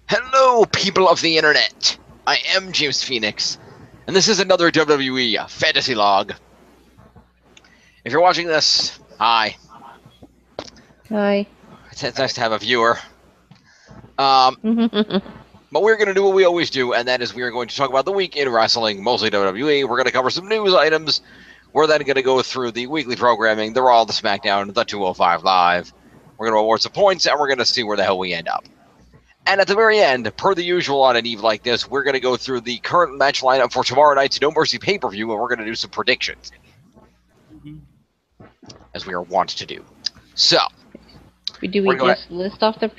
Hello, people of the internet. I am James Phoenix, and this is another WWE Fantasy Log. If you're watching this, hi. Hi. It's nice to have a viewer. But we're going to do what we always do, and that is we are going to talk about the week in wrestling, mostly WWE. We're going to cover some news items. We're then going to go through the weekly programming, the Raw, the SmackDown, the 205 Live. We're going to award some points, and we're going to see where the hell we end up. And at the very end, per the usual on an eve like this, we're going to go through the current match lineup for tomorrow night's No Mercy pay-per-view, and we're going to do some predictions, as we are wont to do. So, Do we just list off the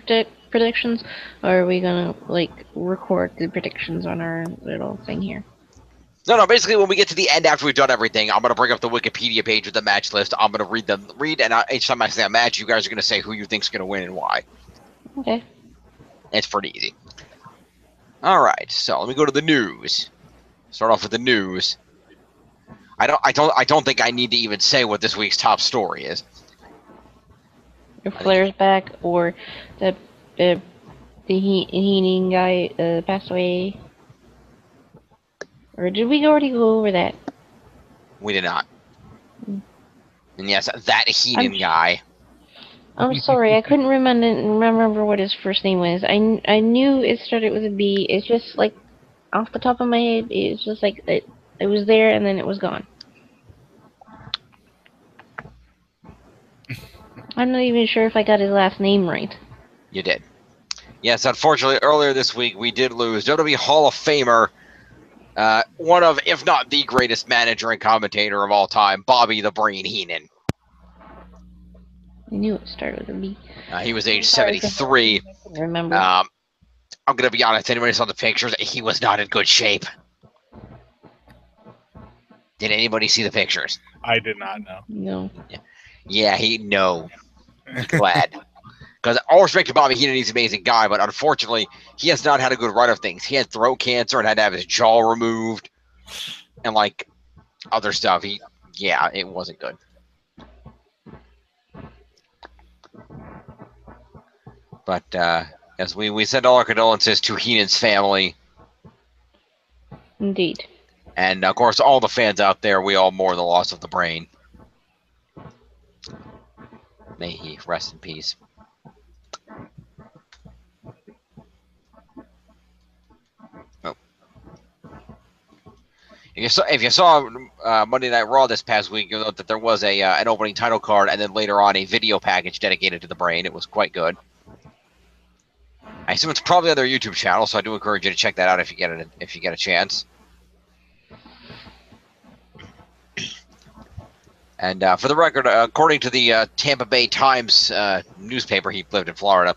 predictions, or are we gonna record the predictions on our little thing here? No, basically when we get to the end after we've done everything, I'm going to bring up the Wikipedia page with the match list. I'm going to read, and each time I say a match, you guys are going to say who you think's going to win and why. Okay. It's pretty easy. All right, so let me go to the news. Start off with the news. I don't think I need to even say what this week's top story is. If Flair's back, or the Heenan guy passed away, or did we already go over that? We did not. And yes, that Heenan guy. I'm sorry, I couldn't remember what his first name was. I knew it started with a B. It's just like off the top of my head. It's just like it was there and then it was gone. I'm not even sure if I got his last name right. You did. Yes, unfortunately, earlier this week we did lose WWE Hall of Famer, one of, if not the greatest manager and commentator of all time, Bobby the Brain Heenan. I knew it started with a B. He was age 73. I remember. I'm going to be honest, anybody saw the pictures, he was not in good shape. Did anybody see the pictures? I did not know. No. Yeah, no. Glad. Because all respect to Bobby Heenan, he's an amazing guy, but unfortunately, he has not had a good run of things. He had throat cancer and had to have his jaw removed and, like, other stuff. It wasn't good. But, as we send all our condolences to Heenan's family. Indeed. And, of course, all the fans out there, we all mourn the loss of the Brain. May he rest in peace. Oh. If you saw Monday Night Raw this past week, you'll note that there was an opening title card and then later on a video package dedicated to the Brain. It was quite good. I assume it's probably on their YouTube channel, so I do encourage you to check that out if you get a chance. And for the record, according to the Tampa Bay Times newspaper, he lived in Florida.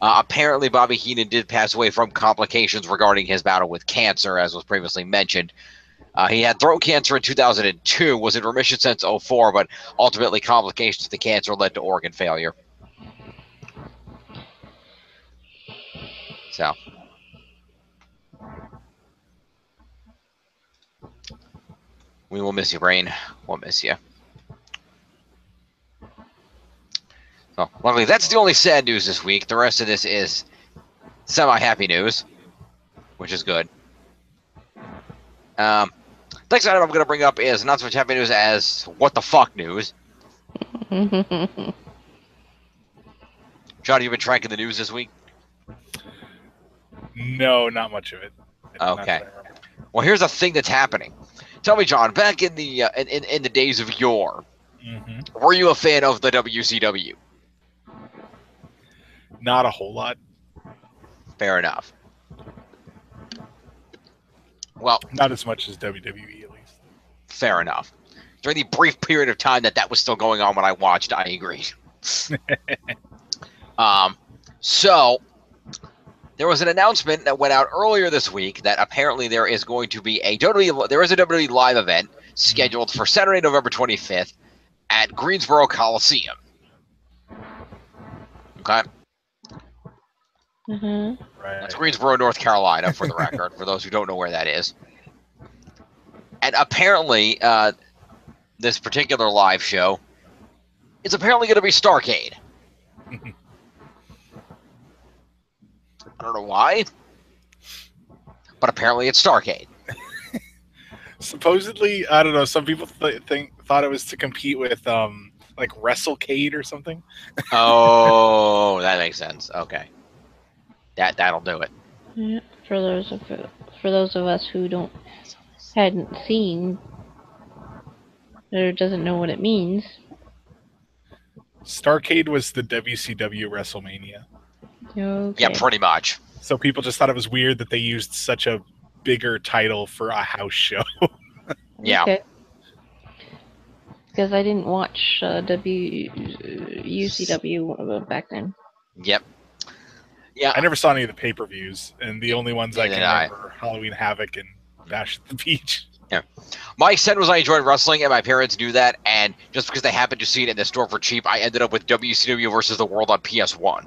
Apparently, Bobby Heenan did pass away from complications regarding his battle with cancer, as was previously mentioned. He had throat cancer in 2002, was in remission since 2004, but ultimately complications of the cancer led to organ failure. So, we will miss you, Brain. We'll miss you. So, luckily, that's the only sad news this week. The rest of this is semi-happy news, which is good. Next item I'm going to bring up is not so much happy news as what the fuck news. John, have you been tracking the news this week? No, not much of it. Okay. Well, here's a thing that's happening. Tell me, John, back in the in the days of yore, were you a fan of the WCW? Not a whole lot. Fair enough. Well, not as much as WWE, at least. Fair enough. During the brief period of time that was still going on when I watched, I agree. So there was an announcement that went out earlier this week that apparently there is going to be a WWE live event scheduled for Saturday, November 25th at Greensboro Coliseum. Okay. Right. That's Greensboro, North Carolina, for the record, for those who don't know where that is. And apparently, this particular live show is apparently going to be Starrcade. I don't know why, but apparently it's Starrcade. Supposedly, I don't know. Some people thought it was to compete with like WrestleCade or something. Oh, that makes sense. Okay, that'll do it. Yeah, for those of us who hadn't seen or doesn't know what it means. Starrcade was the WCW WrestleMania. Okay. Yeah, pretty much. So people just thought it was weird that they used such a bigger title for a house show. Yeah. Okay. Because I didn't watch UCW back then. Yep. Yeah. I never saw any of the pay-per-views, and the only ones I Neither can did I. remember are Halloween Havoc and Bash at the Beach. Yeah. My extent was I enjoyed wrestling, and my parents knew that, and just because they happened to see it in the store for cheap, I ended up with WCW versus the World on PS1.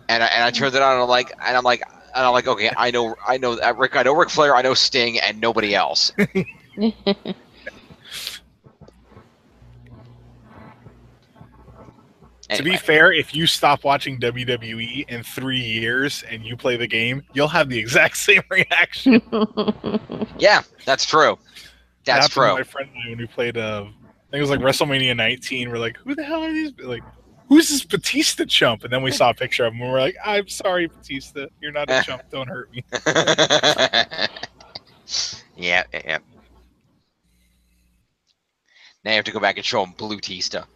And I turned it on, and I'm like, okay, I know Ric Flair, I know Sting, and nobody else. To Anyway. be fair, if you stop watching WWE in 3 years and you play the game, you'll have the exact same reaction. Yeah, that's true. That's happened true. to my friend and I when we played, I think it was like WrestleMania 19. We're like, who the hell are these? Like, who's this Batista chump? And then we saw a picture of him and we're like, I'm sorry, Batista. You're not a chump. Don't hurt me. Yeah. Now you have to go back and show him Blue Tista.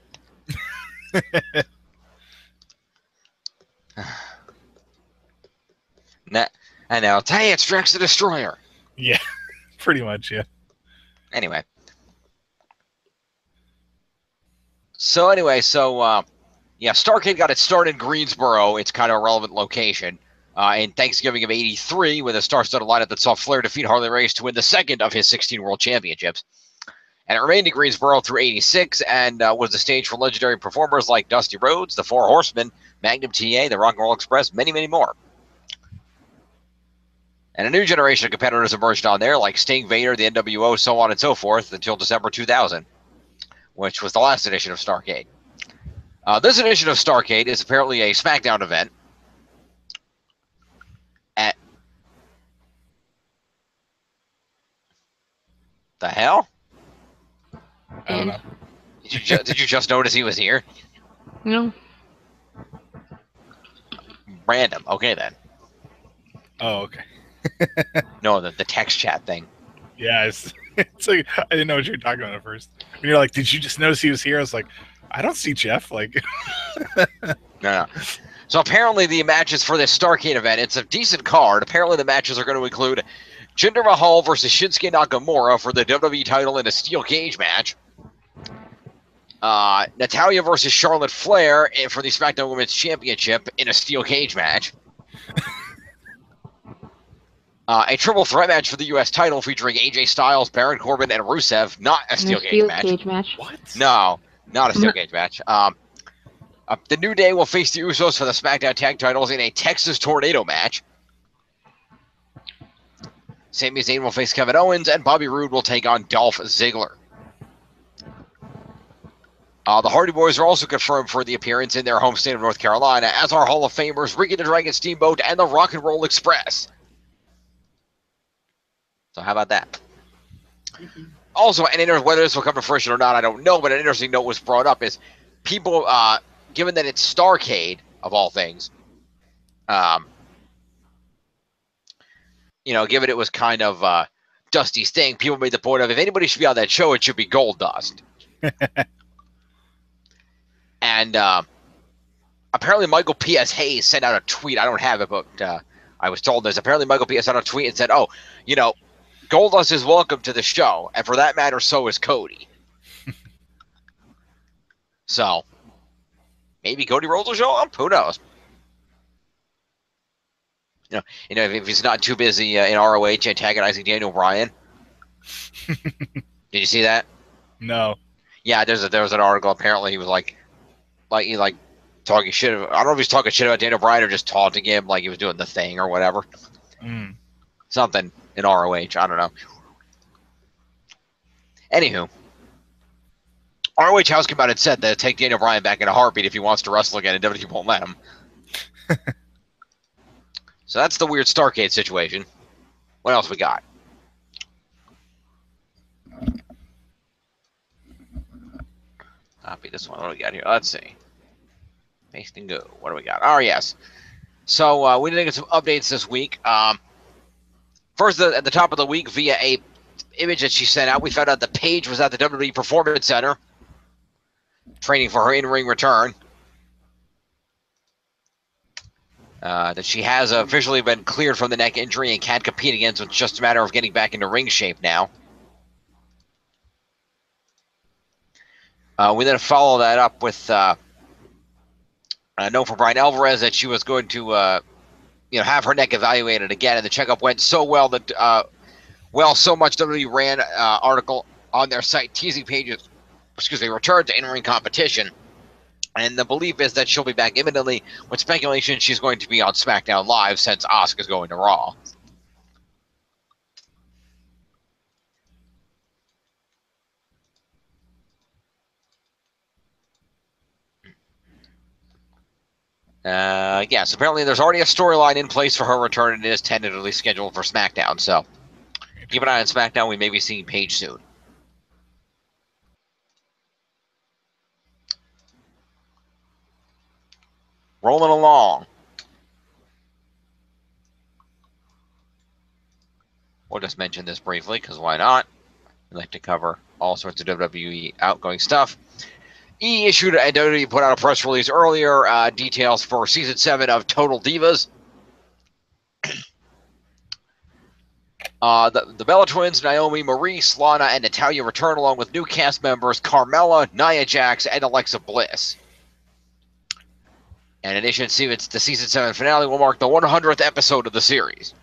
And now, hey, it's Drax the Destroyer. Yeah, pretty much, yeah. Anyway. So, Starrcade got its start in Greensboro. It's kind of a relevant location. In Thanksgiving of '83, with a star-studded lineup that saw Flair defeat Harley Race to win the second of his 16 World Championships. And it remained in Greensboro through '86 and was the stage for legendary performers like Dusty Rhodes, the Four Horsemen, Magnum TA, the Rock and Roll Express, many, many more. And a new generation of competitors emerged on there, like Sting, Vader, the NWO, so on and so forth, until December 2000, which was the last edition of Starrcade. This edition of Starrcade is apparently a SmackDown event. The hell? I don't know. Did you just notice he was here? No. Random. Okay, then. Oh, okay. No, the text chat thing. Yeah, it's like, I didn't know what you were talking about at first. When you're like, did you just notice he was here? I was like, I don't see Jeff. Like, No. So apparently the matches for this Starrcade event, it's a decent card. Apparently the matches are going to include Jinder Mahal versus Shinsuke Nakamura for the WWE title in a steel cage match. Natalya versus Charlotte Flair for the SmackDown Women's Championship in a steel cage match. A triple threat match for the U.S. title featuring AJ Styles, Baron Corbin, and Rusev. Not a steel cage match. what? No, not a steel cage match. The New Day will face the Usos for the SmackDown Tag Titles in a Texas Tornado match. Sami Zayn will face Kevin Owens, and Bobby Roode will take on Dolph Ziggler. The Hardy Boys are also confirmed for the appearance in their home state of North Carolina, as are Hall of Famers Ricky the Dragon Steamboat and the Rock and Roll Express. So how about that? Also, whether this will come to fruition or not, I don't know, but an interesting note was brought up is people, given that it's Starrcade, of all things, given it was kind of Dusty's thing, people made the point of, if anybody should be on that show, it should be Goldust. And apparently Michael P.S. Hayes sent out a tweet. I don't have it, but I was told this. Apparently Michael P.S. sent out a tweet and said, Goldust is welcome to the show, and for that matter, so is Cody. So, maybe Cody Rhodes will show up? Who knows? If he's not too busy in ROH antagonizing Daniel Bryan. Did you see that? No. Yeah, there was an article. Apparently, he was like talking shit. I don't know if he's talking shit about Daniel Bryan or just taunting him, like he was doing the thing or whatever. Something in ROH. I don't know. Anywho, ROH House came out and said that take Daniel Bryan back in a heartbeat if he wants to wrestle again, and WWE won't let him. So that's the weird Starcade situation. What else we got? Copy this one. What do we got here? Let's see. Paste and go. What do we got? Oh, yes. So we did get some updates this week. First, at the top of the week, via a image that she sent out, we found out that Paige was at the WWE Performance Center training for her in-ring return. That she has officially been cleared from the neck injury and can't compete again, so it's just a matter of getting back into ring shape now. We then follow that up with a note from Brian Alvarez that she was going to have her neck evaluated again, and the checkup went so well that so much WWE ran article on their site teasing Paige's return to in-ring competition. And the belief is that she'll be back imminently, with speculation she's going to be on SmackDown Live since Asuka's going to Raw. Yes, apparently there's already a storyline in place for her return, and it is tentatively scheduled for SmackDown, so keep an eye on SmackDown. We may be seeing Paige soon. Rolling along. We'll just mention this briefly, because why not? We like to cover all sorts of WWE outgoing stuff. WWE put out a press release earlier, details for Season 7 of Total Divas. The Bella Twins, Naomi, Maurice, Lana, and Natalya return along with new cast members Carmella, Nia Jax, and Alexa Bliss. And in addition, the Season 7 finale will mark the 100th episode of the series.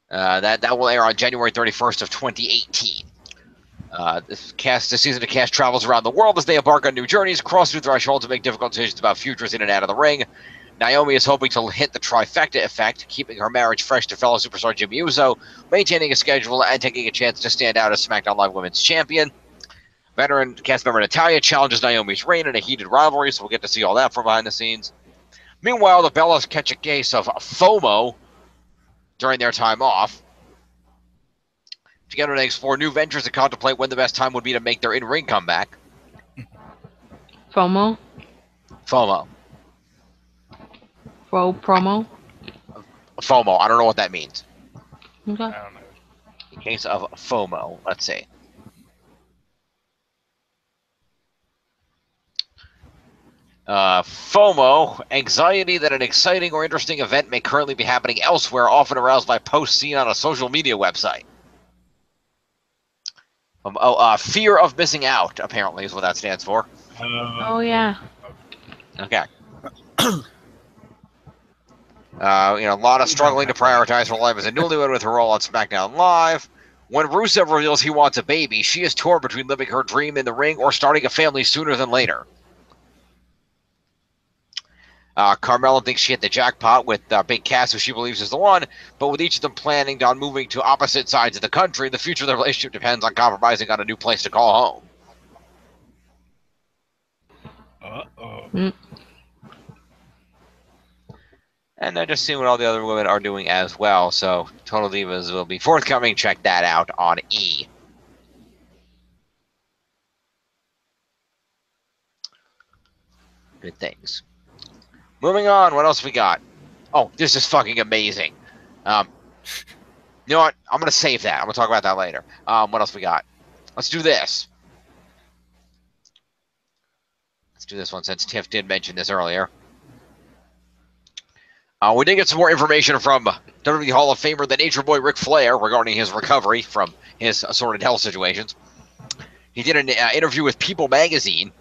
That will air on January 31st of 2018. This season of cast travels around the world as they embark on new journeys, cross new thresholds, and make difficult decisions about futures in and out of the ring. Naomi is hoping to hit the trifecta effect, keeping her marriage fresh to fellow superstar Jimmy Uso, maintaining a schedule, and taking a chance to stand out as SmackDown Live Women's Champion. Veteran cast member Natalya challenges Naomi's reign in a heated rivalry, so we'll get to see all that from behind the scenes. Meanwhile, the Bellas catch a case of FOMO during their time off. Together, they explore new ventures and contemplate when the best time would be to make their in-ring comeback. FOMO? FOMO. Promo? FOMO. I don't know what that means. Okay. I don't know. In case of FOMO. Let's see. FOMO, anxiety that an exciting or interesting event may currently be happening elsewhere, often aroused by posts seen on a social media website. Fear of missing out, apparently, is what that stands for. Oh, yeah. Okay. Lana struggling to prioritize her life as a newlywed with her role on SmackDown Live. When Rusev reveals he wants a baby, she is torn between living her dream in the ring or starting a family sooner than later. Carmella thinks she hit the jackpot with Big Cass, who she believes is the one, but with each of them planning on moving to opposite sides of the country, the future of the relationship depends on compromising on a new place to call home. Mm. And I just see what all the other women are doing as well, so Total Divas will be forthcoming. Check that out on E! Good things. Moving on, what else we got? Oh, this is fucking amazing. You know what? I'm going to save that. I'm going to talk about that later. What else we got? Let's do this. Let's do this one since Tiff did mention this earlier. We did get some more information from WWE Hall of Famer the Nature Boy Ric Flair regarding his recovery from his assorted health situations. He did an interview with People magazine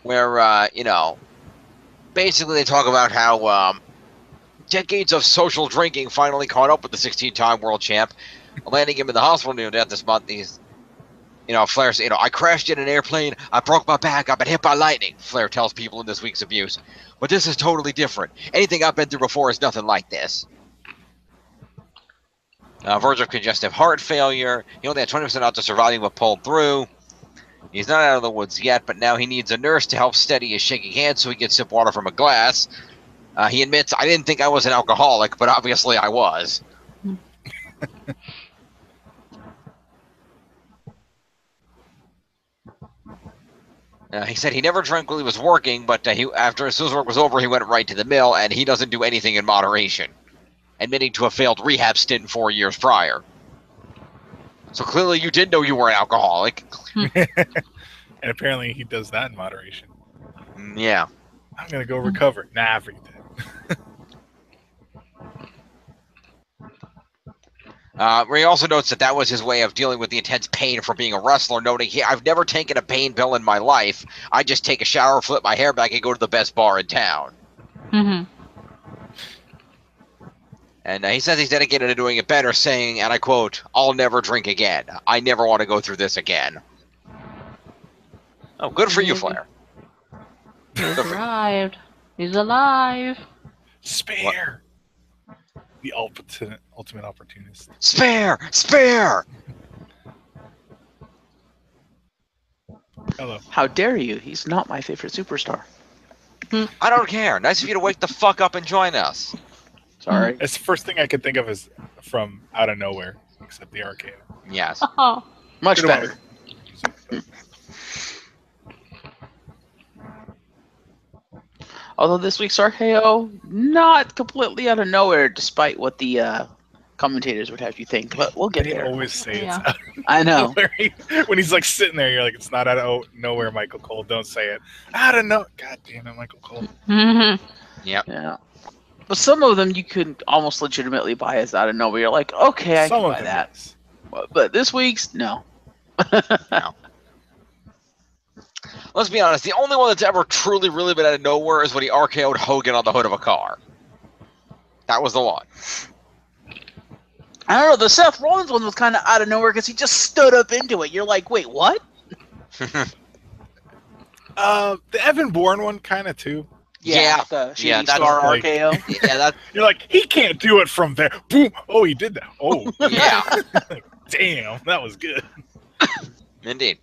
where, basically they talk about how decades of social drinking finally caught up with the 16-time world champ, landing him in the hospital near death this month. Flair said, I crashed in an airplane, I broke my back, I've been hit by lightning, Flair tells People in this week's abuse. But this is totally different. Anything I've been through before is nothing like this. verge of congestive heart failure. He only had 20% odds of surviving but pulled through. He's not out of the woods yet, but now he needs a nurse to help steady his shaking hand so he can sip water from a glass. He admits, I didn't think I was an alcoholic, but obviously I was. He said he never drank while he was working, but after as soon as work was over, he went right to the mill, and he doesn't do anything in moderation, admitting to a failed rehab stint 4 years prior. So clearly you did know you were an alcoholic. And apparently he does that in moderation. Yeah. I'm going to go recover. Nah, forget that. Ray also notes that was his way of dealing with the intense pain from being a wrestler, noting, I've never taken a pain pill in my life. I just take a shower, flip my hair back, and go to the best bar in town. Mm-hmm. And he says he's dedicated to doing it better, saying, and I quote, I'll never drink again. I never want to go through this again. Oh, good for you, Flair. He's arrived. He's alive. Spare. The ultimate opportunist. Spare! Spare! Hello. How dare you? He's not my favorite superstar. I don't care. Nice of you to wake the fuck up and join us. Sorry. It's the first thing I could think of is from out of nowhere, except the RKO. Yes. Oh. Much better. Although this week's RKO, not completely out of nowhere, despite what the commentators would have you think. But we'll get They there. always say Yeah. it's out I of know. nowhere. When he's like sitting there, you're like, it's not out of nowhere, Michael Cole. Don't say it. Out of no. God damn it, Michael Cole. Mm-hmm. Yep. Yeah. But some of them you could almost legitimately buy as out of nowhere. You're like, okay, I Some can of buy them, that. yes. But this week's, no. No. Let's be honest, the only one that's ever truly really been out of nowhere is when he RKO'd Hogan on the hood of a car. That was the one. I don't know, the Seth Rollins one was kind of out of nowhere because he just stood up into it. You're like, wait, what? The Evan Bourne one kind of too. Yeah. The Shady Yeah, that's Star like- RKO. Yeah, that. You're like, he can't do it from there. Boom. Oh, he did that. Oh, Yeah, damn, that was good. indeed.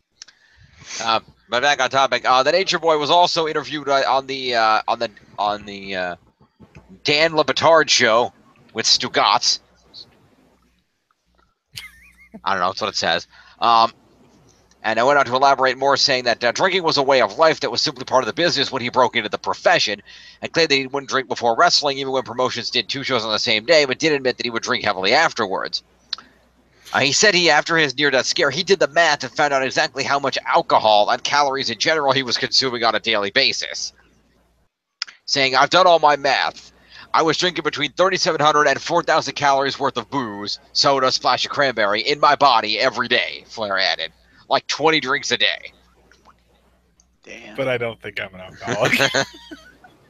But back on topic, the Nature Boy was also interviewed on the Dan Le Batard show with Stugatz. I don't know, that's what it says. And I went on to elaborate more, saying that drinking was a way of life that was simply part of the business when he broke into the profession, and claimed that he wouldn't drink before wrestling, even when promotions did 2 shows on the same day, but did admit that he would drink heavily afterwards. He said after his near-death scare, he did the math and found out exactly how much alcohol and calories in general he was consuming on a daily basis. Saying, I've done all my math. I was drinking between 3,700 and 4,000 calories worth of booze, soda, splash of cranberry in my body every day, Flair added. Like 20 drinks a day. Damn. But I don't think I'm an alcoholic.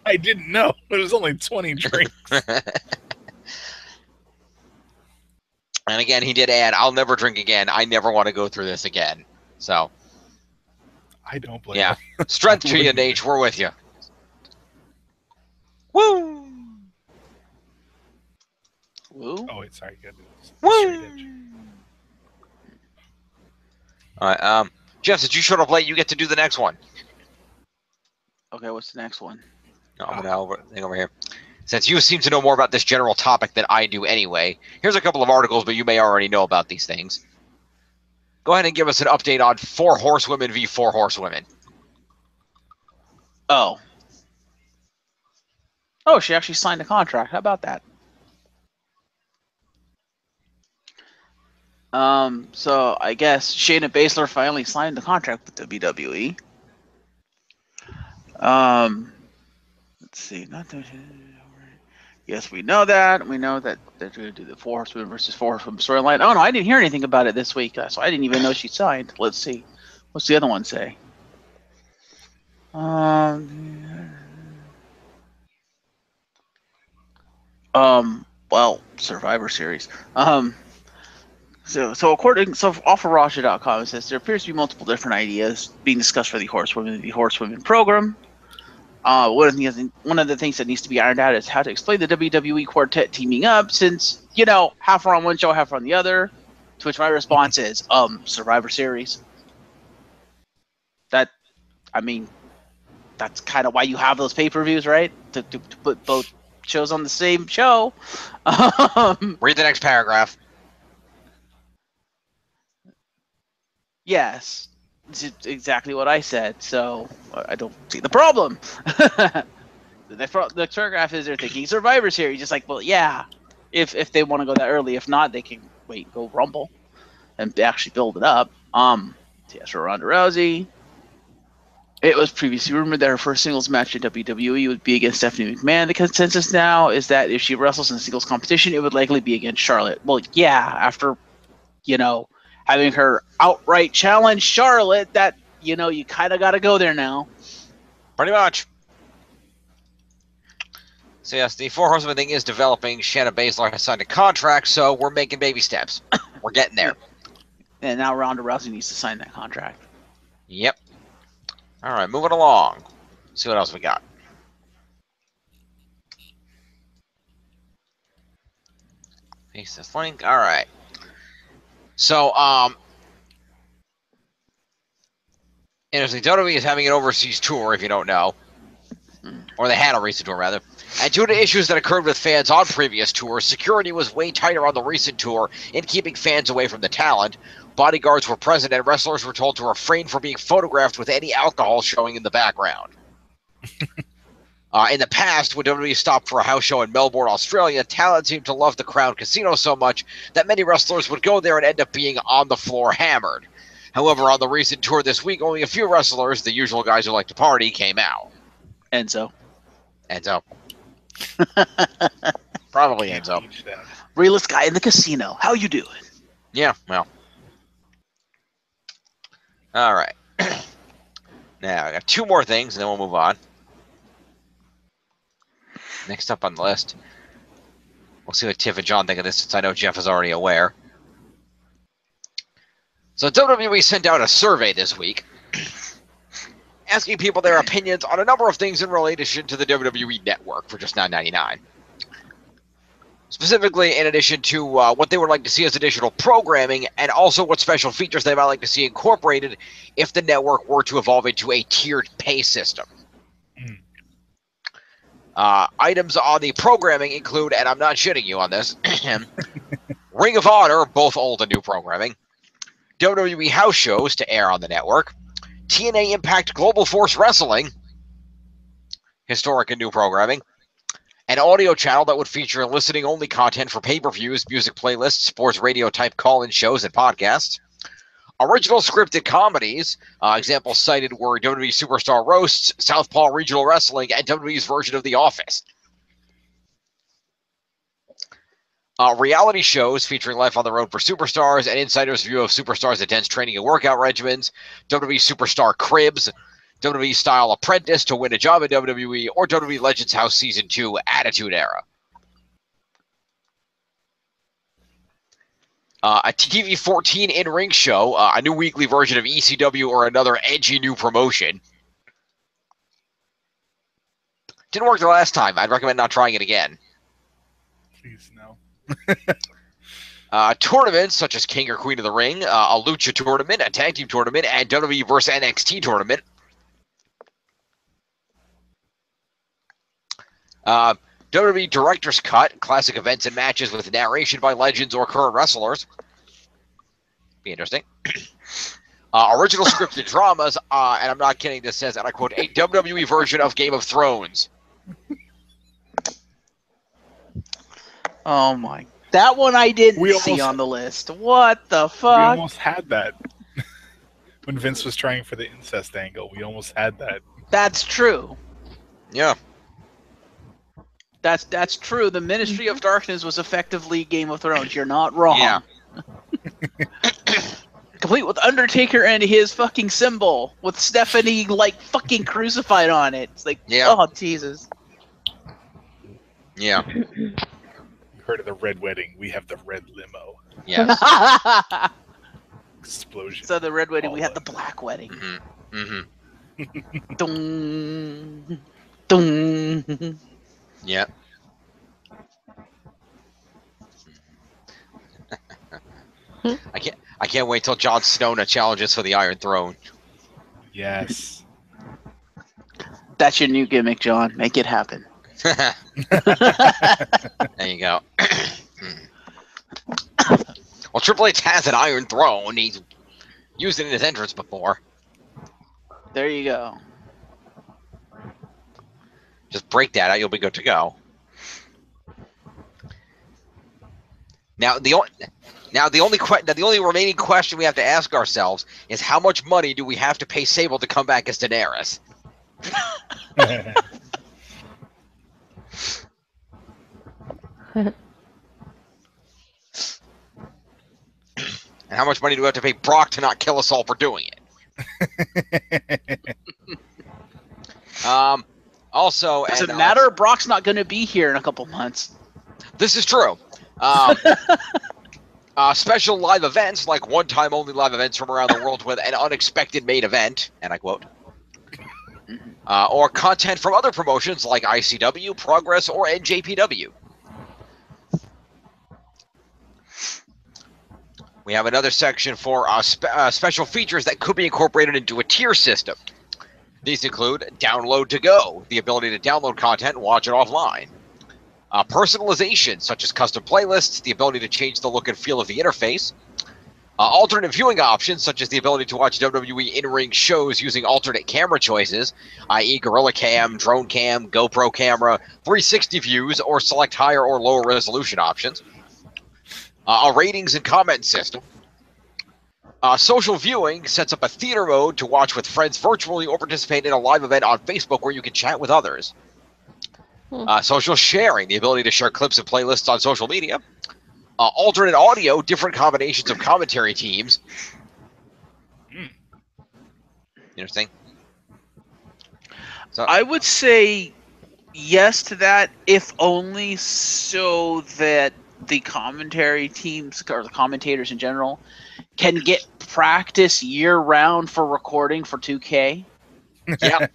I didn't know. It was only 20 drinks. And again, he did add, I'll never drink again. I never want to go through this again. So, I don't blame yeah. him. Strength to you, Nate. We're with you. Woo! Woo? Oh, wait, sorry. You gotta do this. Woo! Straight edge. All right. Jeff, since you showed up late, you get to do the next one. Okay, what's the next one? No, I'm gonna thing over here. Since you seem to know more about this general topic than I do anyway, here's a couple of articles, but you may already know about these things. Go ahead and give us an update on 4 horsewomen v 4 horsewomen. Oh. Oh, she actually signed a contract. How about that? So I guess Shayna Baszler finally signed the contract with WWE. Let's see. Yes, we know that. We know that they're going to do the 4 horsewomen versus 4 horsewomen storyline. Oh no, I didn't hear anything about it this week, so I didn't even know she signed. Let's see. What's the other one say? Well, Survivor Series. So off of Raja.com, it says there appears to be multiple different ideas being discussed for the Horsewomen program. One of the things that needs to be ironed out is how to explain the WWE quartet teaming up, since half are on one show, half are on the other. To which my response is, Survivor Series. That's kind of why you have those pay-per-views, right? To put both shows on the same show. Read the next paragraph. Yes, it's exactly what I said. So I don't see the problem. The paragraph is they're thinking Survivor Series. Just like, well, yeah, if they want to go that early. If not, they can wait, go Rumble, and actually build it up. Yes, for Ronda Rousey. It was previously rumored that her first singles match in WWE would be against Stephanie McMahon. The consensus now is that if she wrestles in singles competition, it would likely be against Charlotte. Well, yeah, after, having her outright challenge Charlotte, that, you kind of got to go there now. Pretty much. So yes, the Four Horsemen thing is developing. Shanna Baszler has signed a contract, so we're making baby steps. We're getting there. And now Ronda Rousey needs to sign that contract. Yep. All right, moving along. See what else we got. Paste this link. All right. So, interesting. WWE is having an overseas tour, if you don't know. Or they had a recent tour, rather. And due to issues that occurred with fans on previous tours, security was way tighter on the recent tour in keeping fans away from the talent. Bodyguards were present, and wrestlers were told to refrain from being photographed with any alcohol showing in the background. In the past, when WWE stopped for a house show in Melbourne, Australia, talent seemed to love the Crown Casino so much that many wrestlers would go there and end up being on the floor hammered. However, on the recent tour this week, only a few wrestlers, the usual guys who like to party, came out. Enzo. Probably Enzo. Realest guy in the casino. How you doing? Yeah, well. All right. Now, I got two more things, and then we'll move on. Next up on the list. We'll see what Tiff and John think of this, since I know Jeff is already aware. So WWE sent out a survey this week asking people their opinions on a number of things in relation to the WWE Network for just $9.99. Specifically, in addition to what they would like to see as additional programming, and also what special features they might like to see incorporated if the network were to evolve into a tiered pay system. Items on the programming include, and I'm not shitting you on this, Ring of Honor, both old and new programming, WWE house shows to air on the network, TNA Impact Global Force Wrestling, historic and new programming, an audio channel that would feature listening-only content for pay-per-views, music playlists, sports radio-type call-in shows, and podcasts, original scripted comedies, examples cited were WWE Superstar Roasts, Southpaw Regional Wrestling, and WWE's version of The Office. Reality shows featuring life on the road for superstars, and insiders' view of superstars' intense training and workout regimens, WWE Superstar Cribs, WWE Style Apprentice to win a job in WWE, or WWE Legends House Season 2 Attitude Era. A TV14 in-ring show, a new weekly version of ECW or another edgy new promotion. Didn't work the last time. I'd recommend not trying it again. Please, no. Tournaments such as King or Queen of the Ring, a Lucha tournament, a tag team tournament, and WWE vs. NXT tournament. WWE Director's Cut, classic events and matches with narration by legends or current wrestlers. Be interesting. Original scripted dramas, and I'm not kidding, this says, and I quote, a WWE version of Game of Thrones. Oh my. That one I didn't see on the list. What the fuck? We almost had that. When Vince was trying for the incest angle, we almost had that. That's true. Yeah. That's true. The Ministry of Darkness was effectively Game of Thrones. You're not wrong. Yeah. Complete with Undertaker and his fucking symbol, with Stephanie like fucking crucified on it. It's like, yeah. Oh Jesus. Yeah. You heard of the Red Wedding? We have the Red Limo. Yes. Explosion. So the Red Wedding, we had the Black Wedding. Mm-hmm. Mm-hmm. Dong. Dun. Yeah. I can't wait till Jon Snow challenges for the Iron Throne. Yes. That's your new gimmick, John. Make it happen. There you go. Well, Triple H has an Iron Throne. He's used it in his entrance before. There you go. Just break that out, you'll be good to go. Now the only remaining question we have to ask ourselves is how much money do we have to pay Sable to come back as Daenerys? And how much money do we have to pay Brock to not kill us all for doing it? Also, Doesn't matter. Brock's not going to be here in a couple months. This is true. Special live events, like one-time only live events from around the world with an unexpected main event, and I quote, or content from other promotions like ICW, Progress, or NJPW. We have another section for special features that could be incorporated into a tier system. These include download to go, the ability to download content and watch it offline. Personalization, such as custom playlists, the ability to change the look and feel of the interface. Alternate viewing options, such as the ability to watch WWE in-ring shows using alternate camera choices, i.e. Gorilla Cam, Drone Cam, GoPro Camera, 360 views, or select higher or lower resolution options. A ratings and comment system. Social viewing sets up a theater mode to watch with friends virtually or participate in a live event on Facebook where you can chat with others. Social sharing, the ability to share clips and playlists on social media. Alternate audio, different combinations of commentary teams. Interesting. So, I would say yes to that, if only so that the commentary teams, or the commentators in general, can get practice year-round for recording for 2K. yeah.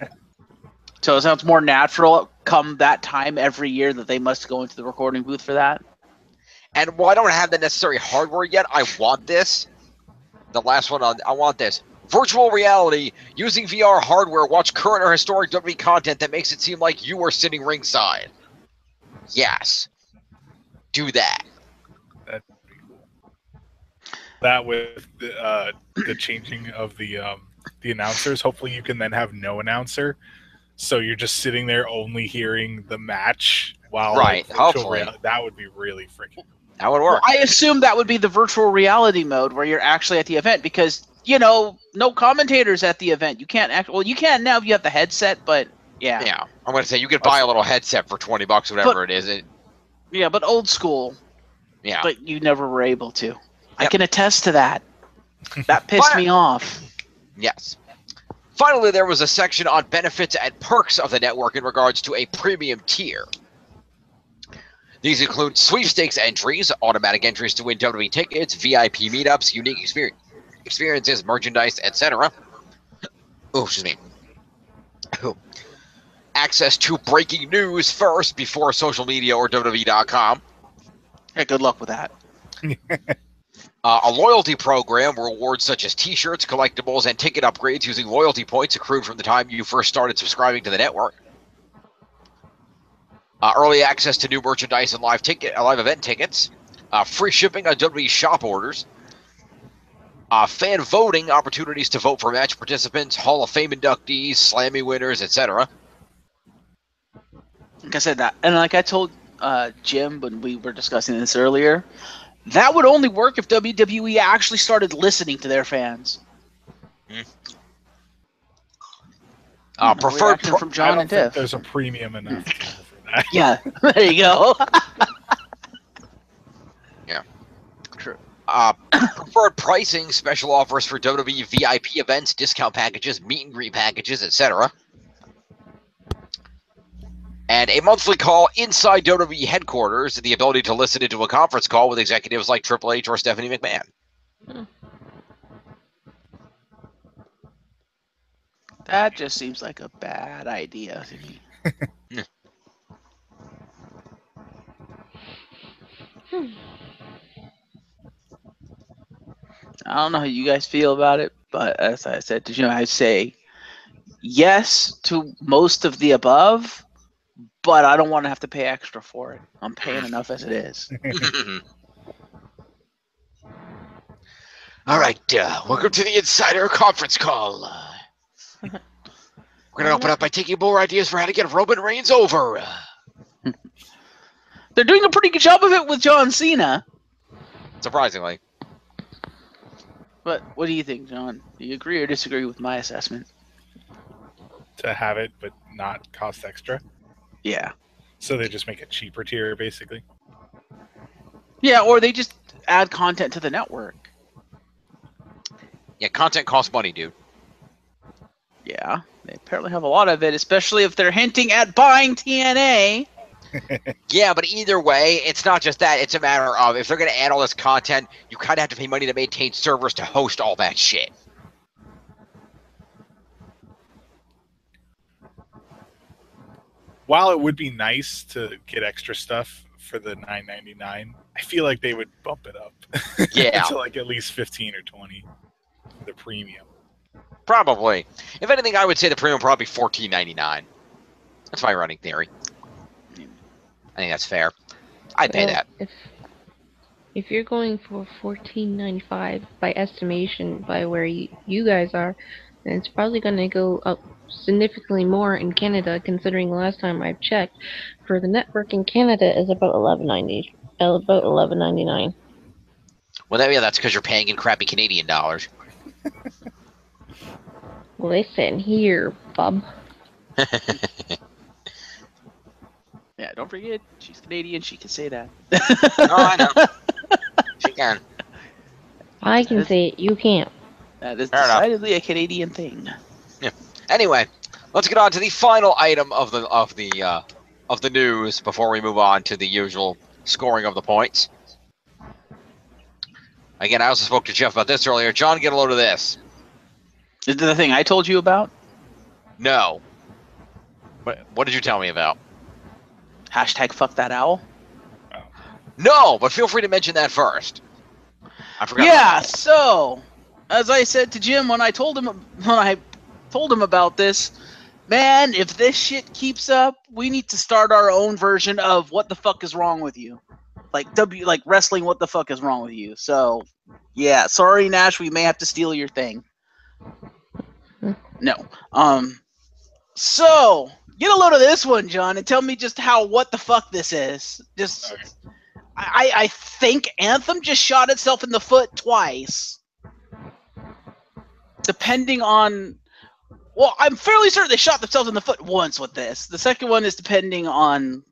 So it sounds more natural come that time every year that they must go into the recording booth for that. And while I don't have the necessary hardware yet, I want this. The last one, I want this. Virtual reality, using VR hardware, watch current or historic WWE content that makes it seem like you are sitting ringside. Yes. Do that. That'd be cool. That with the changing of the announcers, hopefully you can then have no announcer. So you're just sitting there only hearing the match while Right, hopefully. That would be really freaking. That would work. Well, I assume that would be the virtual reality mode where you're actually at the event because, no commentators at the event. You can't well, you can now if you have the headset, but yeah. Yeah, I'm going to say you could buy a little headset for $20, whatever it is. Yeah, but old school. Yeah. But you never were able to. Yep. I can attest to that. That pissed me off. Yes. Finally, there was a section on benefits and perks of the network in regards to a premium tier. These include sweepstakes entries, automatic entries to win WWE tickets, VIP meetups, unique experiences, merchandise, etc. Oh, excuse me. Access to breaking news first before social media or WWE.com. Hey, good luck with that. A loyalty program, rewards such as t-shirts, collectibles, and ticket upgrades using loyalty points accrued from the time you first started subscribing to the network. Early access to new merchandise and live event tickets. Free shipping on WWE shop orders. Fan voting, opportunities to vote for match participants, Hall of Fame inductees, Slammy winners, etc. Like I said that, and like I told Jim when we were discussing this earlier, that would only work if WWE actually started listening to their fans. Preferred from John and Tiff. There's a premium enough for that. Yeah, there you go. Yeah. True. Preferred pricing, special offers for WWE VIP events, discount packages, meet and greet packages, etc. And a monthly call inside WWE headquarters, the ability to listen into a conference call with executives like Triple H or Stephanie McMahon. That just seems like a bad idea to me. I don't know how you guys feel about it, but as I said to Jim, I say yes to most of the above, but I don't want to have to pay extra for it. I'm paying enough as it is. All right, welcome to the Insider Conference Call. We're going to open up by taking more ideas for how to get Roman Reigns over. They're doing a pretty good job of it with John Cena. Surprisingly. But what do you think, John? Do you agree or disagree with my assessment? To have it, but not cost extra. Yeah. So they just make a cheaper tier, basically. Yeah, or they just add content to the network. Yeah, content costs money, dude. Yeah, they apparently have a lot of it, especially if they're hinting at buying TNA. Yeah, but either way, it's not just that. It's a matter of if they're going to add all this content, you kind of have to pay money to maintain servers to host all that shit. While it would be nice to get extra stuff for the $9.99, I feel like they would bump it up. Yeah. To like at least 15 or 20 for the premium. Probably. If anything, I would say the premium would probably be $14.99. That's my running theory. I think that's fair. I'd pay that. If you're going for $14.95 by estimation by where you guys are, then it's probably going to go up significantly more in Canada, considering the last time I've checked, for the network in Canada is about $11.99. Well, that's because you're paying in crappy Canadian dollars. Listen here, bub. Yeah, don't forget, she's Canadian. She can say that. Oh, I know. She can. I can say it. You can't. That is Fair decidedly a Canadian thing. Yeah. Anyway, let's get on to the final item of the news before we move on to the usual scoring of the points. Again, I also spoke to Jeff about this earlier. John, get a load of this. Is it the thing I told you about? No. What did you tell me about? Hashtag fuck that owl. No, but feel free to mention that first. I forgot. Yeah. So, as I said to Jim when I told him about this, man, if this shit keeps up, we need to start our own version of what the fuck is wrong with you, like wrestling. What the fuck is wrong with you? So, yeah, sorry, Nash, we may have to steal your thing. No. So get a load of this one, John, and tell me just what the fuck this is. Just, okay. I think Anthem just shot itself in the foot twice. Depending on, well, I'm fairly certain they shot themselves in the foot once with this. The second one is depending on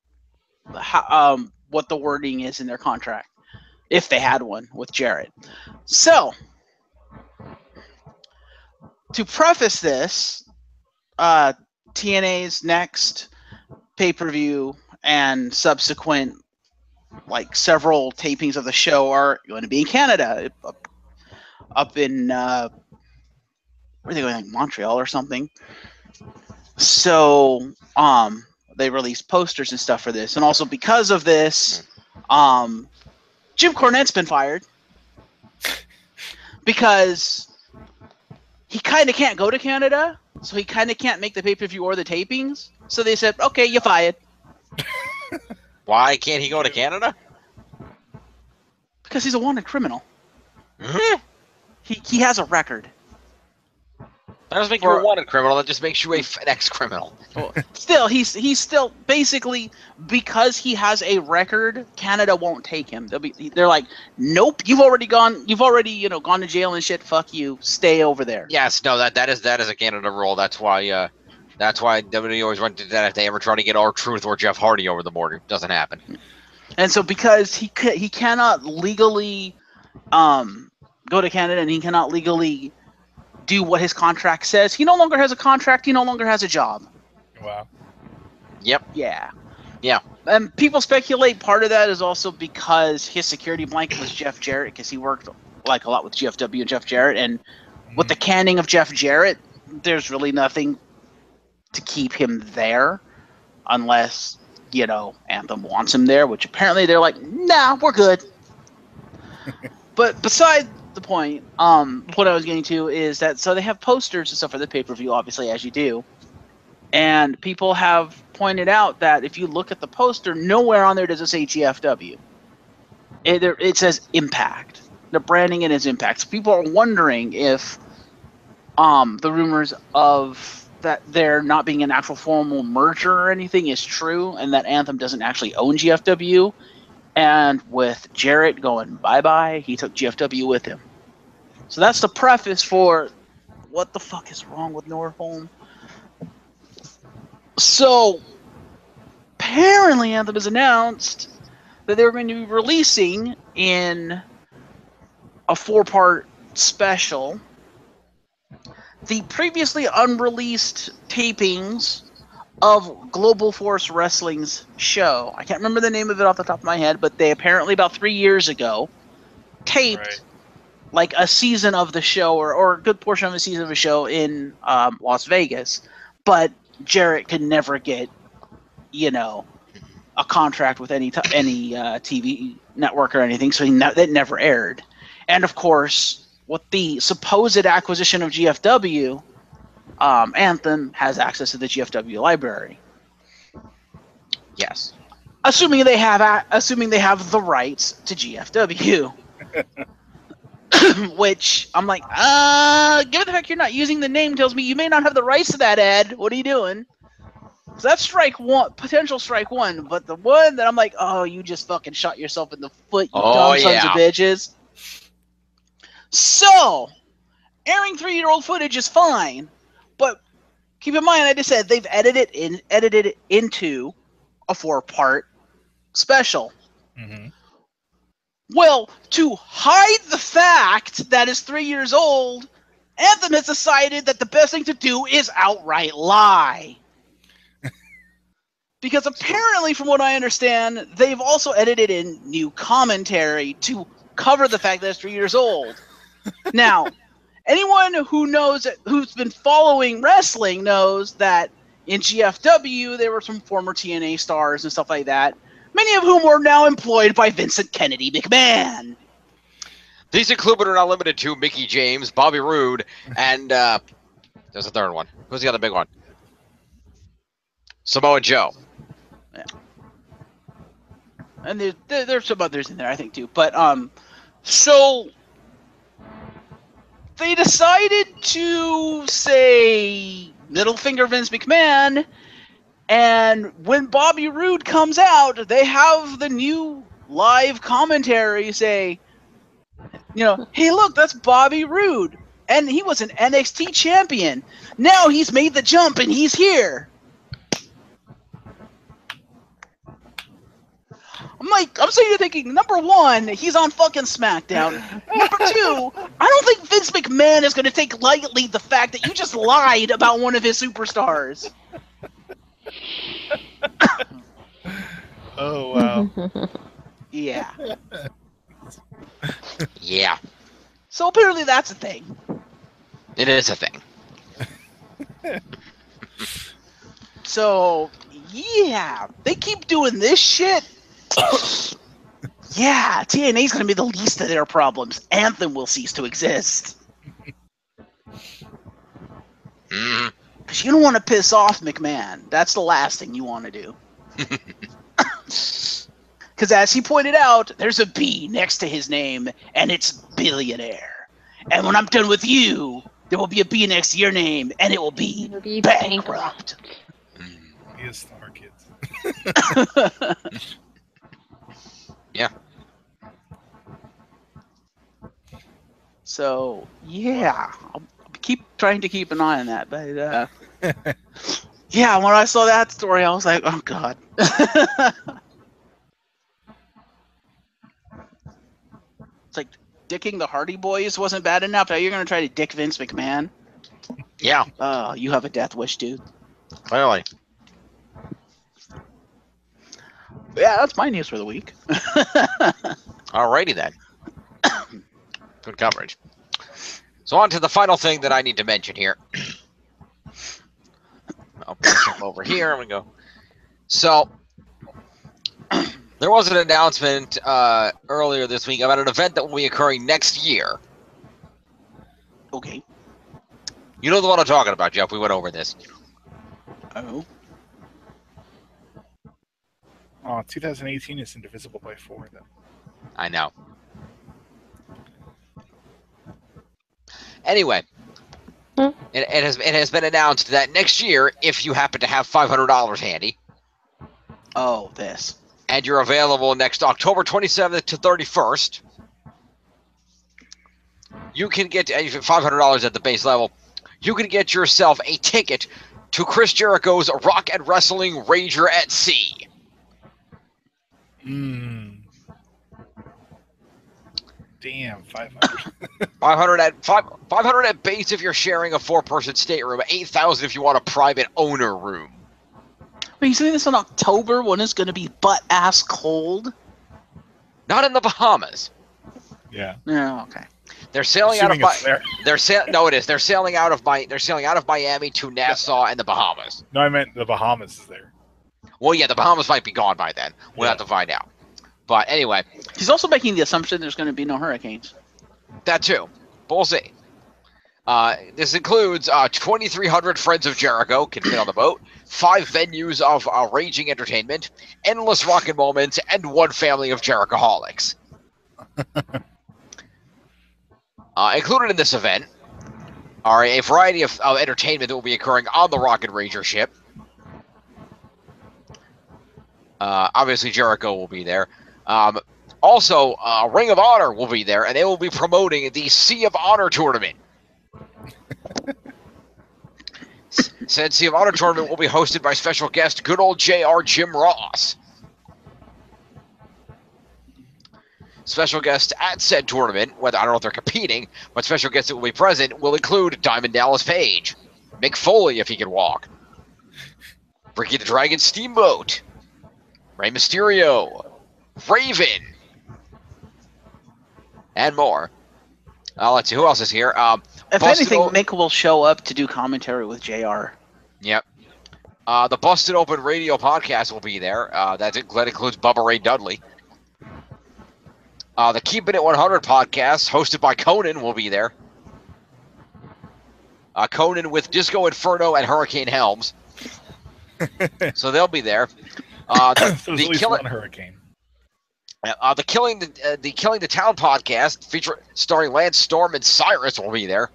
how, what the wording is in their contract, if they had one with Jarrett. So, to preface this, TNA's next pay-per-view and subsequent, like, several tapings of the show are going to be in Canada, up in where are they going, like Montreal or something. So they released posters and stuff for this, and also because of this, Jim Cornette's been fired because he kind of can't go to Canada, so he kind of can't make the pay-per-view or the tapings. So they said, okay, you're fired. Why can't he go to Canada? Because he's a wanted criminal. He has a record. That doesn't make you a wanted criminal. That just makes you an ex-criminal. Well, still, he's still basically, because he has a record, Canada won't take him. They're like, nope, you've already gone to jail and shit. Fuck you, stay over there. Yes, no, that is a Canada rule. That's why WWE always went to that if they ever try to get R-Truth or Jeff Hardy over the border. It doesn't happen. And so because he cannot legally go to Canada and he cannot legally do what his contract says, he no longer has a contract, he no longer has a job. Wow. Yep. Yeah. Yeah. And people speculate part of that is also because his security blanket was Jeff Jarrett, because he worked like a lot with GFW and Jeff Jarrett, and with the canning of Jeff Jarrett, there's really nothing to keep him there. unless, Anthem wants him there, which apparently they're like, nah, we're good. But beside the point, what I was getting to is that, so they have posters and stuff for the pay-per-view, obviously, as you do. And people have pointed out that if you look at the poster, nowhere on there does it say GFW. It says Impact. They're branding it as Impact. So people are wondering if the rumors of that there not being an actual formal merger or anything is true, and that Anthem doesn't actually own GFW. And with Jarrett going bye-bye, he took GFW with him. So that's the preface for what the fuck is wrong with Nordholm. So apparently Anthem has announced that they're going to be releasing in a 4-part special the previously unreleased tapings of Global Force Wrestling's show. I can't remember the name of it off the top of my head, but they apparently about 3 years ago taped like a season of the show or a good portion of a season of a show in Las Vegas. But Jarrett could never get, a contract with any TV network or anything, so that never aired. And of course, with the supposed acquisition of GFW, Anthem has access to the GFW library. Yes. Assuming they have the rights to GFW. Which I'm like, given the fact you're not using the name tells me you may not have the rights to that ad. What are you doing? So that's potential strike one. But the one that I'm like, oh, you just fucking shot yourself in the foot, you dumb sons of bitches. So, airing 3-year-old footage is fine, but keep in mind, I just said they've edited it into a 4-part special. Mm-hmm. Well, to hide the fact that it's 3 years old, Anthem has decided that the best thing to do is outright lie. Because apparently, from what I understand, they've also edited in new commentary to cover the fact that it's 3 years old. Now, anyone who's been following wrestling knows that in GFW, there were some former TNA stars and stuff like that, many of whom were now employed by Vincent Kennedy McMahon. These include but are not limited to Mickey James, Bobby Roode, and there's a third one. Who's the other big one? Samoa Joe. Yeah. And there's some others in there, I think, too. But, so they decided to say middle finger Vince McMahon, and when Bobby Roode comes out, they have the new live commentary say, hey, look, that's Bobby Roode, and he was an NXT champion. Now he's made the jump, and he's here. I'm sitting here thinking, number one, he's on fucking SmackDown. Number two, I don't think Vince McMahon is going to take lightly the fact that you just lied about one of his superstars. Oh, wow. Yeah. Yeah. So apparently that's a thing. It is a thing. So, yeah. They keep doing this shit. Yeah, TNA's going to be the least of their problems. Anthem will cease to exist. Because you don't want to piss off McMahon. That's the last thing you want to do. Because as he pointed out, there's a B next to his name, and it's billionaire. And when I'm done with you, there will be a B next to your name, and it will be bankrupt. He is smart, kids. Yeah. So, yeah. I'll keep trying to keep an eye on that. But, yeah, when I saw that story, I was like, oh, God. It's like dicking the Hardy Boys wasn't bad enough. Now you're going to try to dick Vince McMahon? Yeah. Oh, you have a death wish, dude. Clearly. Yeah, that's my news for the week. Alrighty then. Good coverage. So on to the final thing that I need to mention here. I'll push him over here and we go. So there was an announcement earlier this week about an event that will be occurring next year. Okay. You know the one I'm talking about, Jeff. We went over this. Oh. 2018 is indivisible by 4, though. I know. Anyway, it has been announced that next year, if you happen to have $500 handy, Oh, this. and you're available next October 27th to 31st, you can get $500 at the base level. You can get yourself a ticket to Chris Jericho's Rock and Wrestling Rager at Sea. Damn, 500. 500 at base if you're sharing a 4-person stateroom. 8,000 if you want a private owner room. Wait, you saying this in October when it's going to be butt-ass cold? Not in the Bahamas. Yeah. Yeah, okay. They're sailing Assuming out it's there. of No, it is. They're sailing out of Miami to Nassau and the Bahamas. No, I meant the Bahamas is there. Well, yeah, the Bahamas might be gone by then. We'll have to find out. But anyway, He's also making the assumption there's going to be no hurricanes. that too. But we'll see. This includes 2,300 friends of Jericho can fit on the boat, 5 venues of raging entertainment, endless rockin' moments, and 1 family of Jerichoholics. Included in this event are a variety of entertainment that will be occurring on the Rocket Ranger ship. Obviously, Jericho will be there. Also, Ring of Honor will be there, and they will be promoting the Sea of Honor tournament. Said Sea of Honor tournament will be hosted by special guest good old JR Jim Ross. Special guests at said tournament, whether I don't know if they're competing, but special guests that will be present will include Diamond Dallas Page, Mick Foley if he can walk, Ricky the Dragon Steamboat, Rey Mysterio, Raven, and more. Let's see, who else is here? If anything, Mick will show up to do commentary with JR. Yep. The Busted Open Radio podcast will be there. That includes Bubba Ray Dudley. The Keeping It 100 podcast, hosted by Conan, will be there. Conan with Disco Inferno and Hurricane Helms. So they'll be there. There's at least one hurricane. The Killing the Town podcast, starring Lance Storm and Cyrus, will be there.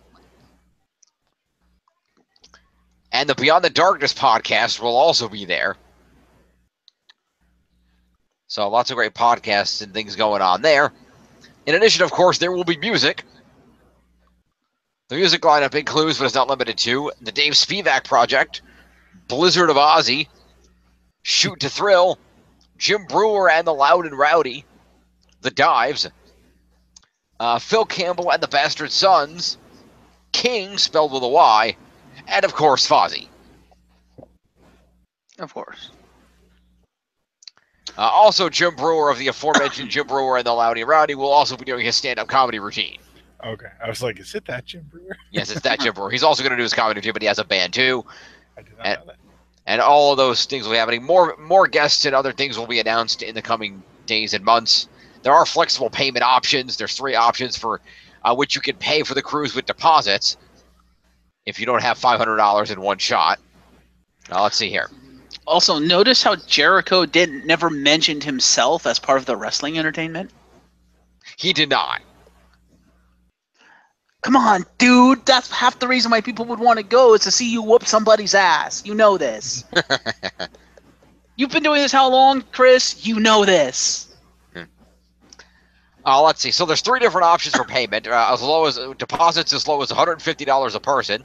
And the Beyond the Darkness podcast will also be there. So lots of great podcasts and things going on there. In addition, of course, there will be music. The music lineup includes, but is not limited to, the Dave Spivak Project, Blizzard of Ozzy, Shoot to Thrill, Jim Brewer and the Loud and Rowdy, The Dives, Phil Campbell and the Bastard Sons, King, spelled with a Y, and, of course, Fozzy. Of course. Also, Jim Brewer of the aforementioned Jim Brewer and the Loud and Rowdy will also be doing his stand-up comedy routine. Okay. I was like, is it that Jim Brewer? Yes, it's that Jim Brewer. He's also going to do his comedy routine, but he has a band, too. I did not know that. And all of those things will be happening. More guests and other things will be announced in the coming days and months. There are flexible payment options. There's 3 options for which you can pay for the cruise with deposits if you don't have $500 in one shot. Now, let's see here. Also, notice how Jericho never mentioned himself as part of the wrestling entertainment? He did not. Come on, dude. That's half the reason why people would want to go is to see you whoop somebody's ass. You know this. You've been doing this how long, Chris? You know this. Let's see. So there's 3 different options for payment. As low as deposits as low as $150 a person.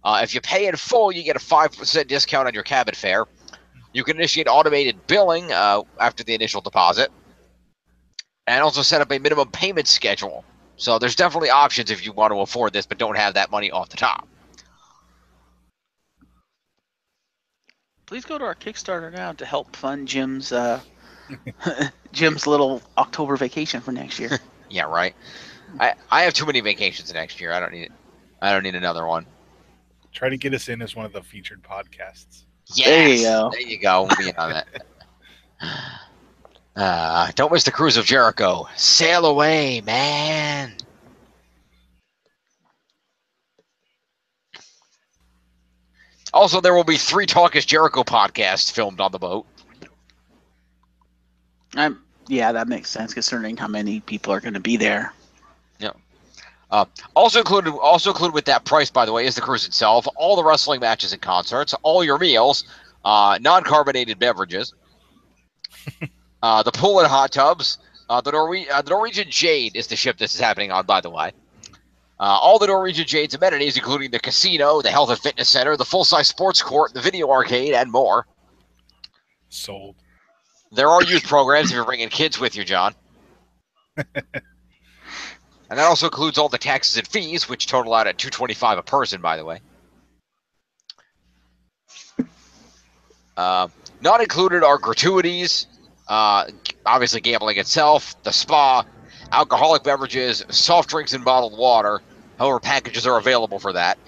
If you pay in full, you get a 5% discount on your cabin fare. You can initiate automated billing after the initial deposit, and also set up a minimum payment schedule. So there's definitely options if you want to afford this, but don't have that money off the top. Please go to our Kickstarter now to help fund Jim's Jim's little October vacation for next year. Yeah, right. I have too many vacations next year. I don't need another one. Try to get us in as one of the featured podcasts. Yes, go. there you go. We'll be on that. Don't miss the cruise of Jericho. Sail away, man. Also, there will be 3 Talk is Jericho podcasts filmed on the boat. Yeah, that makes sense considering how many people are going to be there. Yeah. Also included with that price, by the way, is the cruise itself, all the wrestling matches and concerts, all your meals, non-carbonated beverages, the pool and hot tubs, the Norwegian Jade is the ship this is happening on, by the way. All the Norwegian Jade's amenities, including the casino, the health and fitness center, the full-size sports court, the video arcade, and more. Sold. There are youth programs if you're bringing kids with you, John. And that also includes all the taxes and fees, which total out at $225 a person, by the way. Not included are gratuities, obviously gambling itself, the spa, alcoholic beverages, soft drinks, and bottled water. However, packages are available for that.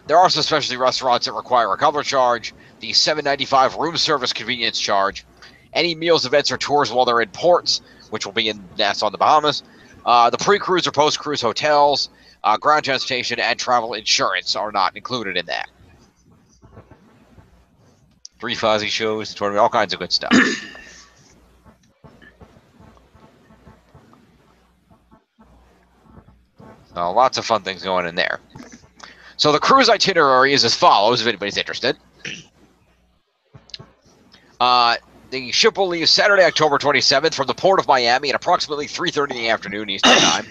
There are some specialty restaurants that require a cover charge, the $7.95 room service convenience charge, any meals, events, or tours while they're in ports, which will be in Nassau, the Bahamas, the pre-cruise or post-cruise hotels, ground transportation, and travel insurance are not included in that. 3 Fozzy shows, all kinds of good stuff. So lots of fun things going in there. So the cruise itinerary is as follows, if anybody's interested. The ship will leave Saturday, October 27th from the port of Miami at approximately 3:30 in the afternoon Eastern Time.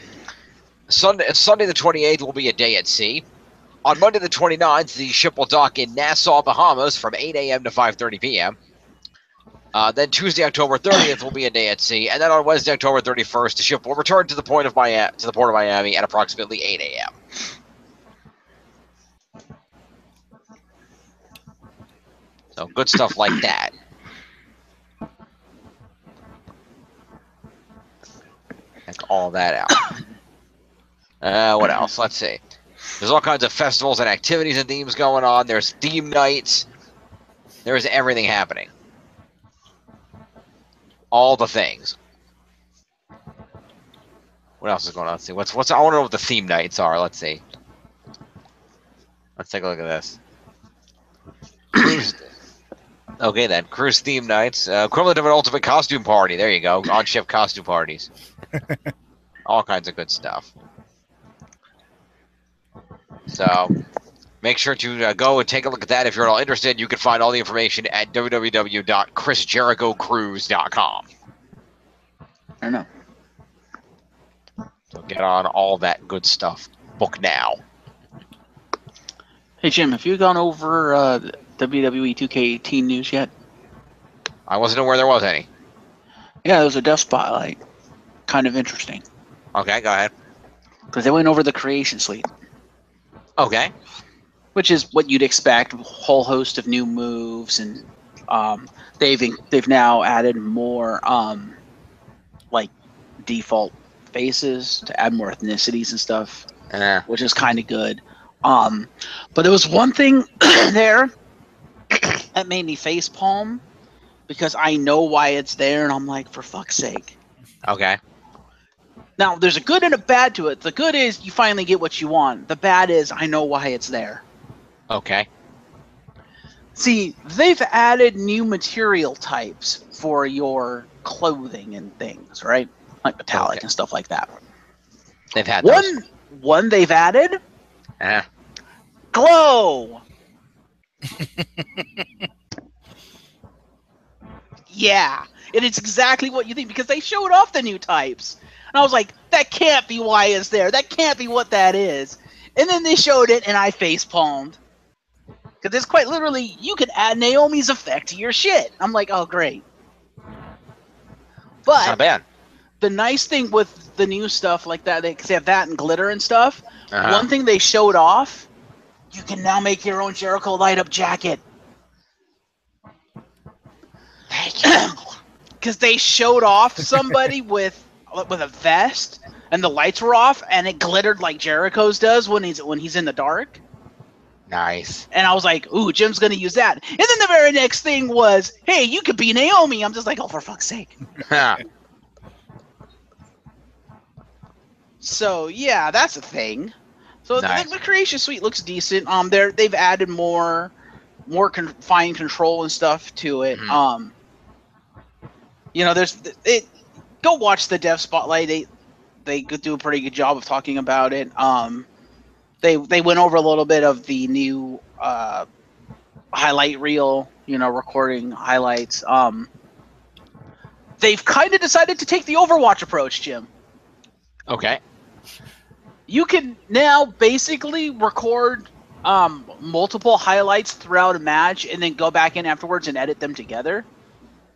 Sunday the 28th will be a day at sea. On Monday the 29th, the ship will dock in Nassau, Bahamas from 8 a.m. to 5:30 p.m. Then Tuesday, October 30th will be a day at sea, and then on Wednesday, October 31st, the ship will return to the port of Miami at approximately 8 a.m. So good stuff like that. Check all that out. What else? Let's see. There's all kinds of festivals and activities and themes going on. There's theme nights. There's everything happening. All the things. What else is going on? Let's see. What's I want to know what the theme nights are. Let's see. Let's take a look at this. Cruise. Okay then. Cruise theme nights. Equivalent of an ultimate costume party. There you go. On-ship costume parties. All kinds of good stuff. So, make sure to go and take a look at that. If you're at all interested, you can find all the information at www.chrisjerichocruise.com. I don't know. So get on all that good stuff. Book now. Hey, Jim, have you gone over WWE 2K18 news yet? I wasn't aware there was any. Yeah, there was a dev spotlight. Kind of interesting. Okay, go ahead. Because they went over the creation suite. Okay. Which is what you'd expect, a whole host of new moves, and they've now added more like default faces to add more ethnicities and stuff, which is kind of good. But there was one thing there that made me facepalm because I know why it's there, and I'm like, for fuck's sake. Okay. Now, there's a good and a bad to it. The good is you finally get what you want. The bad is I know why it's there. Okay. See, they've added new material types for your clothing and things, right? Like metallic and stuff like that. They've had those. One they've added? Glow! Yeah, and it's exactly what you think because they showed off the new types. And I was like, that can't be why it's there. That can't be what that is. And then they showed it, and I facepalmed. Because it's quite literally, you can add Naomi's effect to your shit. I'm like, oh, great. But not bad. The nice thing with the new stuff like that, because they have that and glitter and stuff, one thing they showed off, you can now make your own Jericho light-up jacket. Thank you. Because they showed off somebody with a vest, and the lights were off, and it glittered like Jericho's does when he's in the dark. Nice. And I was like, ooh, Jim's going to use that. And then the very next thing was, hey, you could be Naomi. I'm just like, oh, for fuck's sake. So, yeah, that's a thing. So Nice. the Creation Suite looks decent. They've added more fine control and stuff to it. Mhm. You know, go watch the Dev Spotlight. They could do a pretty good job of talking about it. They went over a little bit of the new highlight reel, recording highlights. They've kind of decided to take the Overwatch approach, Jim. Okay. You can now basically record multiple highlights throughout a match and then go back in afterwards and edit them together.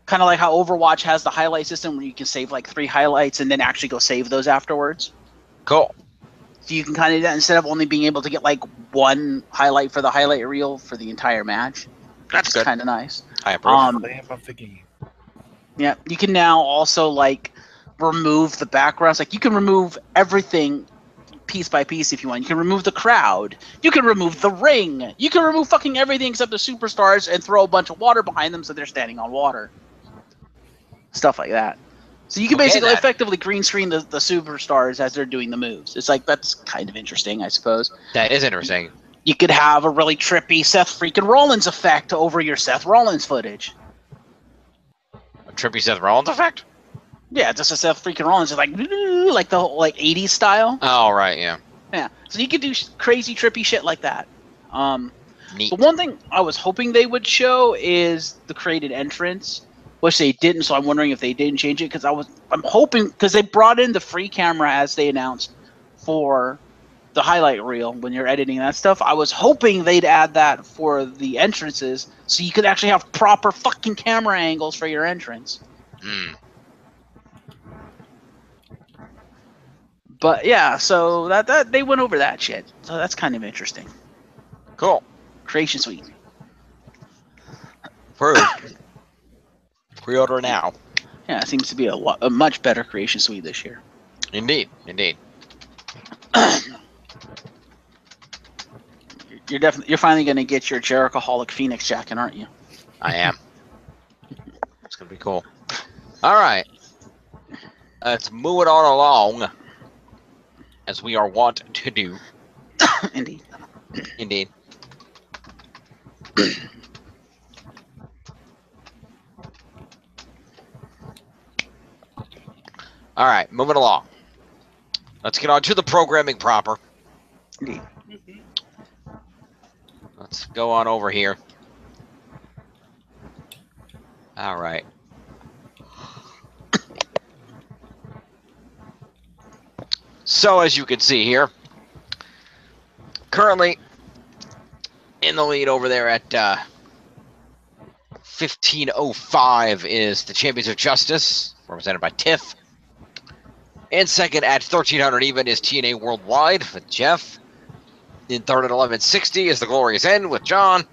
Kind of like how Overwatch has the highlight system where you can save like 3 highlights and then actually go save those afterwards. Cool. So you can kind of do that instead of only being able to get like 1 highlight for the highlight reel for the entire match. That's good. Kind of nice. I approve. Lamp of the game. Yeah, you can now also like remove the backgrounds. Like you can remove everything piece by piece if you want. You can remove the crowd. You can remove the ring. You can remove fucking everything except the superstars and throw a bunch of water behind them so they're standing on water. Stuff like that. So you can basically effectively green screen the superstars as they're doing the moves. It's like, that's kind of interesting, I suppose. That is interesting. You could have a really trippy Seth freaking Rollins effect over your Seth Rollins footage. A trippy Seth Rollins effect? Yeah, just a Seth freaking Rollins is like the whole, like 80s style. Oh, right, yeah. Yeah, so you could do crazy trippy shit like that. Neat. The one thing I was hoping they would show is the created entrance, which they didn't. So I'm wondering if they didn't change it because I'm hoping, because they brought in the free camera as they announced for the highlight reel when you're editing that stuff. I was hoping they'd add that for the entrances so you could actually have proper fucking camera angles for your entrance. But yeah, so that they went over that shit. So that's kind of interesting. Cool. Creation Suite. Approved. Pre-order now. Yeah, it seems to be a much better Creation Suite this year. Indeed, indeed. You're finally going to get your Jerichoholic Phoenix jacket, aren't you? I am. It's gonna be cool. All right. Let's move it on along, as we are wont to do. Indeed. Indeed. All right, moving along. Let's get on to the programming proper. Indeed. Let's go on over here. All right. So, as you can see here, currently in the lead over there at 15:05 is the Champions of Justice, represented by Tiff. In second at 1300 even is TNA Worldwide with Jeff. In third at 1160 is the Glorious End with John.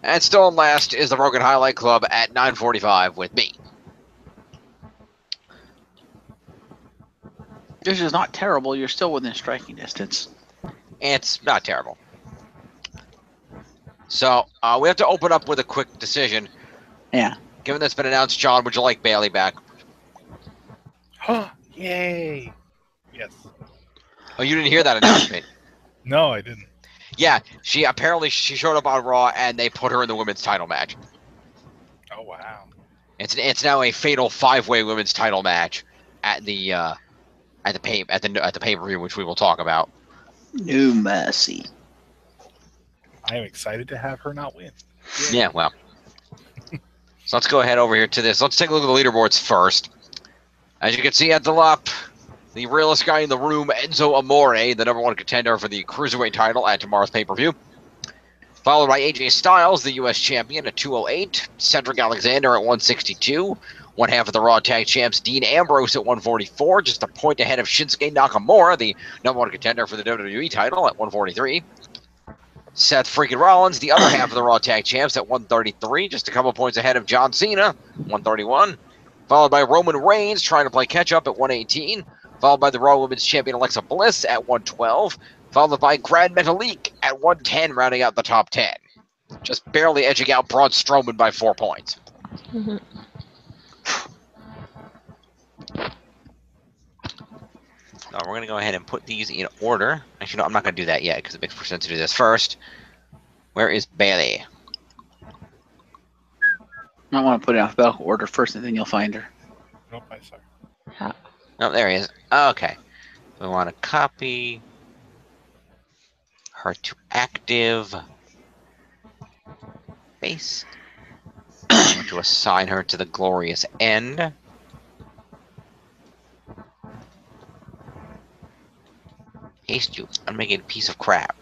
And still in last is the Broken Highlight Club at 945 with me. This is not terrible. You're still within striking distance. It's not terrible. So, we have to open up with a quick decision. Yeah. Given that's been announced, John, would you like Bailey back? Yay! Yes. Oh, you didn't hear that announcement? No, I didn't. Yeah, she showed up on Raw and they put her in the women's title match. Oh wow! It's now a fatal 5-way women's title match at the pay-per-view, which we will talk about. No mercy. I am excited to have her not win. Yeah, well. So let's go ahead over here to this. Let's take a look at the leaderboards first. As you can see at the top, the realest guy in the room, Enzo Amore, the #1 contender for the Cruiserweight title at tomorrow's pay-per-view. Followed by AJ Styles, the U.S. champion, at 208. Cedric Alexander at 162. One half of the Raw Tag Champs, Dean Ambrose at 144, just a point ahead of Shinsuke Nakamura, the #1 contender for the WWE title, at 143. Seth freaking Rollins, the other half of the Raw Tag Champs, at 133, just a couple points ahead of John Cena, 131. Followed by Roman Reigns, trying to play catch-up at 118. Followed by the Raw Women's Champion Alexa Bliss at 112. Followed by Grand Metalik at 110 rounding out the top 10. Just barely edging out Braun Strowman by 4 points. Mm-hmm. So we're going to go ahead and put these in order. Actually, no, I'm not going to do that yet because it makes more sense to do this first. Where is Bailey? I want to put it in alphabetical order first, and then you'll find her. Nope, I saw. How? Oh, there he is. Okay. We want to copy her to active. Paste. I want to assign her to the glorious end. Paste you. I'm making a piece of crap.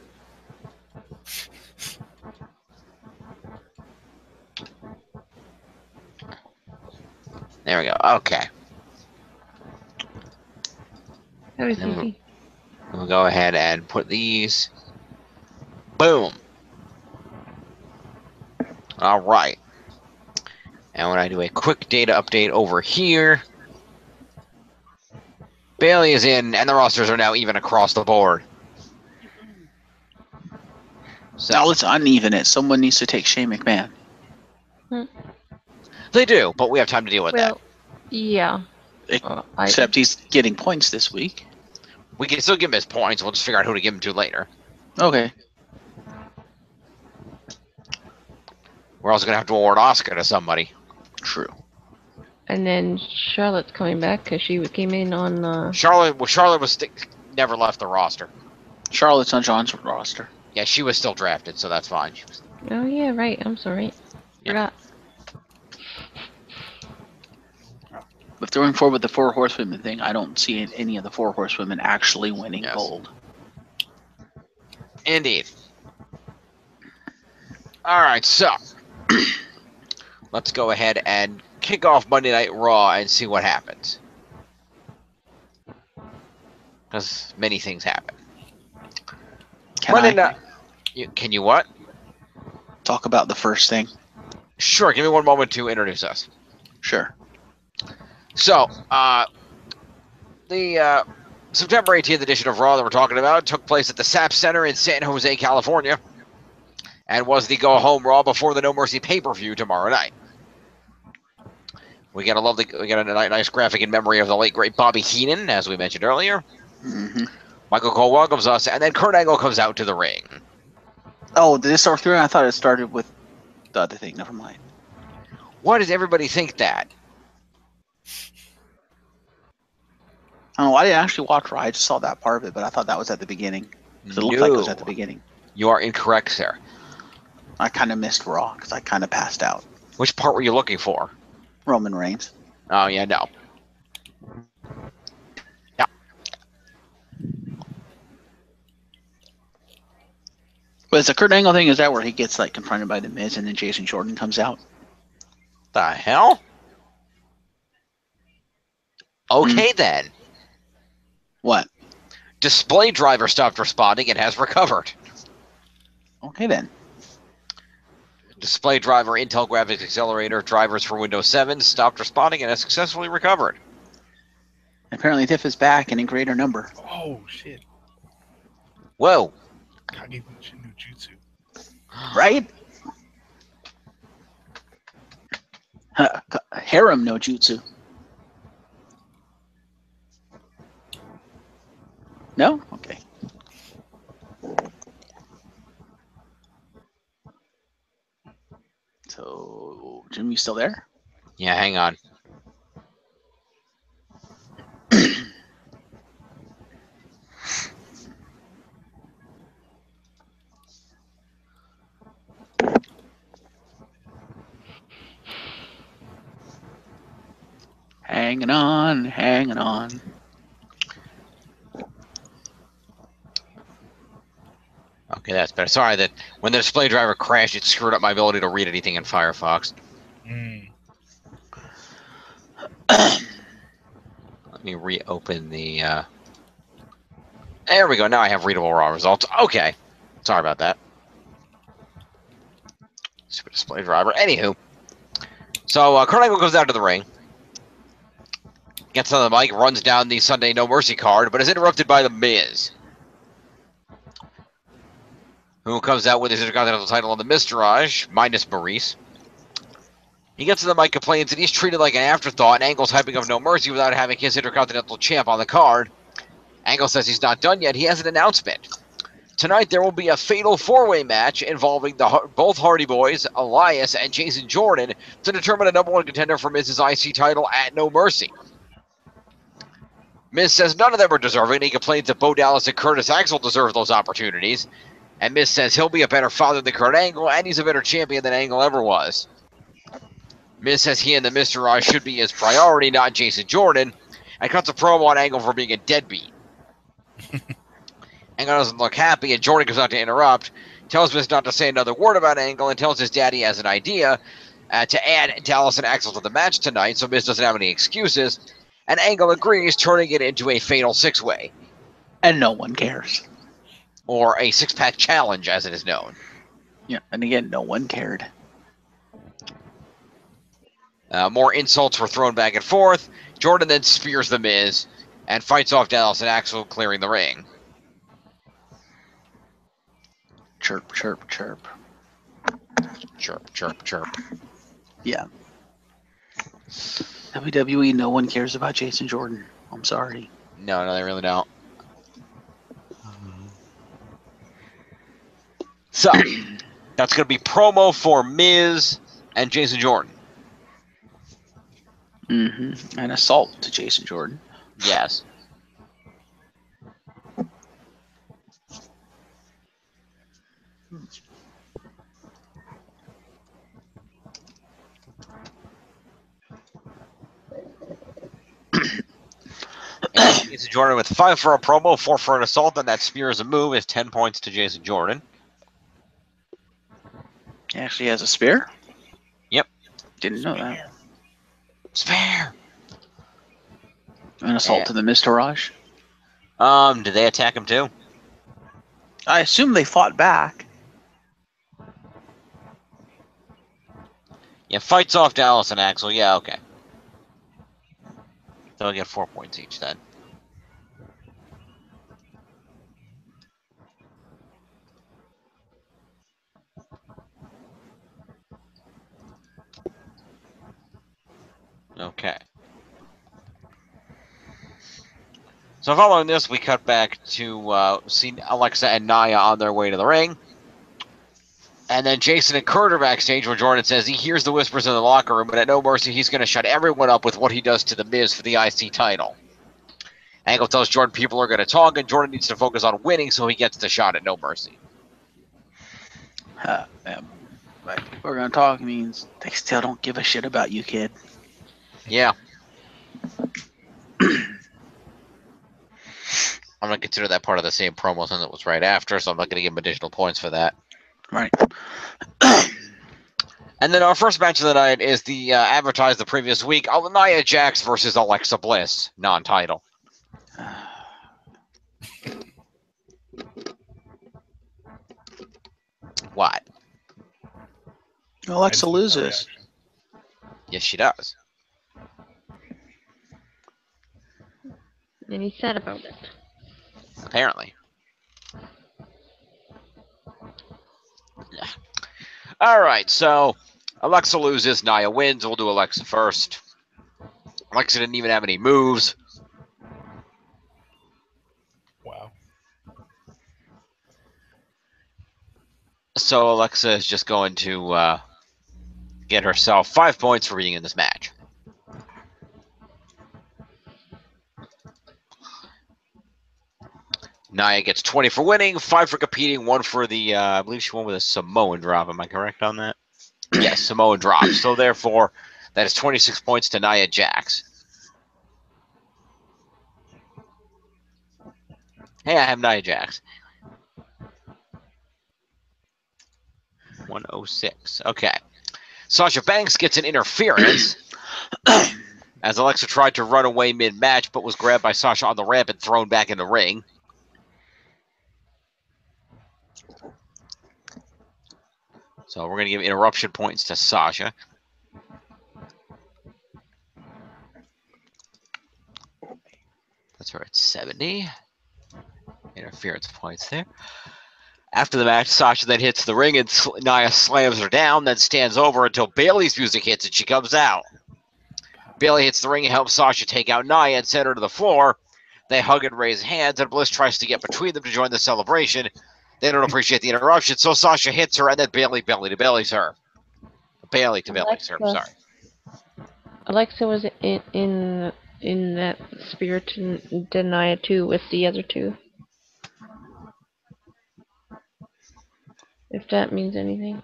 There we go. Okay. That was Then easy. we'll go ahead and put these. Boom. All right. And when I do a quick data update over here, Bailey is in, and the rosters are now even across the board. So Now let's uneven it. Someone needs to take Shane McMahon. they do, but we have time to deal with Well, yeah. Except he's getting points this week. that. We can still give him his points. We'll just figure out who to give him to later. Okay. We're also going to have to award Oscar to somebody. True. And then Charlotte's coming back because she came in on. Charlotte was never left the roster. Charlotte's on John's roster. Yeah, she was still drafted, so that's fine. Oh yeah, right. I'm sorry. Yeah. Forgot. If they're going forward with the 4 horsewomen thing, I don't see any of the 4 horsewomen actually winning Yes. gold. Indeed. All right, so let's go ahead and kick off Monday Night Raw and see what happens. Because many things happen. Can you what? Talk about the first thing? Sure, give me one moment to introduce us. Sure. So, the September 18th edition of Raw that we're talking about took place at the SAP Center in San Jose, California, and was the go-home Raw before the No Mercy pay-per-view tomorrow night. We got a nice graphic in memory of the late great Bobby Heenan, as we mentioned earlier. Mm-hmm. Michael Cole welcomes us, and then Kurt Angle comes out to the ring. Oh, did this start through? I thought it started with the other thing. Never mind. Why does everybody think that? I don't know. I didn't actually watch Raw. I just saw that part of it, but I thought that was at the beginning. 'Cause it looked like it was at the beginning. You are incorrect, sir. I kind of missed Raw because I kind of passed out. Which part were you looking for? Roman Reigns. Oh, yeah, no. Yeah. But it's a Kurt Angle thing. Is that where he gets like confronted by the Miz and then Jason Jordan comes out? The hell? Okay, then. What? Display driver stopped responding and has recovered. Okay then. Display driver, Intel Graphics Accelerator, drivers for Windows 7 stopped responding and has successfully recovered. Apparently Tiff is back and in greater number. Oh shit! Whoa. Kage Bunshin no Jutsu. Right? Harem no Jutsu. No? Okay. So, Jim, you still there? Yeah, hang on. Hanging on, hanging on. Okay, that's better. Sorry that when the display driver crashed, it screwed up my ability to read anything in Firefox. Mm. Let me reopen the... There we go. Now I have readable raw results. Okay. Sorry about that. Super display driver. Anywho. So, Kurt Angle goes out to the ring. Gets on the mic, runs down the Sunday No Mercy card, but is interrupted by The Miz, who comes out with his Intercontinental title on the Miztourage, minus Maurice. He gets to the mic, complains that he's treated like an afterthought, and Angle's hyping up No Mercy without having his Intercontinental champ on the card. Angle says he's not done yet. He has an announcement. Tonight there will be a fatal four-way match involving both Hardy Boys, Elias, and Jason Jordan to determine a number one contender for Miz's IC title at No Mercy. Miz says none of them are deserving. He complains that Bo Dallas and Curtis Axel deserve those opportunities. And Miz says he'll be a better father than Kurt Angle, and he's a better champion than Angle ever was. Miz says he and the Miztourage should be his priority, not Jason Jordan, and cuts a promo on Angle for being a deadbeat. Angle doesn't look happy, and Jordan comes out to interrupt, tells Miz not to say another word about Angle, and tells his dad he has an idea to add Dallas and Axel to the match tonight, so Miz doesn't have any excuses, and Angle agrees, turning it into a fatal six-way. And no one cares. Or a six-pack challenge, as it is known. Yeah, and again, no one cared. More insults were thrown back and forth. Jordan then spears the Miz and fights off Dallas and Axel, clearing the ring. Chirp, chirp, chirp. Chirp, chirp, chirp. Yeah. WWE, no one cares about Jason Jordan. I'm sorry. No, they really don't. So, that's going to be promo for Miz and Jason Jordan. Mm-hmm. An assault to Jason Jordan. Yes. Jason Jordan with 5 for a promo, 4 for an assault, and that spear is a move is 10 points to Jason Jordan. He actually has a spear? Yep. Didn't know that. Spear! An assault to the Miztourage? Did they attack him too? I assume they fought back. Yeah, fights off Dallas and Axel. Yeah, okay. They'll get 4 points each then. Okay. So following this, we cut back to see Alexa and Nia on their way to the ring. And then Jason and Kurt are backstage where Jordan says he hears the whispers in the locker room, but at No Mercy, he's going to shut everyone up with what he does to The Miz for the IC title. Angle tells Jordan people are going to talk, and Jordan needs to focus on winning so he gets the shot at No Mercy. Like, we're going to talk means they still don't give a shit about you, kid. Yeah. I'm going to consider that part of the same promo since it was right after, so I'm not going to give him additional points for that. Right. And then our first match of the night is the advertised the previous week, Nia Jax versus Alexa Bliss, non-title. What? Alexa loses. Yes, she does. And he's sad about it. Apparently. Yeah. All right, so Alexa loses, Nia wins. We'll do Alexa first. Alexa didn't even have any moves. Wow. So Alexa is just going to get herself 5 points for being in this match. Nia gets 20 for winning, 5 for competing, 1 for the, I believe she won with a Samoan drop. Am I correct on that? Yes, Samoan drop. So therefore, that is 26 points to Nia Jax. Hey, I have Nia Jax. 106. Okay. Sasha Banks gets an interference as Alexa tried to run away mid-match but was grabbed by Sasha on the ramp and thrown back in the ring. So we're going to give interruption points to Sasha. That's her at 70. Interference points there. After the match, Sasha then hits the ring and Nia slams her down, then stands over until Bayley's music hits and she comes out. Bayley hits the ring and helps Sasha take out Nia and send her to the floor. They hug and raise hands, and Bliss tries to get between them to join the celebration. They don't appreciate the interruption, so Sasha hits her, and then Bayley belly to bellies her. Bayley to bellies her, sorry. Alexa was in that Spirit and Nia too with the other two. If that means anything.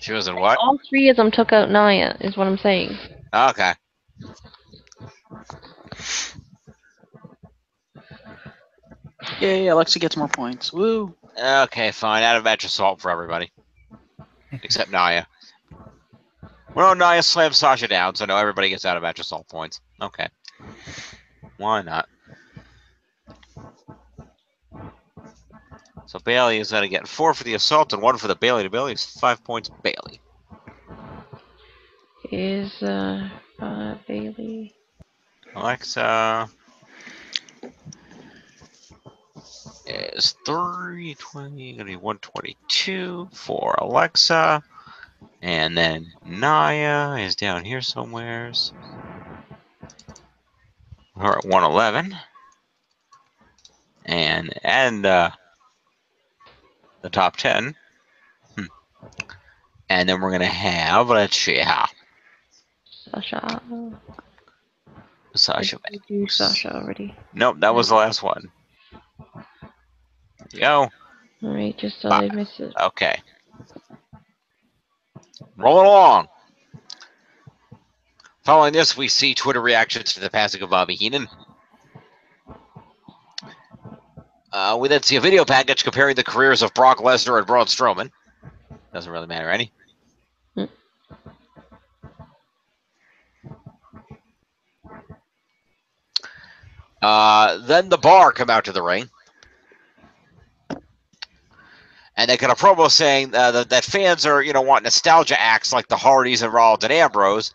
She was in what? All three of them took out Nia, is what I'm saying. Okay. Yay, Alexa gets more points. Woo. Okay, fine. Out of match assault for everybody. Except Nia. Well, Nia slams Sasha down, so no, everybody gets out of match assault points. Okay. Why not? So Bayley is going to get 4 for the assault and 1 for the Bayley to Bayley. It's 5 points Bayley. Is Bayley. Alexa is 320, going to be 122 for Alexa. And then Nia is down here somewheres. We're at 111. And the top 10. And then we're going to have, let's see how. Sasha. Sasha. Did you do Sasha already? Nope, that was the last one. There you go. Alright, just so I miss it. Okay. Rolling along. Following this, we see Twitter reactions to the passing of Bobby Heenan. We then see a video package comparing the careers of Brock Lesnar and Braun Strowman. Doesn't really matter any. Then the Bar come out to the ring. And they got a promo saying that fans are, want nostalgia acts like the Hardys and Rollins and Ambrose.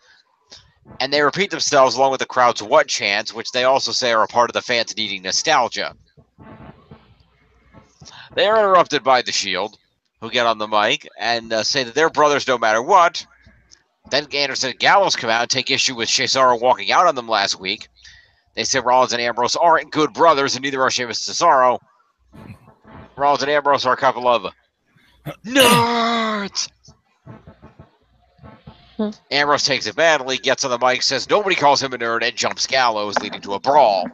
And they repeat themselves along with the crowd's "what" chants, which they also say are a part of the fans needing nostalgia. They are interrupted by the Shield, who get on the mic and say that they're brothers no matter what. Then Anderson and Gallows come out and take issue with Cesaro walking out on them last week. They say Rollins and Ambrose aren't good brothers, and neither are Sheamus and Cesaro. Rollins and Ambrose are a couple of nerds. Ambrose takes it badly, gets on the mic, says nobody calls him a nerd, and jumps Gallows, leading to a brawl.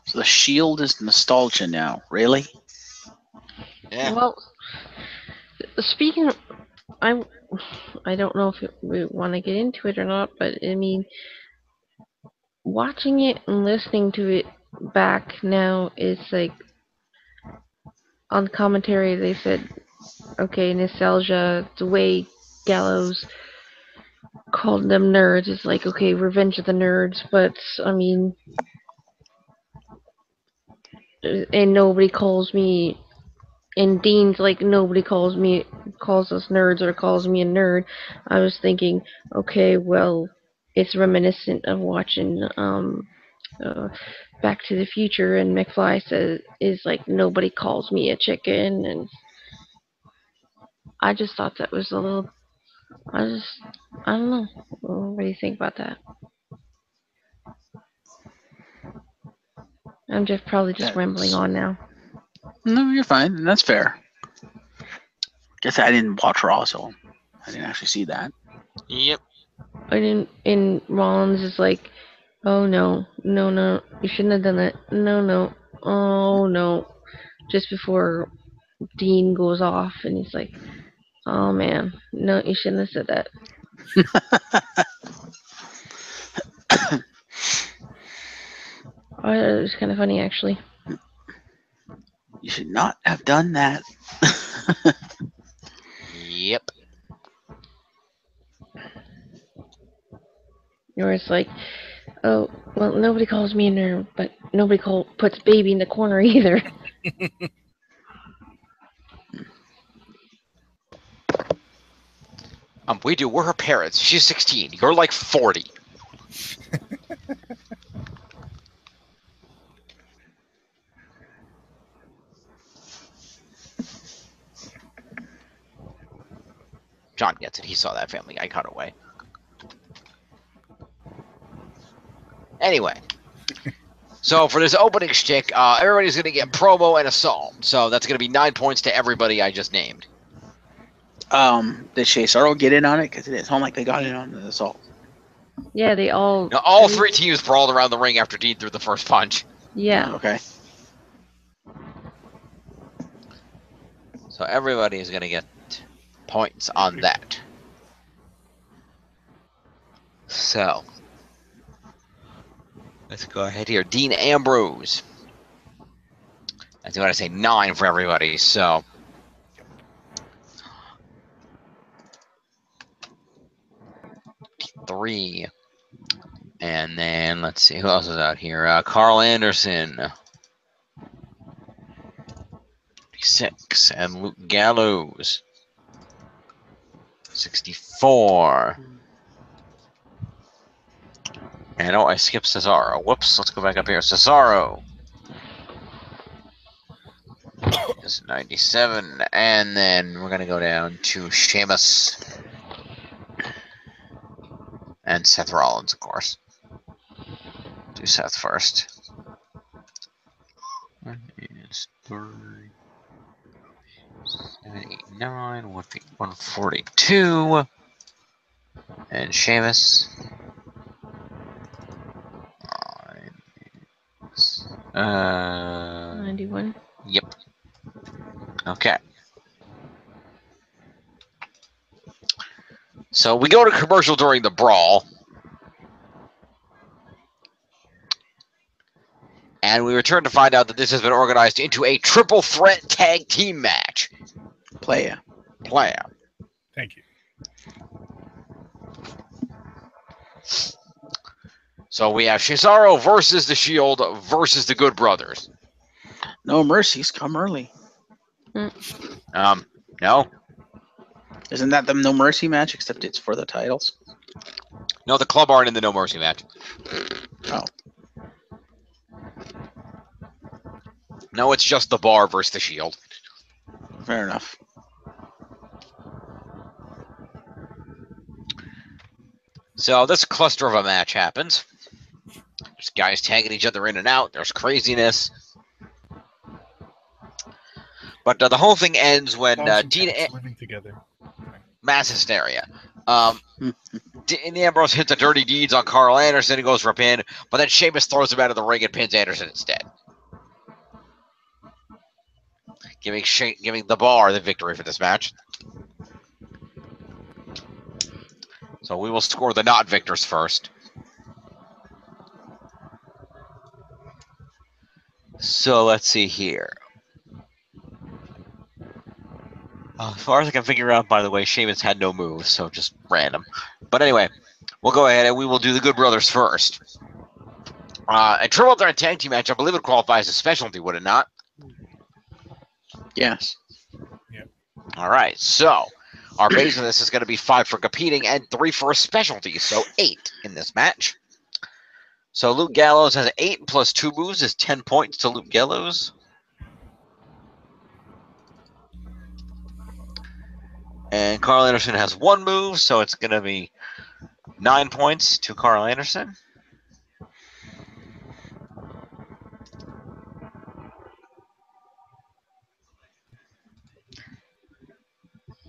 So the Shield is nostalgia now. Really? Yeah. Well, speaking of, I don't know if we want to get into it or not, but I mean, watching it and listening to it back now is like, on commentary they said, okay, nostalgia, the way Gallows called them nerds is like, okay, Revenge of the Nerds, but I mean, and nobody calls me, and Dean's like, nobody calls us nerds or calls me a nerd. I was thinking, okay, well, it's reminiscent of watching Back to the Future, and McFly is like, nobody calls me a chicken, and I just thought that was a little, I don't know. What do you think about that? I'm probably just rambling on now. No, you're fine, and that's fair. Guess I didn't watch Raw, so I didn't actually see that. Yep. And Rollins is like, oh no, you shouldn't have done that. No, oh no. Just before Dean goes off, and he's like, oh man, no, you shouldn't have said that. Oh, it was kind of funny, actually. You should not have done that. Yep. Or it's like, oh, well, nobody calls me a nerd, but nobody puts baby in the corner either. We do. We're her parents. She's 16. You're like 40. John gets it. He saw that Family Guy cutaway. Anyway. So for this opening shtick, everybody's going to get promo and assault. So that's going to be 9 points to everybody I just named. Did Cesaro get in on it? Because it didn't sound like they got in on the assault. Yeah, they all. Now, all three teams brawled around the ring after Dean threw the first punch. Yeah. Okay. So everybody is going to get points on that. So let's go ahead here. Dean Ambrose. That's what I say, 9 for everybody. So 3. And then let's see who else is out here. Carl Anderson. 6. And Luke Gallows. 64. And oh, I skipped Cesaro. Whoops, let's go back up here. Cesaro is 97. And then we're going to go down to Sheamus. And Seth Rollins, of course. Do Seth first. 1 is 3. 7, 8, 9. 142. And Sheamus. 91. Yep. Okay. So we go to commercial during the brawl. And we return to find out that this has been organized into a triple threat tag team match. Playa. Thank you. So we have Cesaro versus the Shield versus the Good Brothers. No mercies come early. No. Isn't that the No Mercy match, except it's for the titles? No, the club aren't in the No Mercy match. Oh. No, it's just the Bar versus the Shield. Fair enough. So this cluster of a match happens. There's guys tagging each other in and out. There's craziness. But the whole thing ends when Dean living together. mass hysteria. Dean Ambrose hits a dirty deeds on Carl Anderson and goes for a pin, but then Sheamus throws him out of the ring and pins Anderson instead, giving the Bar the victory for this match. So we will score the not victors first. So let's see here. As far as I can figure out, by the way, Sheamus had no moves, so just random. But anyway, we'll go ahead and we will do the Good Brothers first. A triple threat tag team match, I believe it qualifies as a specialty, would it not? Yes. Yep. All right, so our base of this is going to be 5 for competing and 3 for a specialty, so 8 in this match. So Luke Gallows has 8 plus 2 moves is 10 points to Luke Gallows. And Carl Anderson has 1 move, so it's going to be 9 points to Carl Anderson.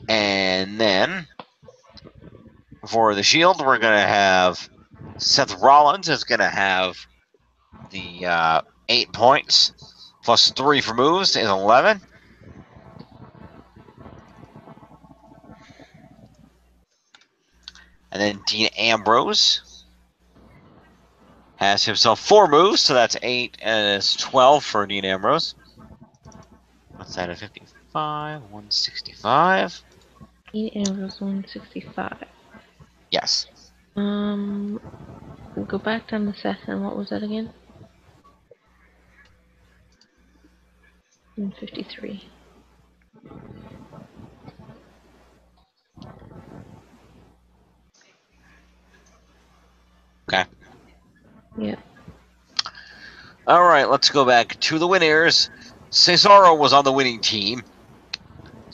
And then for the Shield, we're going to have Seth Rollins is going to have the 8 points plus 3 for moves is 11. And then Dean Ambrose has himself 4 moves, so that's 8 and it's 12 for Dean Ambrose. What's that at 55? 165. Dean Ambrose 165. Yes. Go back down to Seth, and what was that again? 153. Okay. Yeah. All right, let's go back to the winners. Cesaro was on the winning team.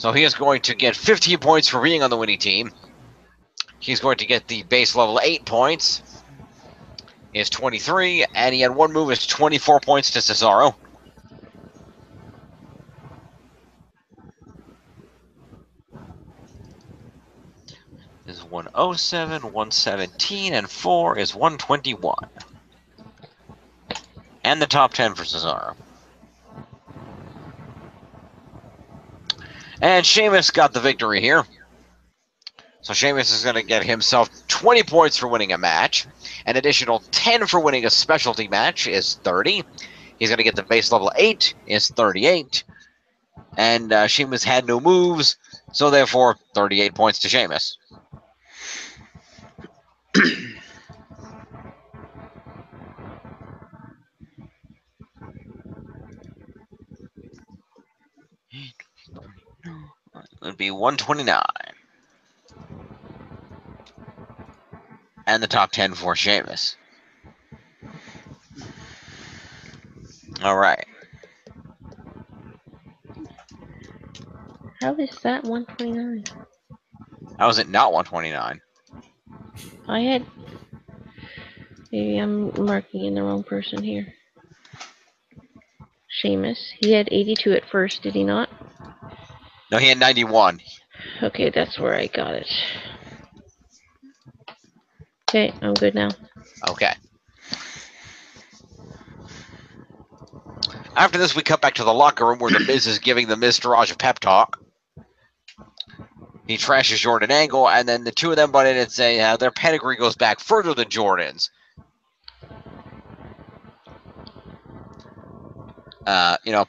So he is going to get 15 points for being on the winning team. He's going to get the base level 8 points. He has 23, and he had one move is 24 points to Cesaro. Is 107, 117, and 4 is 121. And the top 10 for Cesaro. And Sheamus got the victory here. So Sheamus is going to get himself 20 points for winning a match. An additional 10 for winning a specialty match is 30. He's going to get the base level 8 is 38. And Sheamus had no moves, so therefore 38 points to Sheamus. It would be 129. And the top 10 for Sheamus. All right. How is that 129? How is it not 129? I had... Maybe I'm marking in the wrong person here. Sheamus. He had 82 at first, did he not? No, he had 91. Okay, that's where I got it. Okay, I'm good now. Okay. After this, we cut back to the locker room where The Miz is giving the Miz Taraj a pep talk. He trashes Jordan Angle, and then the two of them butt in and say their pedigree goes back further than Jordan's.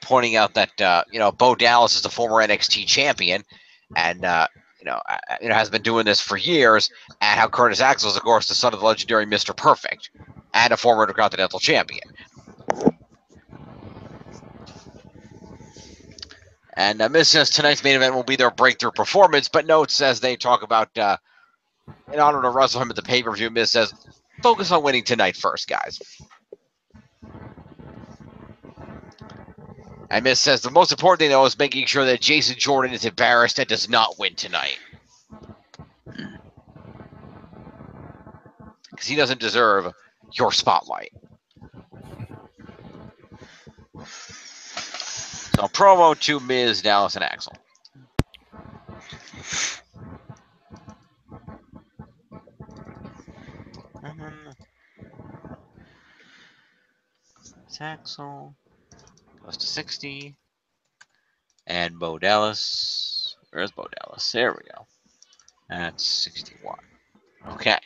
Pointing out that Bo Dallas is a former NXT champion, and has been doing this for years. And how Curtis Axel is, of course, the son of the legendary Mr. Perfect, and a former Intercontinental champion. And Miz says tonight's main event will be their breakthrough performance, but notes as they talk about in honor to wrestle him at the pay-per-view, Miz says, focus on winning tonight first, guys. And Miz says the most important thing, though, is making sure that Jason Jordan is embarrassed and does not win tonight. Because he doesn't deserve your spotlight. So promo to Miz, Dallas, and Axel. It's Axel. Goes to 60. And Bo Dallas. Where's Bo Dallas? There we go. That's 61. Okay.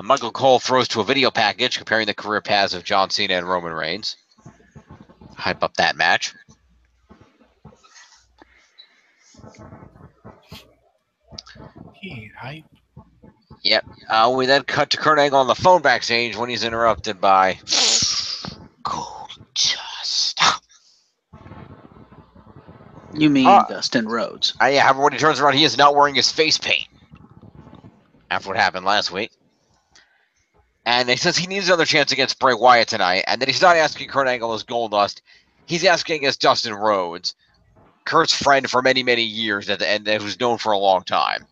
Michael Cole throws to a video package comparing the career paths of John Cena and Roman Reigns. Hype up that match. Hype. Yep. We then cut to Kurt Angle on the phone backstage when he's interrupted by Goldust. You mean Dustin Rhodes? Yeah, when he turns around, he is not wearing his face paint after what happened last week. And he says he needs another chance against Bray Wyatt tonight, and that he's not asking Kurt Angle as Goldust. He's asking as Dustin Rhodes, Kurt's friend for many, many years, and who's known for a long time.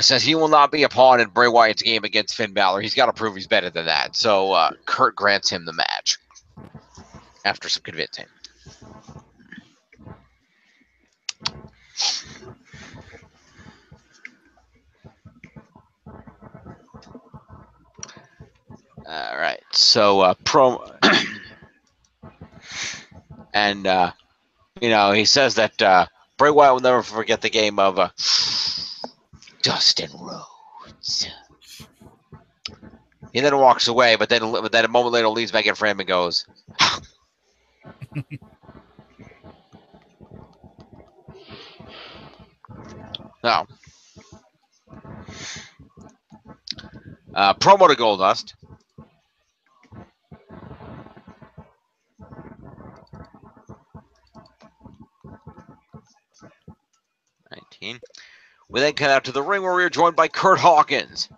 Says he will not be a pawn in Bray Wyatt's game against Finn Balor. He's got to prove he's better than that. So Kurt grants him the match after some convincing. All right. So and he says that Bray Wyatt will never forget the game of Dustin Rhodes. He then walks away, but then a moment later leads back in frame and goes, no. Promo to Goldust. 14. We then cut out to the ring where we are joined by Kurt Hawkins.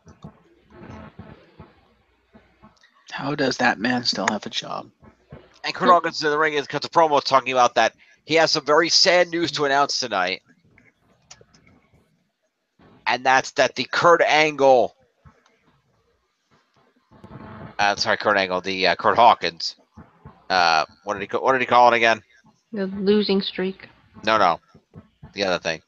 How does that man still have a job? And Kurt Hawkins in the ring cuts a promo talking about that he has some very sad news to announce tonight. And that's that the Kurt Angle... Kurt Angle, the Kurt Hawkins. What did he call it again? The losing streak. No. The other thing.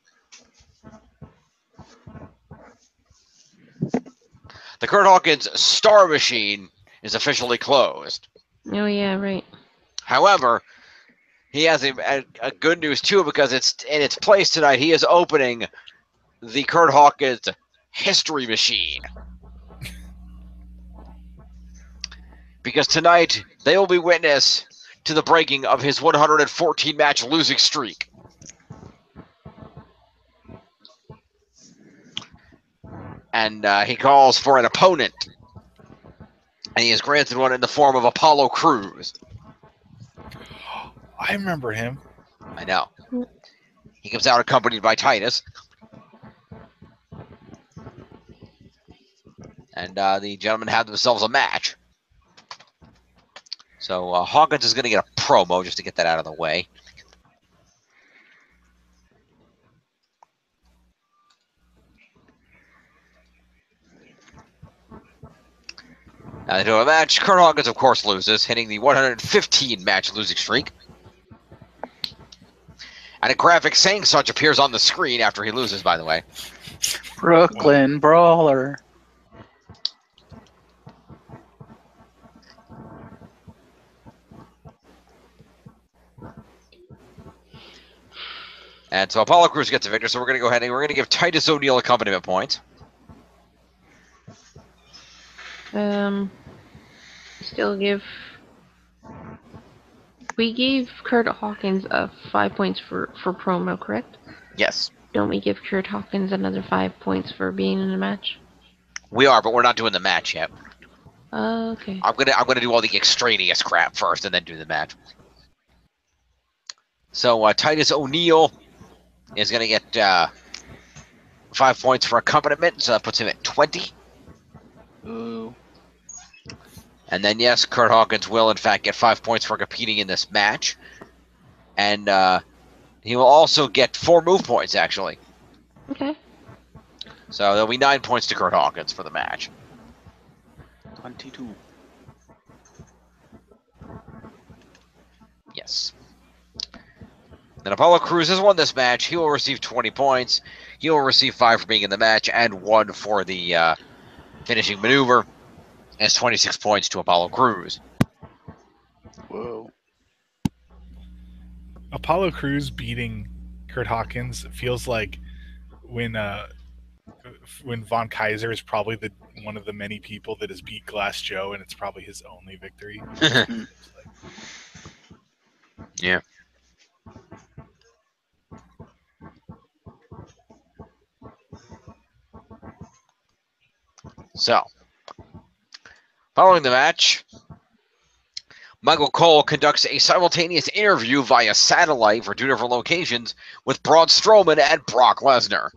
The Kurt Hawkins Star Machine is officially closed. Oh yeah, right. However, he has a good news too, because it's in its place tonight. He is opening the Kurt Hawkins History Machine. Because tonight they will be witness to the breaking of his 114 match losing streak. And he calls for an opponent. And he is granted one in the form of Apollo Crews. I remember him. I know. He comes out accompanied by Titus. And the gentlemen have themselves a match. So Hawkins is going to get a promo just to get that out of the way. Now they do a match. Kurt Hawkins, of course, loses, hitting the 115 match losing streak. And a graphic saying such appears on the screen after he loses, by the way. Brooklyn Brawler. And so Apollo Crews gets a victory, so we're going to go ahead and we're going to give Titus O'Neil accompaniment points. Still give. We gave Kurt Hawkins 5 points for promo, correct? Yes. Don't we give Kurt Hawkins another 5 points for being in the match? We are, but we're not doing the match yet. Okay. I'm gonna do all the extraneous crap first and then do the match. So Titus O'Neil is gonna get 5 points for accompaniment, so that puts him at 20. Ooh. And then yes, Kurt Hawkins will in fact get 5 points for competing in this match, and he will also get 4 move points actually. Okay. So there'll be 9 points to Kurt Hawkins for the match. 22. Yes. Then Apollo Crews has won this match. He will receive 20 points. He will receive 5 for being in the match and 1 for the finishing maneuver. It's 26 points to Apollo Crews. Whoa. Apollo Crews beating Kurt Hawkins feels like when Von Kaiser is probably one of the many people that has beat Glass Joe, and it's probably his only victory. Yeah. So, following the match, Michael Cole conducts a simultaneous interview via satellite for 2 different locations with Braun Strowman and Brock Lesnar.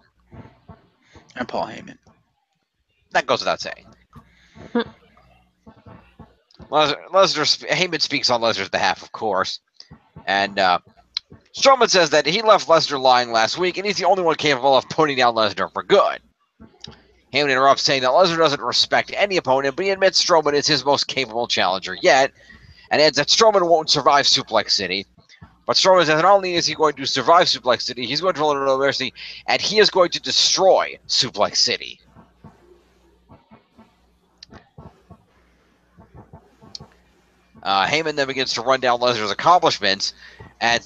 And Paul Heyman. That goes without saying. Heyman speaks on Lesnar's behalf, of course. And Strowman says that he left Lesnar lying last week, and he's the only one capable of putting down Lesnar for good. Heyman interrupts, saying that Lesnar doesn't respect any opponent, but he admits Strowman is his most capable challenger yet, and adds that Strowman won't survive Suplex City. But Strowman says not only is he going to survive Suplex City, he's going to run into adversity, and he is going to destroy Suplex City. Heyman then begins to run down Lesnar's accomplishments, and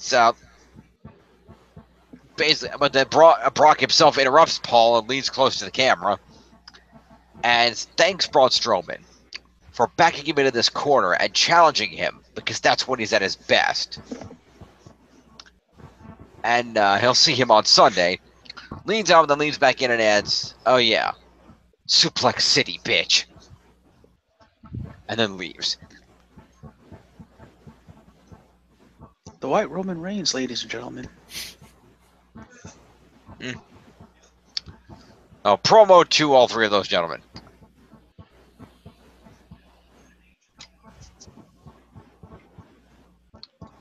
basically, but then Brock himself interrupts Paul and leans close to the camera, and thanks Braun Strowman for backing him into this corner and challenging him, because that's when he's at his best. And he'll see him on Sunday. Leans out and then leans back in and adds, "Oh yeah, Suplex City, bitch." And then leaves. The White Roman Reigns, ladies and gentlemen. Oh, promo to all three of those gentlemen.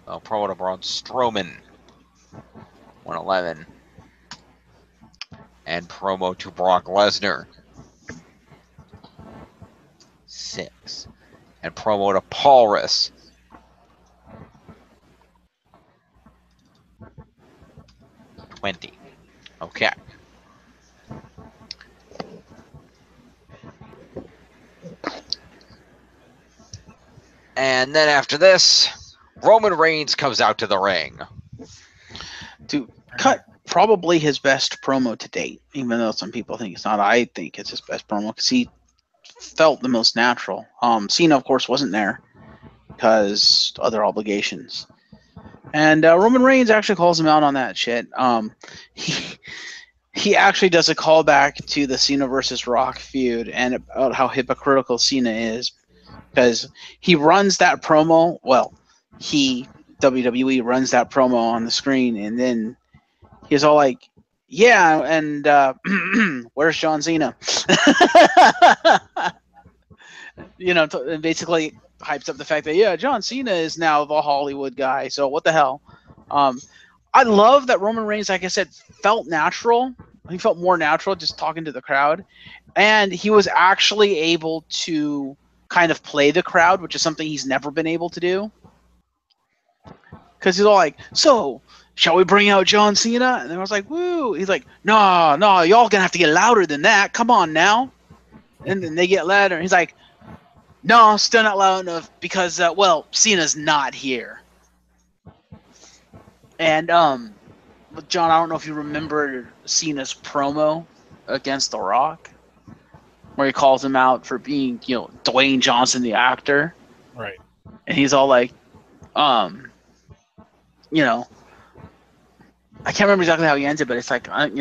Oh, promo to Braun Strowman. 111. And promo to Brock Lesnar. 6. And promo to Paulus. 20. Okay. And then after this, Roman Reigns comes out to the ring. To cut probably his best promo to date, even though some people think it's not. I think it's his best promo because he felt the most natural. Cena, of course, wasn't there because other obligations. And Roman Reigns actually calls him out on that shit. He actually does a callback to the Cena versus Rock feud and about how hypocritical Cena is because he runs that promo. Well, WWE runs that promo on the screen, and then he's all like, "Yeah, and where's John Cena?" Basically hypes up the fact that John Cena is now the Hollywood guy. So what the hell? I love that Roman Reigns, like I said, felt natural. He felt more natural just talking to the crowd, and he was actually able to kind of play the crowd, which is something he's never been able to do. Because he's all like, "So, shall we bring out John Cena?" And I was like, "Woo!" He's like, "No, y'all gonna have to get louder than that. Come on now." And then they get louder. And he's like, "No, still not loud enough because, Cena's not here." And John, I don't know if you remember Cena's promo against The Rock, where he calls him out for being, Dwayne Johnson, the actor. Right. And he's all like, I can't remember exactly how he ends it, but it's like, I'll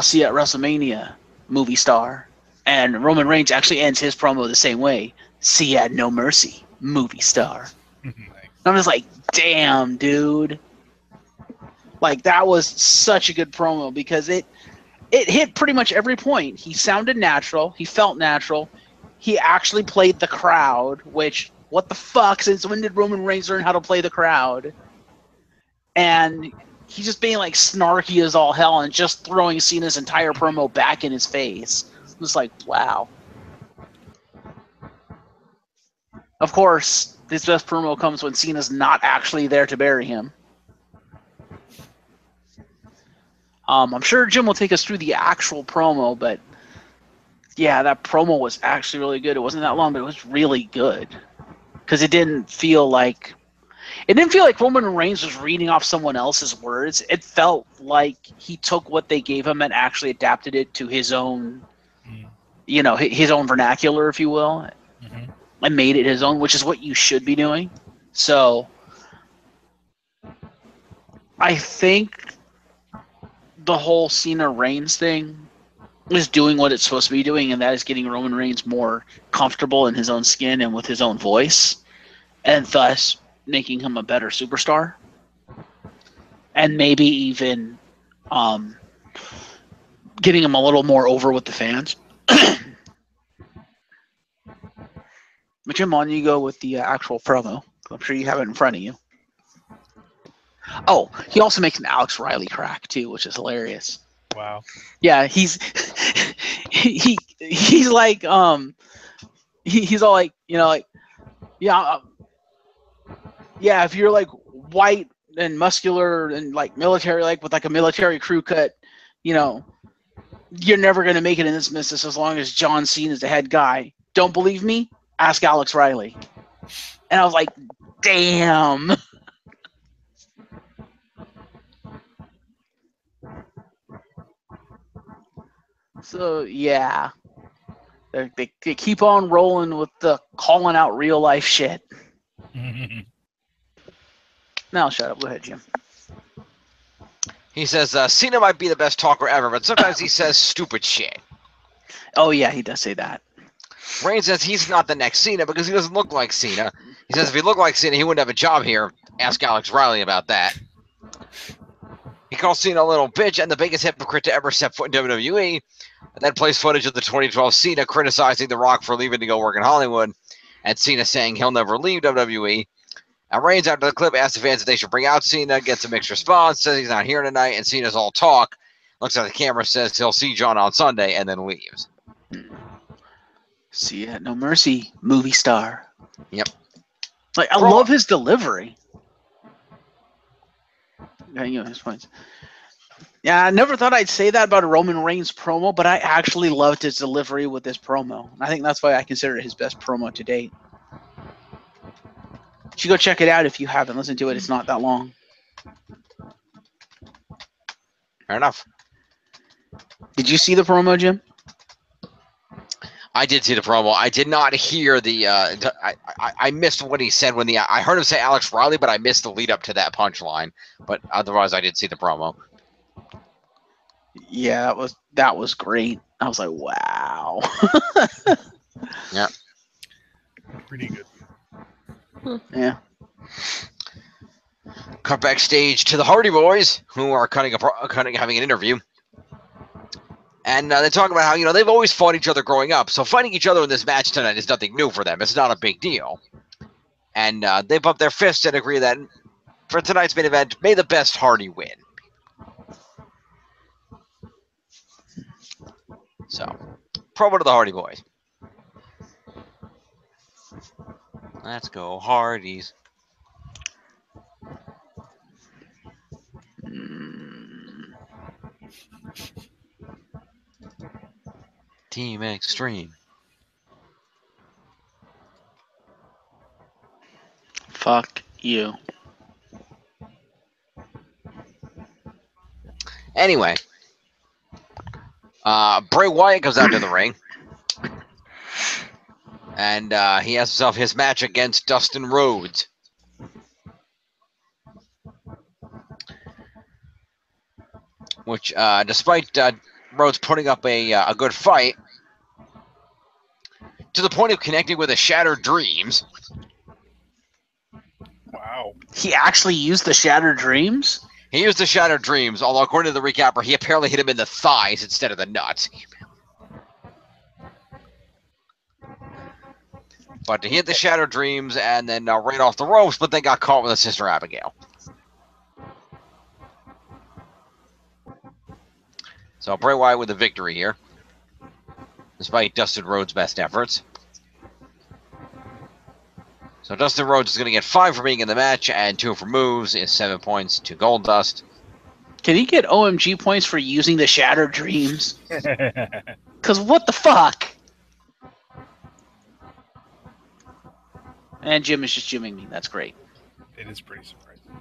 see you at WrestleMania, movie star. And Roman Reigns actually ends his promo the same way. "See you at No Mercy, movie star." Nice. I'm just like, damn, dude. Like, that was such a good promo because it hit pretty much every point. He sounded natural. He felt natural. He actually played the crowd, which, what the fuck? Since when did Roman Reigns learn how to play the crowd? And he's just being, like, snarky as all hell and just throwing Cena's entire promo back in his face. It was like, wow. Of course, this best promo comes when Cena's not actually there to bury him. I'm sure Jim will take us through the actual promo, but yeah, that promo was actually really good. It wasn't that long, but it was really good because it didn't feel like Roman Reigns was reading off someone else's words. It felt like he took what they gave him and actually adapted it to his own, his own vernacular, if you will, and made it his own, which is what you should be doing. So I think the whole Cena Reigns thing is doing what it's supposed to be doing, and that is getting Roman Reigns more comfortable in his own skin and with his own voice, and thus making him a better superstar. And maybe even getting him a little more over with the fans. But Jim, on you go with the actual promo. I'm sure you have it in front of you. Oh, he also makes an Alex Riley crack too, which is hilarious. Wow. Yeah, he's he's like he's all like, yeah, if you're like white and muscular and like military, like with like a military crew cut, you're never gonna make it in this business as long as John Cena is the head guy. Don't believe me? Ask Alex Riley. And I was like, damn. So yeah, they keep on rolling with the calling out real life shit. Now shut up. Go ahead, Jim. He says, Cena might be the best talker ever, but sometimes he says stupid shit. Oh yeah, he does say that. Reigns says he's not the next Cena because he doesn't look like Cena. He says if he looked like Cena, he wouldn't have a job here. Ask Alex Riley about that. He calls Cena a little bitch and the biggest hypocrite to ever step foot in WWE. And then plays footage of the 2012 Cena criticizing The Rock for leaving to go work in Hollywood, and Cena saying he'll never leave WWE. And Reigns, after the clip, asks the fans if they should bring out Cena, gets a mixed response, says he's not here tonight, and Cena's all talk. Looks at the camera, says he'll see John on Sunday, and then leaves. See ya, no mercy, movie star. Yep. Like, I love his delivery. Yeah, you know his points. Yeah, I never thought I'd say that about a Roman Reigns promo, but I actually loved his delivery with this promo. I think that's why I consider it his best promo to date. You should go check it out if you haven't listened to it. It's not that long. Fair enough. Did you see the promo, Jim? I did see the promo. I did not hear the. I missed what he said when I heard him say Alex Riley, but I missed the lead up to that punchline. But otherwise, I did see the promo. Yeah, that was great. I was like, wow. Yeah. Pretty good. Yeah. Cut backstage to the Hardy Boys, who are having an interview. And they talk about how, they've always fought each other growing up. So fighting each other in this match tonight is nothing new for them. It's not a big deal. And they bump their fists and agree that for tonight's main event, may the best Hardy win. So, promo to the Hardy Boys. Let's go, Hardys. Team Extreme. Fuck you. Anyway, Bray Wyatt comes out to the ring. And he has himself his match against Dustin Rhodes. Which, despite Rhodes putting up a good fight, to the point of connecting with his shattered dreams. Wow. He actually used the Shattered Dreams? He used the Shattered Dreams, although according to the recapper, he apparently hit him in the thighs instead of the nuts. But he hit the Shattered Dreams and then ran off the ropes, but then got caught with his sister Abigail. So Bray Wyatt with a victory here, despite Dustin Rhodes' best efforts. So Dustin Rhodes is going to get 5 for being in the match, and 2 for moves is 7 points to Gold Dust. Can he get OMG points for using the Shattered Dreams? Because what the fuck? And Jim is just jimming me. That's great. It is pretty surprising.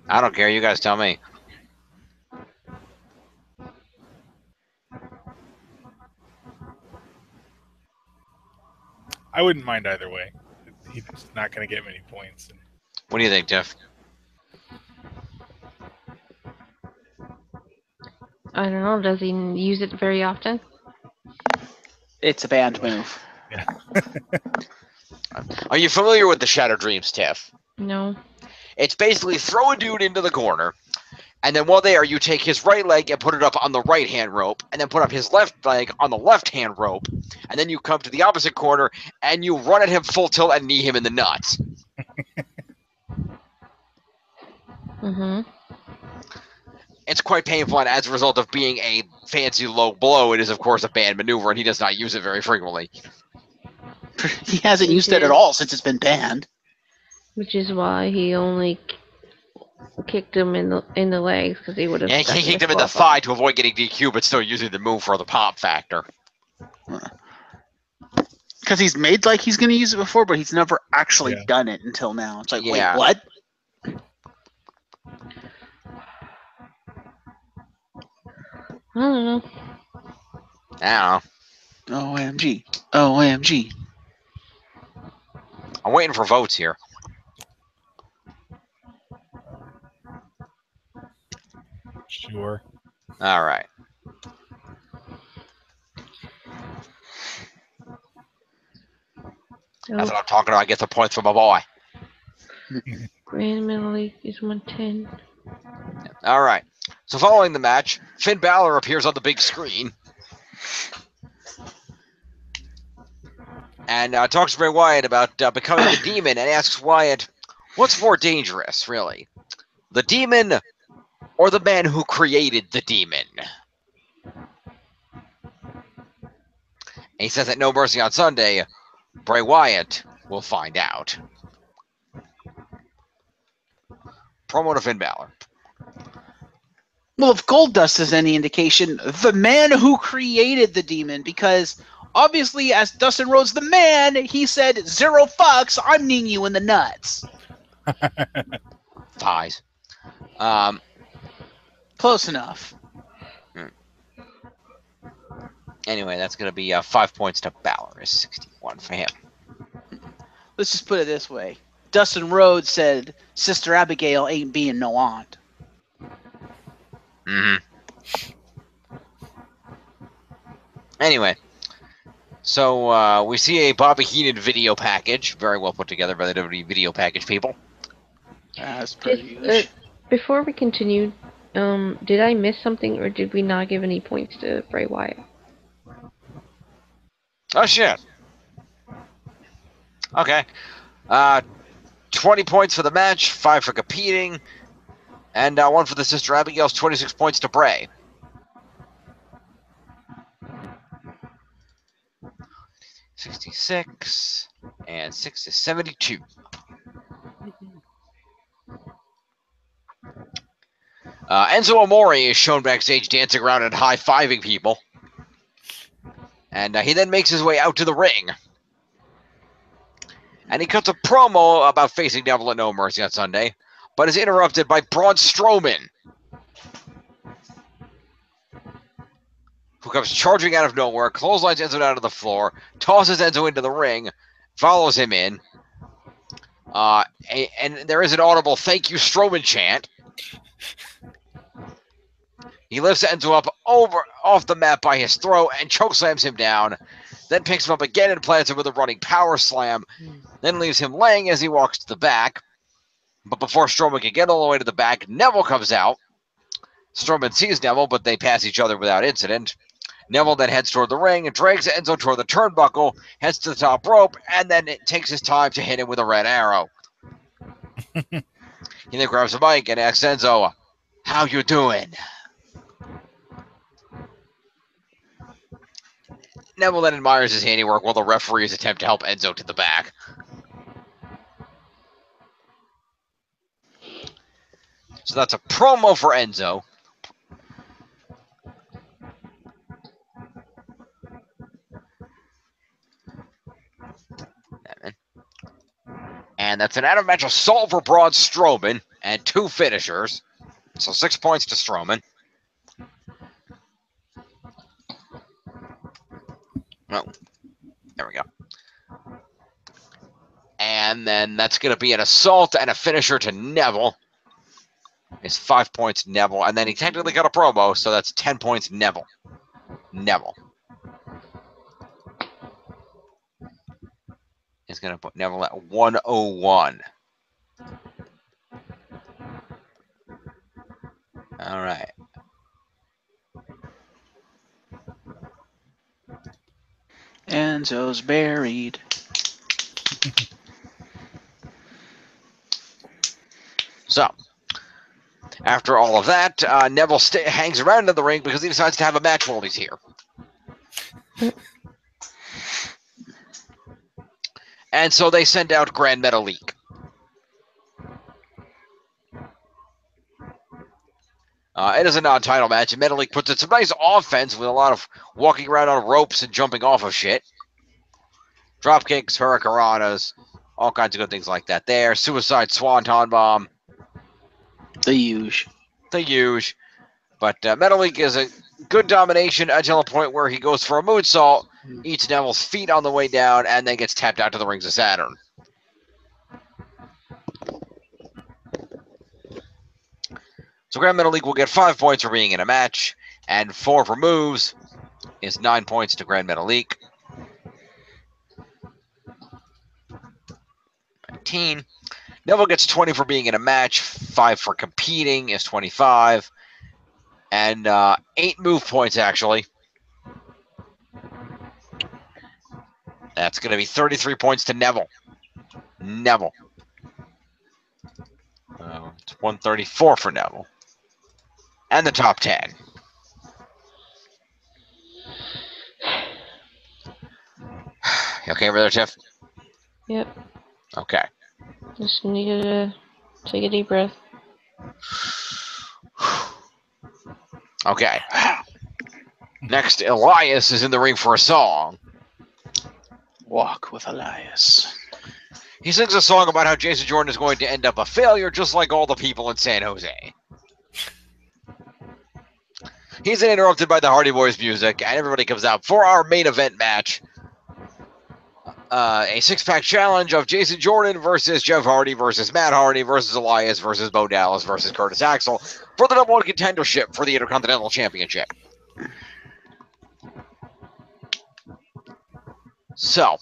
I don't care. You guys tell me. I wouldn't mind either way. He's not going to get many points. What do you think, Jeff? I don't know. Does he use it very often? It's a banned move. Yeah. Are you familiar with the Shattered Dreams, Tiff? No. It's basically throw a dude into the corner, and then while there, you take his right leg and put it up on the right-hand rope, and then put up his left leg on the left-hand rope, and then you come to the opposite corner, and you run at him full tilt and knee him in the nuts. Mm-hmm. It's quite painful, and as a result of being a fancy low blow, it is, of course, a banned maneuver, and he does not use it very frequently. He hasn't used it at all since it's been banned. Which is why he only kicked him in the legs, because he would have. Yeah, he kicked him in the thigh to avoid getting DQ, but still using the move for the pop factor. Because he's made like he's going to use it before, but he's never actually done it until now. It's like, wait, what? I don't know. I don't know. OMG. OMG. I'm waiting for votes here. Sure. All right. That's what I'm talking about. I get the points for my boy. Grand Middle League is 110. All right. So following the match, Finn Balor appears on the big screen and talks to Bray Wyatt about becoming the Demon and asks Wyatt, what's more dangerous, really? The Demon or the man who created the Demon? And he says that No Mercy on Sunday, Bray Wyatt will find out. Promo to Finn Balor. Well, if Goldust is any indication, the man who created the Demon, because obviously, as Dustin Rhodes the Man, he said, 0 fucks, I'm kneeing you in the nuts. Thighs. Close enough. Anyway, that's going to be 5 points to Balor. Is 61 for him. Let's just put it this way. Dustin Rhodes said, Sister Abigail ain't being no aunt. Anyway, so we see a Bobby Heenan video package, very well put together by the WWE video package people. That's pretty huge. Before we continue, did I miss something, or did we not give any points to Bray Wyatt? Oh shit. Okay. 20 points for the match, 5 for competing, and 1 for the Sister Abigail's. 26 points to Bray. $66 and 6 is 72. Enzo Amore is shown backstage dancing around and high-fiving people. And he then makes his way out to the ring. And he cuts a promo about facing Neville at No Mercy on Sunday, but is interrupted by Braun Strowman, who comes charging out of nowhere, clotheslines Enzo down to the floor, tosses Enzo into the ring, follows him in, and there is an audible "Thank you, Strowman" chant. He lifts Enzo up off the mat by his throat and chokeslams him down, then picks him up again and plants him with a running power slam, then leaves him laying as he walks to the back. But before Strowman can get all the way to the back, Neville comes out. Strowman sees Neville, but they pass each other without incident. Neville then heads toward the ring and drags Enzo toward the turnbuckle, heads to the top rope, and then it takes his time to hit him with a red arrow. He then grabs a mic and asks Enzo, "How you doing?" Neville then admires his handiwork while the referees attempt to help Enzo to the back. So that's a promo for Enzo. And that's an out-of-match assault for Braun Strowman and 2 finishers. So 6 points to Strowman. Oh, there we go. And then that's going to be an assault and a finisher to Neville. It's 5 points Neville. And then he technically got a promo, so that's 10 points Neville. Neville. He's going to put Neville at 101. All right. Enzo's buried. So, after all of that, Neville hangs around in the ring because he decides to have a match while he's here. And so they send out Grand Metalik. It is a non-title match, and Metalik puts in some nice offense with a lot of walking around on ropes and jumping off of shit. Drop kicks, hurricanranas, all kinds of good things like that there. Suicide Swanton Bomb. The huge. The huge. But Metalik is a good domination until a point where he goes for a moonsault, eats Neville's feet on the way down, and then gets tapped out to the Rings of Saturn. So Grand Metalik will get 5 points for being in a match, and 4 for moves is 9 points to Grand Metalik. 19. Neville gets 20 for being in a match, 5 for competing is 25. And 8 move points, actually. That's going to be 33 points to Neville. Neville. It's 134 for Neville. And the top 10. You okay over there, Tiff? Yep. Okay. Just needed to take a deep breath. Okay. Next, Elias is in the ring for a song. Walk with Elias. He sings a song about how Jason Jordan is going to end up a failure, just like all the people in San Jose. He's interrupted by the Hardy Boys music, and everybody comes out for our main event match. A six-pack challenge of Jason Jordan versus Jeff Hardy versus Matt Hardy versus Elias versus Bo Dallas versus Curtis Axel for the #1 contendership for the Intercontinental Championship. So,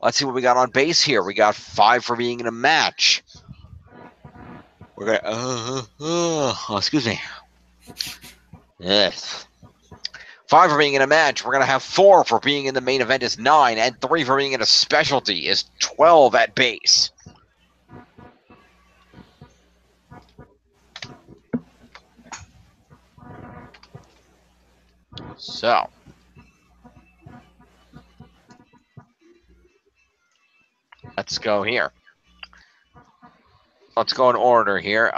let's see what we got on base here. We got 5 for being in a match. We're gonna excuse me. Yes. 5 for being in a match. We're gonna have 4 for being in the main event is 9, and 3 for being in a specialty is 12 at base. So, let's go here. Let's go in order here.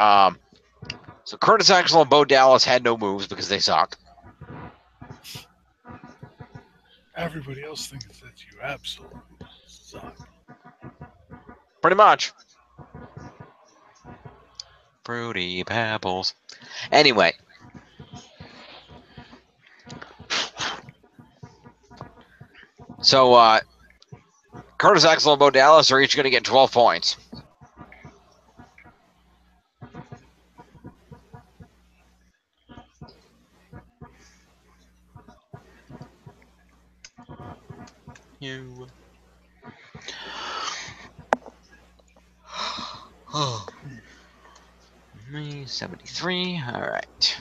So Curtis Axel and Bo Dallas had no moves because they suck. Everybody else thinks that you absolutely suck. Pretty much. Fruity Pebbles. Anyway. So, Curtis Axel and Bo Dallas are each going to get 12 points. You. Oh. Me, 73. All right.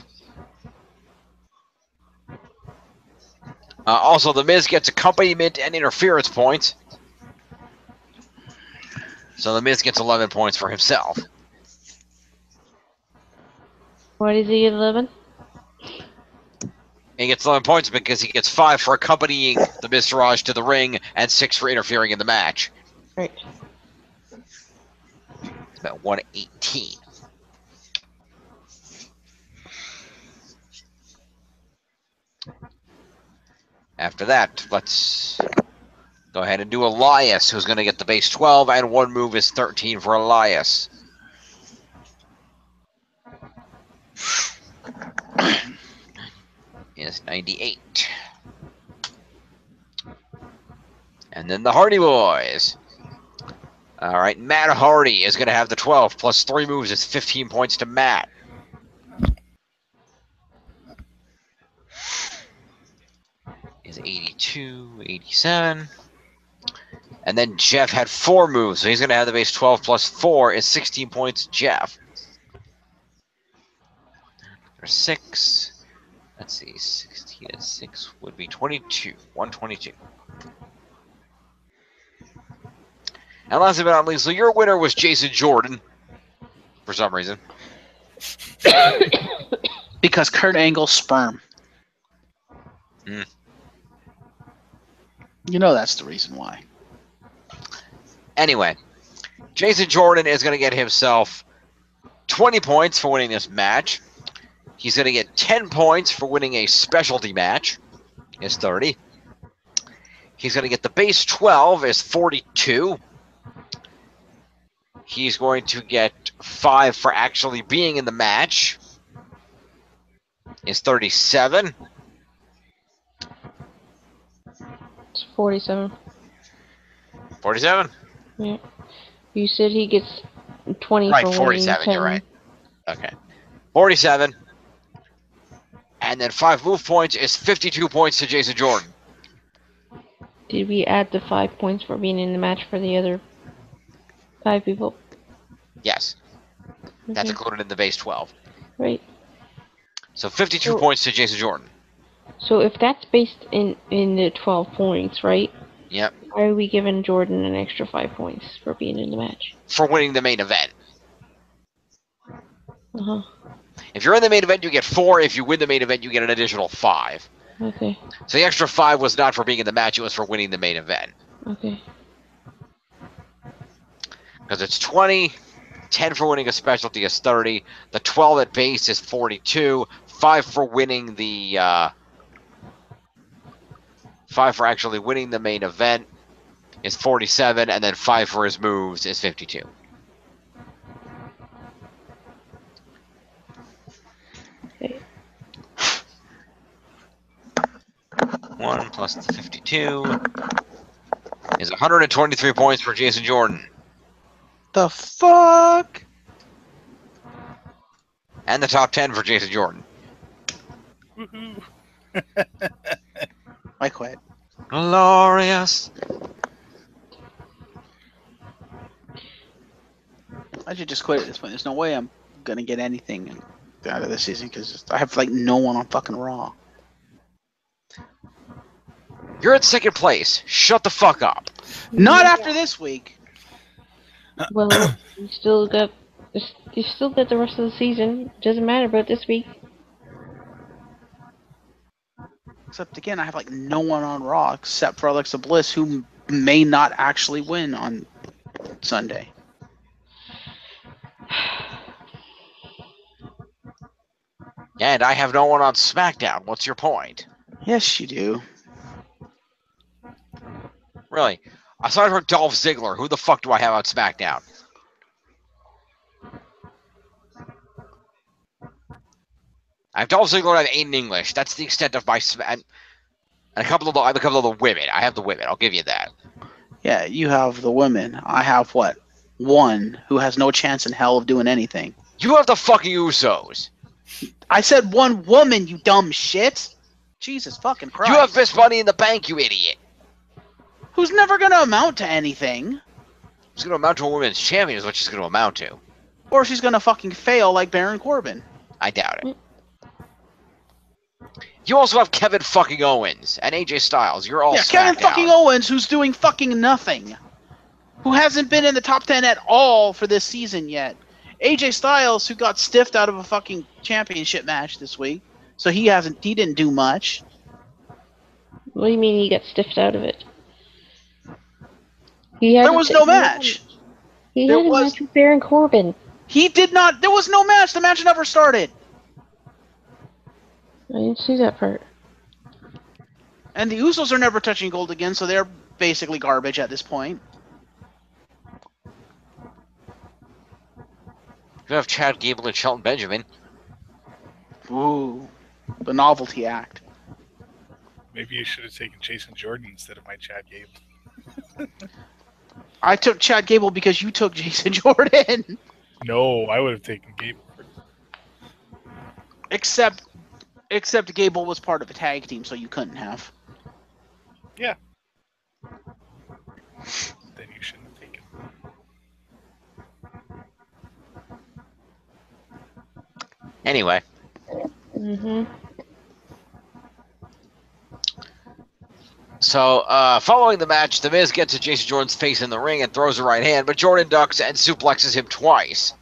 Also, The Miz gets accompaniment and interference points. So The Miz gets 11 points for himself. Why does he get 11? He gets 11 points because he gets 5 for accompanying The Miz Taraj to the ring and 6 for interfering in the match. Right. It's about 118. After that, let's go ahead and do Elias, who's going to get the base 12, and 1 move is 13 for Elias. Is 98. And then the Hardy Boys. All right, Matt Hardy is going to have the 12 plus 3 moves is 15 points to Matt. Is 82, 87. And then Jeff had 4 moves, so he's going to have the base 12 plus 4 is 16 points to Jeff. There's 6. Let's see, 16 and 6 would be 22. 122. And last but not least, so your winner was Jason Jordan, for some reason. Because Kurt Angle's sperm. Mm. You know that's the reason why. Anyway, Jason Jordan is going to get himself 20 points for winning this match. He's going to get 10 points for winning a specialty match. Is 30. He's going to get the base 12 is 42. He's going to get 5 for actually being in the match. Is 37. It's 47. 47? Yeah. You said he gets 20 Right, for 47, winning you're 10. right. Okay. 47. And then 5 move points is 52 points to Jason Jordan. Did we add the 5 points for being in the match for the other 5 people? Yes. That's included in the base 12. Right. So 52 points to Jason Jordan. So if that's based in the 12 points, right? Yep. Why are we giving Jordan an extra 5 points for being in the match? For winning the main event. Uh-huh. If you're in the main event, you get 4. If you win the main event, you get an additional 5. Okay. So the extra 5 was not for being in the match, it was for winning the main event. Okay. Because it's 20, 10 for winning a specialty is 30, the 12 at base is 42, 5 for winning the 5 for actually winning the main event is 47, and then 5 for his moves is 52. Okay. 1 plus the 52 is 123 points for Jason Jordan. The fuck? And the top 10 for Jason Jordan. Woohoo! I quit. Glorious. I should just quit at this point. There's no way I'm gonna get anything out of this season because I have like no one on fucking Raw. You're in second place. Shut the fuck up. Not after this week. Well, you still got the rest of the season. Doesn't matter about this week. Except again, I have like no one on Raw except for Alexa Bliss, who may not actually win on Sunday. And I have no one on SmackDown. What's your point? Yes, you do. Really? Aside from Dolph Ziggler, who the fuck do I have on SmackDown? I have Dolph Ziggler and I have Aiden English. That's the extent of my and a couple of the women. I have the women. I'll give you that. Yeah, you have the women. I have what? One who has no chance in hell of doing anything. You have the fucking Usos. I said one woman, you dumb shit. Jesus fucking Christ. You have Miss Money in the Bank, you idiot. Who's never gonna amount to anything. She's going to amount to a women's champion is what she's going to amount to. Or she's gonna fucking fail like Baron Corbin. I doubt it. You also have Kevin fucking Owens and AJ Styles. You're all Kevin fucking Owens, who's doing fucking nothing. Who hasn't been in the top 10 at all for this season yet. AJ Styles, who got stiffed out of a fucking championship match this week. So he didn't do much. What do you mean he got stiffed out of it? There was no match. He had a match with Baron Corbin. He did not. There was no match. The match never started. I didn't see that part. And the Usos are never touching gold again, so they're basically garbage at this point. You have Chad Gable and Shelton Benjamin. Ooh, the novelty act. Maybe you should have taken Jason Jordan instead of my Chad Gable. I took Chad Gable because you took Jason Jordan. No, I would have taken Gable. Except Gable was part of a tag team, so you couldn't have. Yeah. Then you shouldn't have taken. Anyway. So, following the match, The Miz gets to Jason Jordan's face in the ring and throws a right hand, but Jordan ducks and suplexes him twice.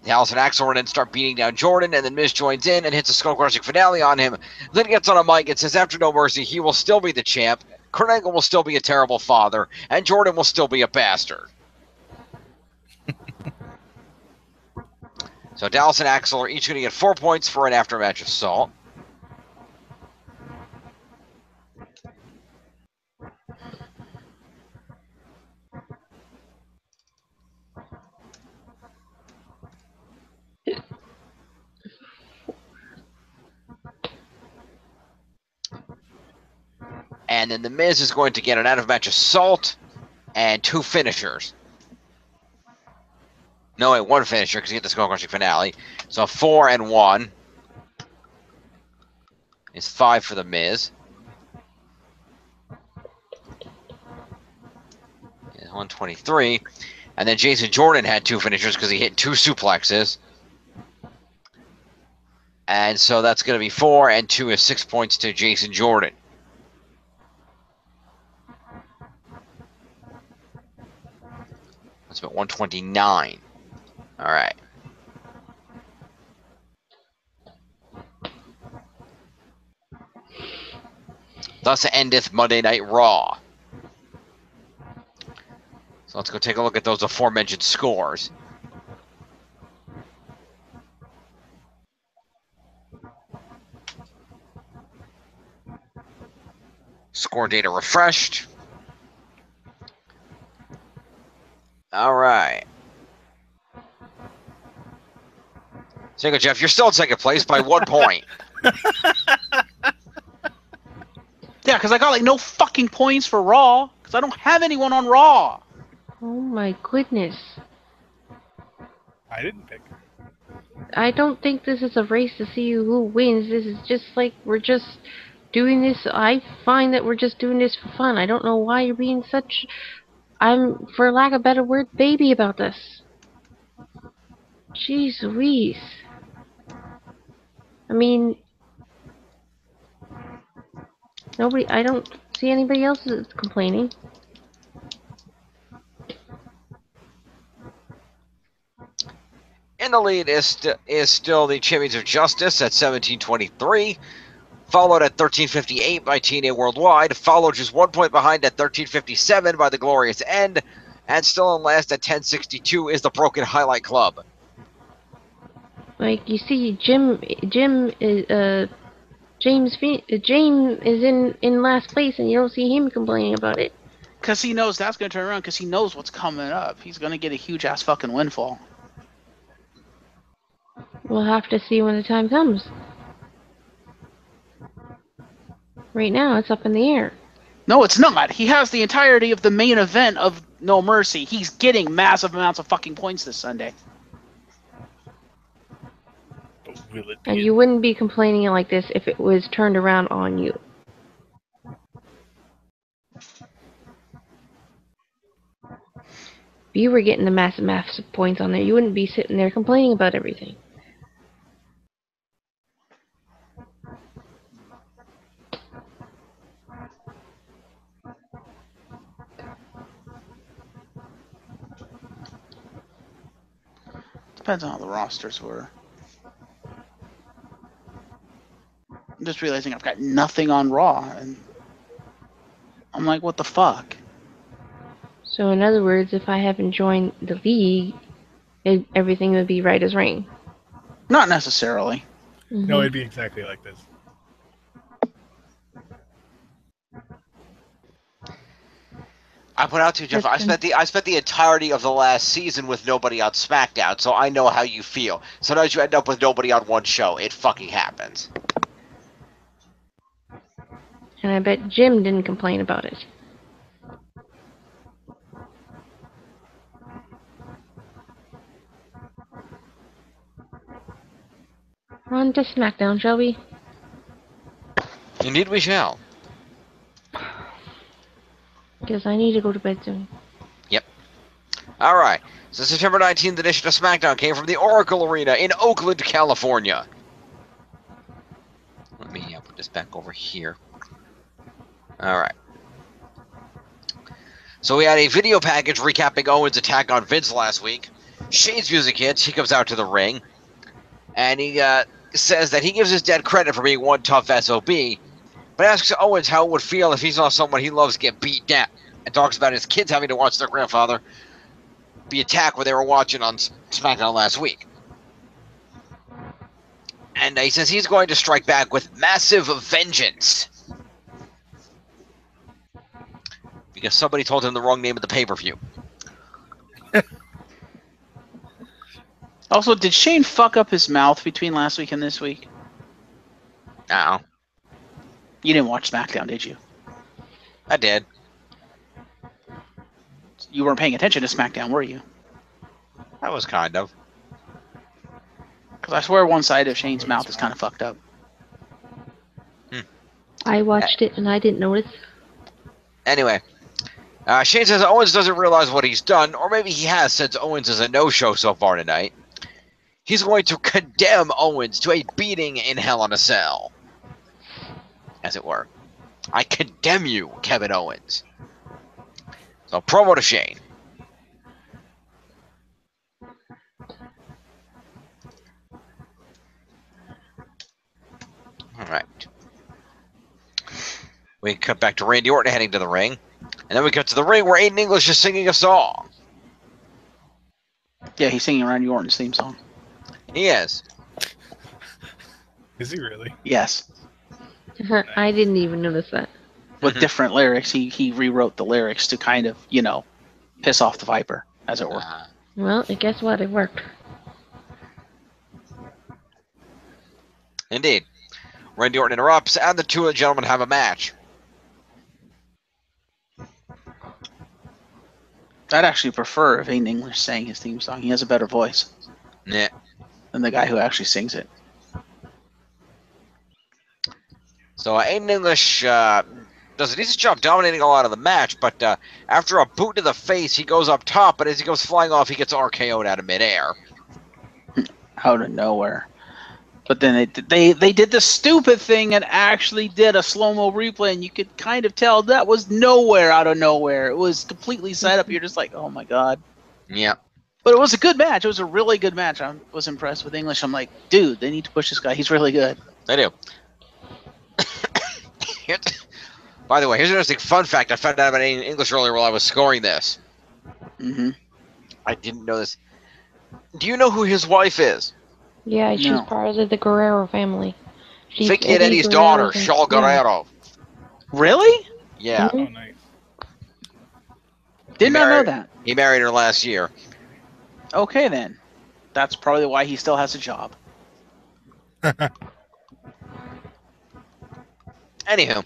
Dallas and Axel then start beating down Jordan, and then Miz joins in and hits a skull-crushing finale on him. Then gets on a mic and says after No Mercy, he will still be the champ, Kurt Angle will still be a terrible father, and Jordan will still be a bastard. So Dallas and Axel are each going to get 4 points for an after-match assault. And then The Miz is going to get an out-of-match assault and 2 finishers. No, wait, 1 finisher because you get the skull-crushing finale. So 4 and 1 is 5 for The Miz. 123. And then Jason Jordan had 2 finishers because he hit 2 suplexes. And so that's going to be 4, and 2 is 6 points to Jason Jordan. That's about 129. All right. Thus endeth Monday Night Raw. So let's go take a look at those aforementioned scores. Score data refreshed. All right. So Jeff, you're still in second place by 1 point. Yeah, because I got like no fucking points for Raw because I don't have anyone on Raw. Oh my goodness. I didn't pick. I don't think this is a race to see who wins. This is just like we're just doing this. I find that we're just doing this for fun. I don't know why you're being such, I'm, for lack of a better word, baby about this. Jeez Louise. I mean, I don't see anybody else that's complaining. In the lead is still the Champions of Justice at 1723, followed at 1358 by TNA Worldwide, followed just 1 point behind at 1357 by the Glorious End, and still in last at 1062 is the Broken Highlight Club. Like, you see, James is in last place, and you don't see him complaining about it. Because he knows that's going to turn around, because he knows what's coming up. He's going to get a huge-ass fucking windfall. We'll have to see when the time comes. Right now, it's up in the air. No, it's not. He has the entirety of the main event of No Mercy. He's getting massive amounts of fucking points this Sunday. Will it be And you wouldn't be complaining like this if it was turned around on you. If you were getting the massive points on there, you wouldn't be sitting there complaining about everything. Depends on how the rosters were. I'm just realizing I've got nothing on Raw, and I'm like, what the fuck? So in other words, if I haven't joined the league, everything would be right as rain. Not necessarily. No, it'd be exactly like this. I put out to you, Jeff. I spent the entirety of the last season with nobody on SmackDown, so I know how you feel. Sometimes you end up with nobody on one show. It fucking happens. And I bet Jim didn't complain about it. On to SmackDown, shall we? Indeed we shall. Because I need to go to bed soon. Yep. All right. So September 19th edition of SmackDown came from the Oracle Arena in Oakland, California. Let me put this back over here. All right. So we had a video package recapping Owen's attack on Vince last week. Shane's music hits. He comes out to the ring. And he says that he gives his dad credit for being one tough SOB, but asks Owens how it would feel if he saw someone he loves get beat down, and talks about his kids having to watch their grandfather be attacked when they were watching on SmackDown last week. And he says he's going to strike back with massive vengeance. Because somebody told him the wrong name of the pay-per-view. Also, did Shane fuck up his mouth between last week and this week? No. You didn't watch SmackDown, did you? I did. You weren't paying attention to SmackDown, were you? I was kind of. Because I swear one side of Shane's mouth is kind of fucked up. I watched it and I didn't notice. Anyway, Shane says Owens doesn't realize what he's done, or maybe he has since Owens is a no-show so far tonight. He's going to condemn Owens to a beating in Hell in a Cell, as it were. I condemn you, Kevin Owens. So, promo to Shane. All right. We cut back to Randy Orton heading to the ring. And then we cut to the ring where Aiden English is singing a song. Yeah, he's singing Randy Orton's theme song. He is. Is he really? Yes. I didn't even notice that. With different lyrics. He rewrote the lyrics to kind of, piss off the Viper, as it were. Well, guess what? It worked. Indeed. Randy Orton interrupts, and the two of the gentlemen have a match. I'd actually prefer if Aiden English sang his theme song. He has a better voice Yeah. than the guy who actually sings it. So Aiden English does a decent job dominating a lot of the match, but after a boot to the face, he goes up top, but as he goes flying off, he gets RKO'd out of midair. Out of nowhere. But then they did the stupid thing and actually did a slow-mo replay, and you could kind of tell that was nowhere out of nowhere. It was completely set up. You're just like, oh my god. Yeah. But it was a good match. It was a really good match. I was impressed with English. I'm like, dude, they need to push this guy. He's really good. They do. By the way, here's an interesting fun fact I found out about Aiden English earlier while I was scoring this. Mm-hmm. I didn't know this. Do you know who his wife is? Yeah, she's No. part of the Guerrero family. She's Vicky and Eddie's daughter, Guerrero's Shaw Guerrero. Really? Yeah. Mhm. Oh, nice. Did not know that. He married her last year. Okay, then. That's probably why he still has a job. Anywho,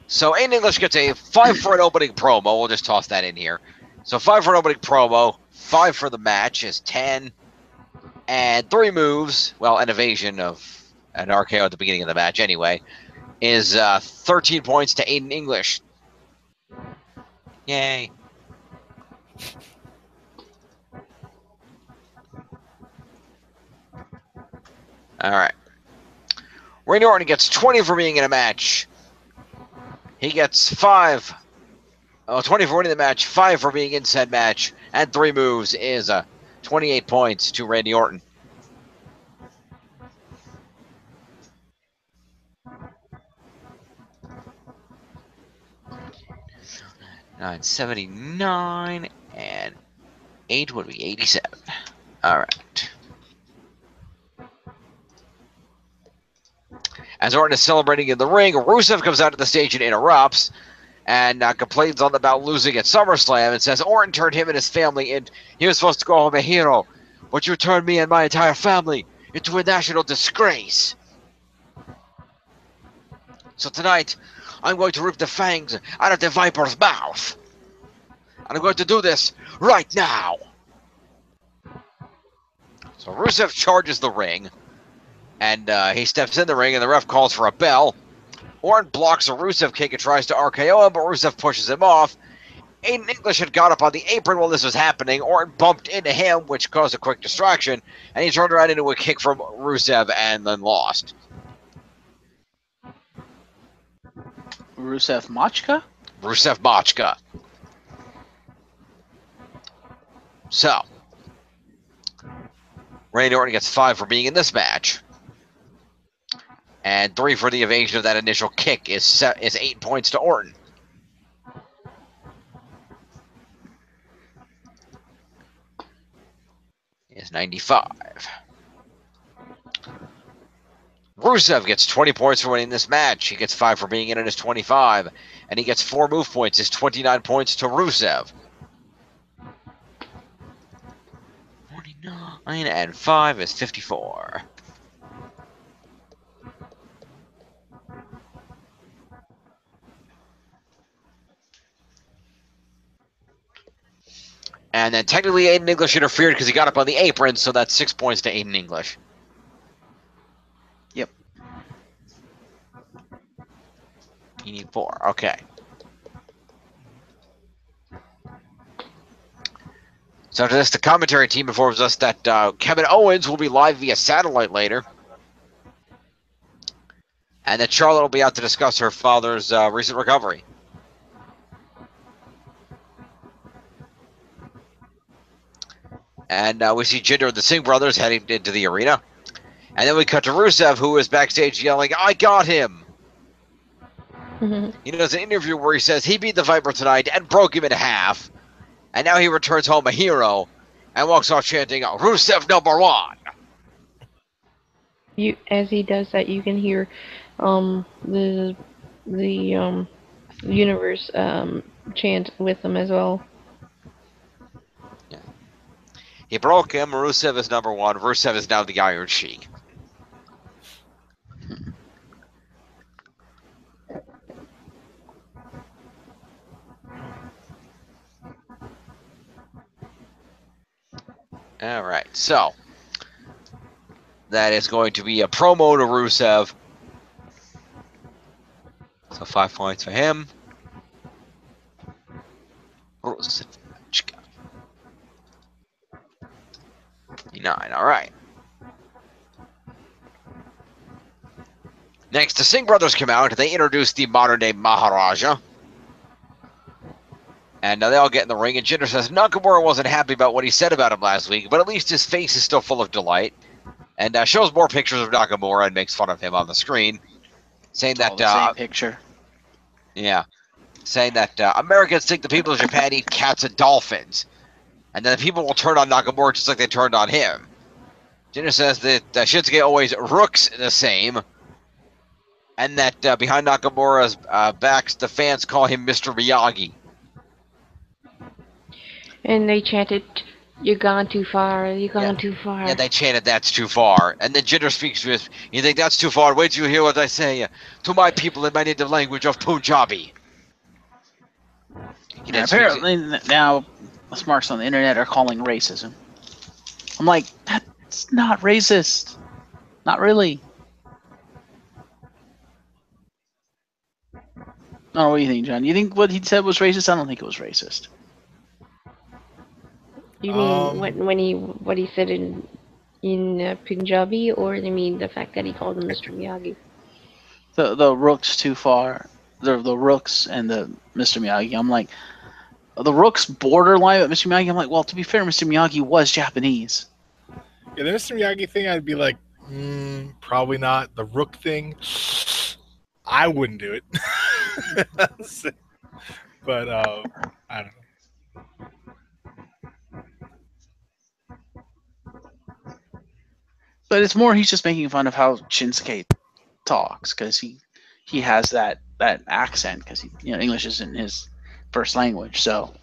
so Aiden English gets a 5 for an opening promo. We'll just toss that in here. So 5 for an opening promo, 5 for the match is 10, and 3 moves, well, an evasion of an RKO at the beginning of the match anyway, is 13 points to Aiden English. Yay. All right. Randy Orton gets 20 for being in a match. He gets 5. 20 for winning the match, 5 for being in said match, and 3 moves is 28 points to Randy Orton. $979 and 8 would be 87. All right. As Orton is celebrating in the ring, Rusev comes out to the stage and interrupts and complains about losing at SummerSlam and says Orton turned him and his family in. He was supposed to go home a hero, but you turned me and my entire family into a national disgrace. So tonight, I'm going to rip the fangs out of the Viper's mouth. And I'm going to do this right now. So Rusev charges the ring. And he steps in the ring, and the ref calls for a bell. Orton blocks a Rusev kick and tries to RKO him, but Rusev pushes him off. Aiden English had got up on the apron while this was happening. Orton bumped into him, which caused a quick distraction, and he turned around into a kick from Rusev and then lost. Rusev Machka? Rusev Machka. So, Randy Orton gets 5 for being in this match. And 3 for the evasion of that initial kick is 8 points to Orton. Is 95. Rusev gets 20 points for winning this match. He gets 5 for being in it, is 25. And he gets 4 move points, is 29 points to Rusev. 49 and 5 is 54. And then technically Aiden English interfered because he got up on the apron, so that's 6 points to Aiden English. Yep. You need 4. Okay. So just the commentary team informs us that Kevin Owens will be live via satellite later. And that Charlotte will be out to discuss her father's recent recovery. And we see Jinder and the Singh brothers heading into the arena. And then we cut to Rusev, who is backstage yelling, "I got him!" He does an interview where he says he beat the Viper tonight and broke him in half. And now he returns home a hero and walks off chanting, "Rusev #1." As he does that, you can hear the universe chant with them as well. Yeah. He broke him. Rusev is #1. Rusev is now the Iron Sheik. All right, so that is going to be a promo to Rusev. So 5 points for him. Rusev. 9, all right. Next, the Singh brothers come out. They introduce the modern-day Maharaja. And they all get in the ring, and Jinder says Nakamura wasn't happy about what he said about him last week, but at least his face is still full of delight. And shows more pictures of Nakamura and makes fun of him on the screen, saying that the same picture. Yeah, saying that Americans think the people of Japan eat cats and dolphins, and then the people will turn on Nakamura just like they turned on him. Jinder says that Shinsuke always rooks the same, and that behind Nakamura's backs, the fans call him Mr. Miyagi. And they chanted, "You're gone too far, you're gone too far." Yeah, they chanted, "That's too far." And then Jinder speaks to us, "You think that's too far? Wait till you hear what I say to my people in my native language of Punjabi." And apparently now smarks on the internet are calling racism. I'm like, that's not racist. Not really. I don't know, what do you think, John? You think what he said was racist? I don't think it was racist. You mean what he said in Punjabi, or you mean the fact that he called him Mr. Miyagi? The Rooks too far. The Rooks and the Mr. Miyagi. I'm like, the Rooks borderline with Mr. Miyagi. I'm like, well, to be fair, Mr. Miyagi was Japanese. Yeah, the Mr. Miyagi thing, I'd be like, probably not. The Rook thing, I wouldn't do it. But I don't know. But it's more he's just making fun of how Shinsuke talks, because he has that accent, because English isn't his first language. So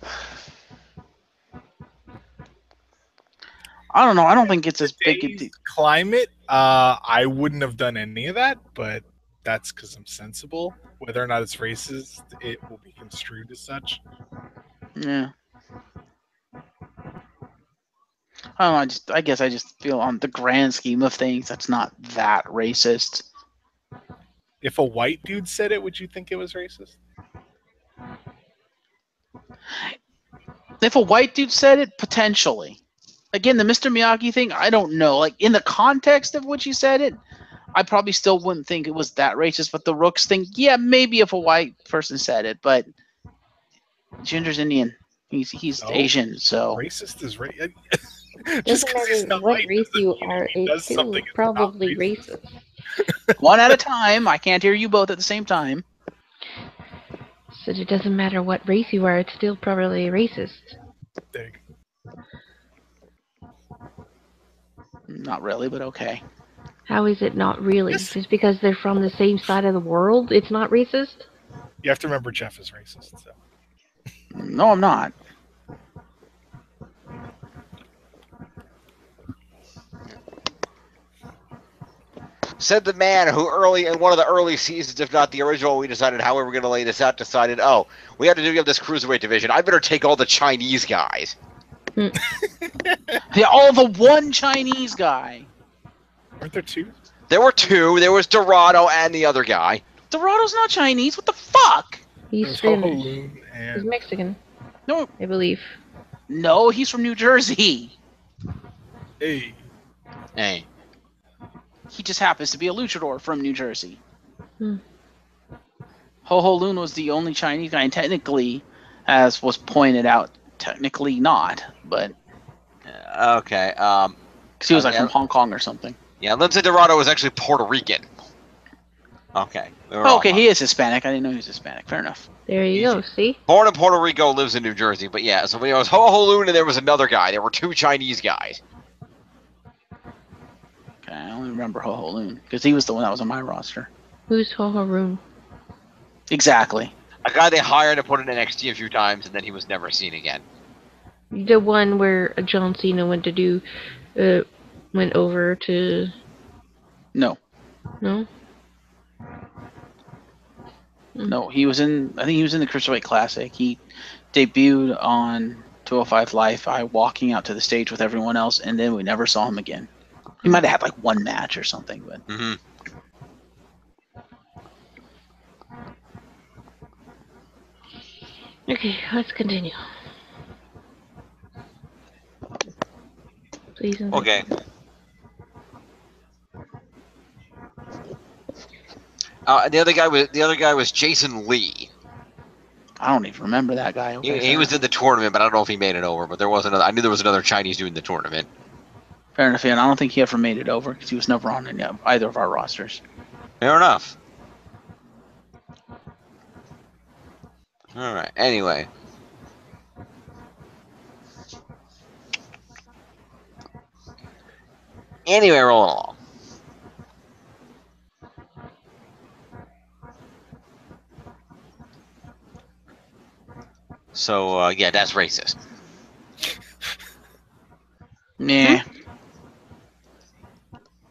I don't know. I don't think it's as big a deal. Climate, I wouldn't have done any of that, but that's because I'm sensible. Whether or not it's racist, it will be construed as such. Yeah. I don't know. I guess I just feel on the grand scheme of things, that's not that racist. If a white dude said it, would you think it was racist? If a white dude said it, potentially. Again, the Mr. Miyagi thing, I don't know. Like, in the context of which he said it, I probably still wouldn't think it was that racist. But the Rooks thing, yeah, maybe if a white person said it, but Jinder's Indian. He's Asian, so racist is racist. Doesn't matter what race you are, it's still probably racist. One at a time. I can't hear you both at the same time. So it doesn't matter what race you are, it's still probably racist. There you go. Not really, but okay. How is it not really? Yes. Just because they're from the same side of the world, it's not racist? You have to remember Jeff is racist. So. No, I'm not. Said the man who early in one of the early seasons, if not the original, we decided how we were going to lay this out, decided, oh, we have to do this cruiserweight division. I better take all the Chinese guys. Yeah, all the one Chinese guy. Weren't there two? There were two. There was Dorado and the other guy. Dorado's not Chinese. What the fuck? He's There's Spanish. Ho-Ho-Loon He's and Mexican, No, I believe. No, he's from New Jersey. Hey. Hey. He just happens to be a luchador from New Jersey. Hmm. Ho Ho Lun was the only Chinese guy, and technically, as was pointed out, technically not, but Okay. because he was like yeah. from Hong Kong or something. Yeah, Lindsay Dorado was actually Puerto Rican. Okay. We were Oh, all okay, wrong. he is Hispanic. I didn't know he was Hispanic. Fair enough. There you go. See? Born in Puerto Rico, lives in New Jersey. But yeah, so it was Ho Ho Lun, and there was another guy. There were two Chinese guys. Okay, I only remember Ho Ho Lun because he was the one that was on my roster. Who's Hoharoon? Exactly. A guy they hired and put in NXT a few times, and then he was never seen again. The one where John Cena went over to. No, No? no, he was in. I think he was in the Cruiserweight Classic. He debuted on 205 Live by walking out to the stage with everyone else, and then we never saw him again. He might have had like one match or something, but Mm-hmm. Okay, let's continue. Please. And Okay. The other guy was Jason Lee. I don't even remember that guy. Okay, He was in the tournament, but I don't know if he made it over. But there was another. I knew there was another Chinese dude in the tournament. fair enough. And I don't think he ever made it over because he was never on either of our rosters. Fair enough. All right. Anyway. Rolling along. So yeah, that's racist. Yeah.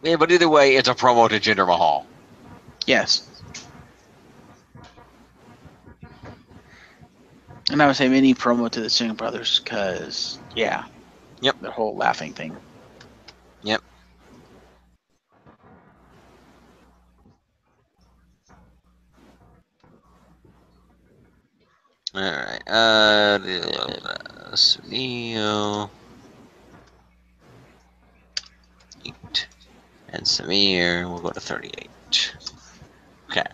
Yeah, but either way, it's a promo to Jinder Mahal. Yes. And I would say mini promo to the Singh brothers because, yeah. Yep. The whole laughing thing. Yep. All right. Sunil. And Samir, we'll go to 38. Okay.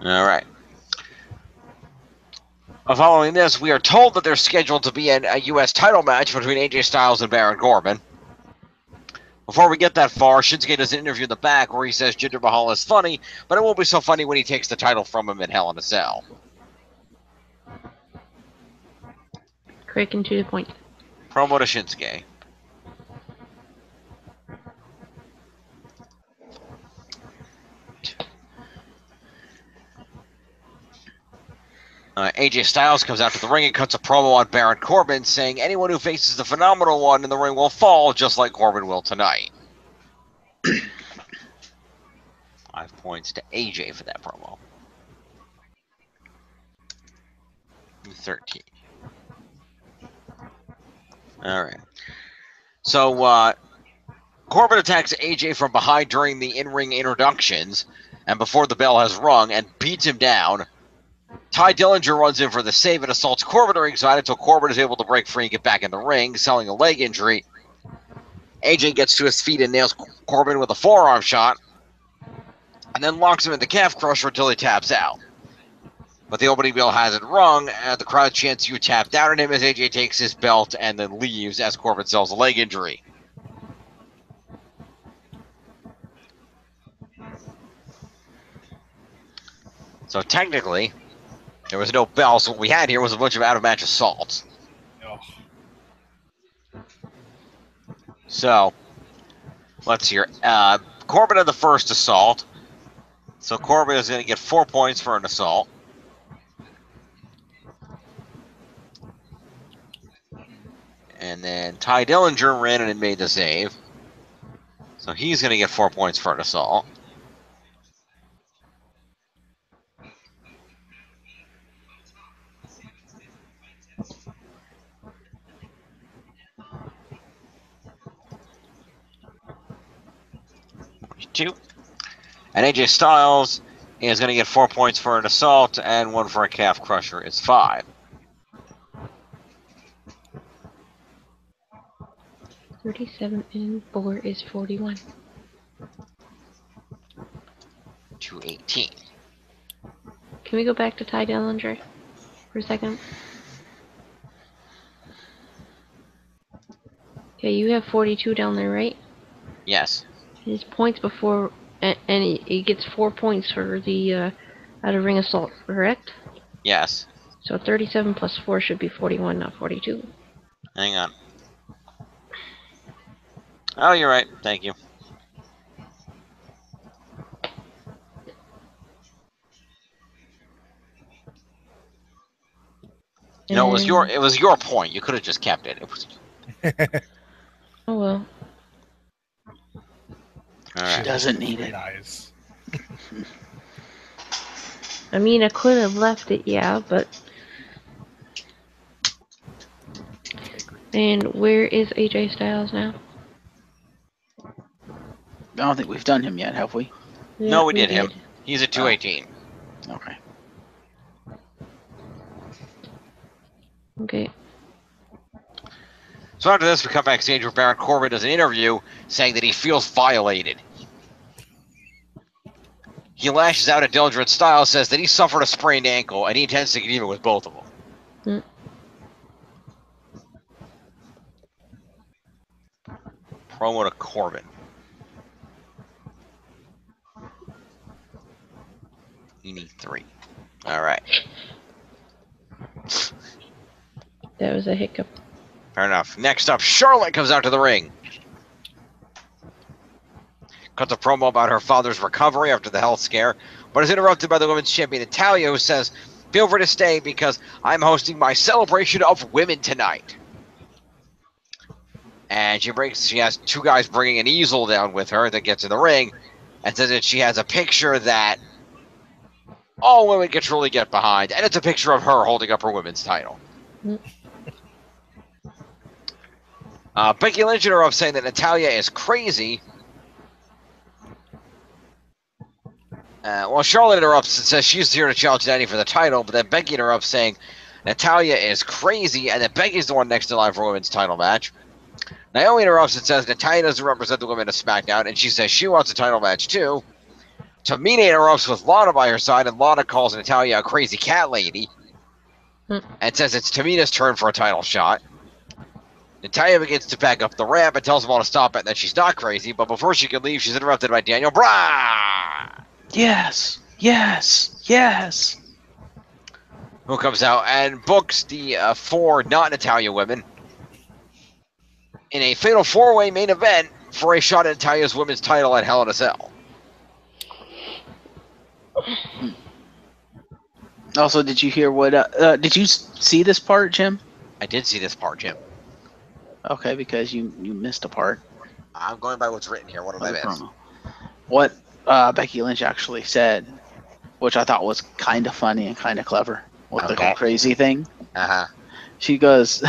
All right. Following this, we are told that there's scheduled to be a U.S. title match between AJ Styles and Baron Corbin. Before we get that far, Shinsuke does an interview in the back where he says Jinder Mahal is funny, but it won't be so funny when he takes the title from him in Hell in a Cell. quick and to the point. Promo to Shinsuke. AJ Styles comes out to the ring and cuts a promo on Baron Corbin, saying anyone who faces the Phenomenal One in the ring will fall, just like Corbin will tonight. 5 points to AJ for that promo. 13. All right. So Corbin attacks AJ from behind during the in-ring introductions and before the bell has rung and beats him down. Ty Dillinger runs in for the save and assaults Corbin ringside until Corbin is able to break free and get back in the ring, selling a leg injury. AJ gets to his feet and nails Corbin with a forearm shot and then locks him in the calf crusher until he taps out. But the opening bell hasn't rung, and the crowd chants "You tapped out" at him as AJ takes his belt and then leaves as Corbin sells a leg injury. So technically, there was no bell, so what we had here was a bunch of out-of-match assaults. Oh. So, let's hear. Corbin had the first assault. So Corbin is going to get 4 points for an assault. And then Ty Dillinger ran in and made the save. So he's going to get 4 points for an assault. Two. And AJ Styles He is going to get 4 points for an assault and 1 for a calf crusher. It's 5. 37 and 4 is 41. 218. Can we go back to Ty Dillinger for a second? Okay, you have 42 down there, right? Yes. His points before, and he gets 4 points for the out of ring assault, correct? Yes. So 37 plus 4 should be 41, not 42. Hang on. Oh, you're right. Thank you. You know, it was your point. You could have just kept it. It was. Oh well. All She right. doesn't need it. Eyes. I mean, I could have left it, yeah, but. And where is AJ Styles now? I don't think we've done him yet, have we? Yeah, No, we did him. He's at 218. Okay. Okay. So after this, we come backstage where Baron Corbin does an interview saying that he feels violated. He lashes out at Dillinger and Styles, says that he suffered a sprained ankle, and he intends to get even with both of them. Promo to Corbin. You need 3. All right. That was a hiccup. Fair enough. Next up, Charlotte comes out to the ring. Cuts a promo about her father's recovery after the health scare, but is interrupted by the women's champion Natalya, who says, "Feel free to stay because I'm hosting my celebration of women tonight." And she has 2 guys bringing an easel down with her that gets in the ring, and says that she has a picture that all women can truly get behind, and it's a picture of her holding up her women's title. Becky Lynch interrupts saying that Natalya is crazy. Well, Charlotte interrupts and says she's here to challenge Natty for the title, but then Becky interrupts saying Natalya is crazy and that Becky's the one next in line for a women's title match. Naomi interrupts and says Natalya doesn't represent the women of SmackDown, and she says she wants a title match too. Tamina interrupts with Lana by her side, and Lana calls Natalya a crazy cat lady and says it's Tamina's turn for a title shot. Natalya begins to back up the ramp and tells them all to stop it and that she's not crazy, but before she can leave, she's interrupted by Daniel Bryan. Yes, yes, yes. Who comes out and books the 4 not-Natalya women in a fatal 4-way main event for a shot at Natalya's women's title at Hell in a Cell. Also, did you hear what? Did you see this part, Jim? I did see this part, Jim. Okay, because you missed a part. I'm going by what's written here. What did I miss? What Becky Lynch actually said, which I thought was kind of funny and kind of clever, with the crazy thing. She goes,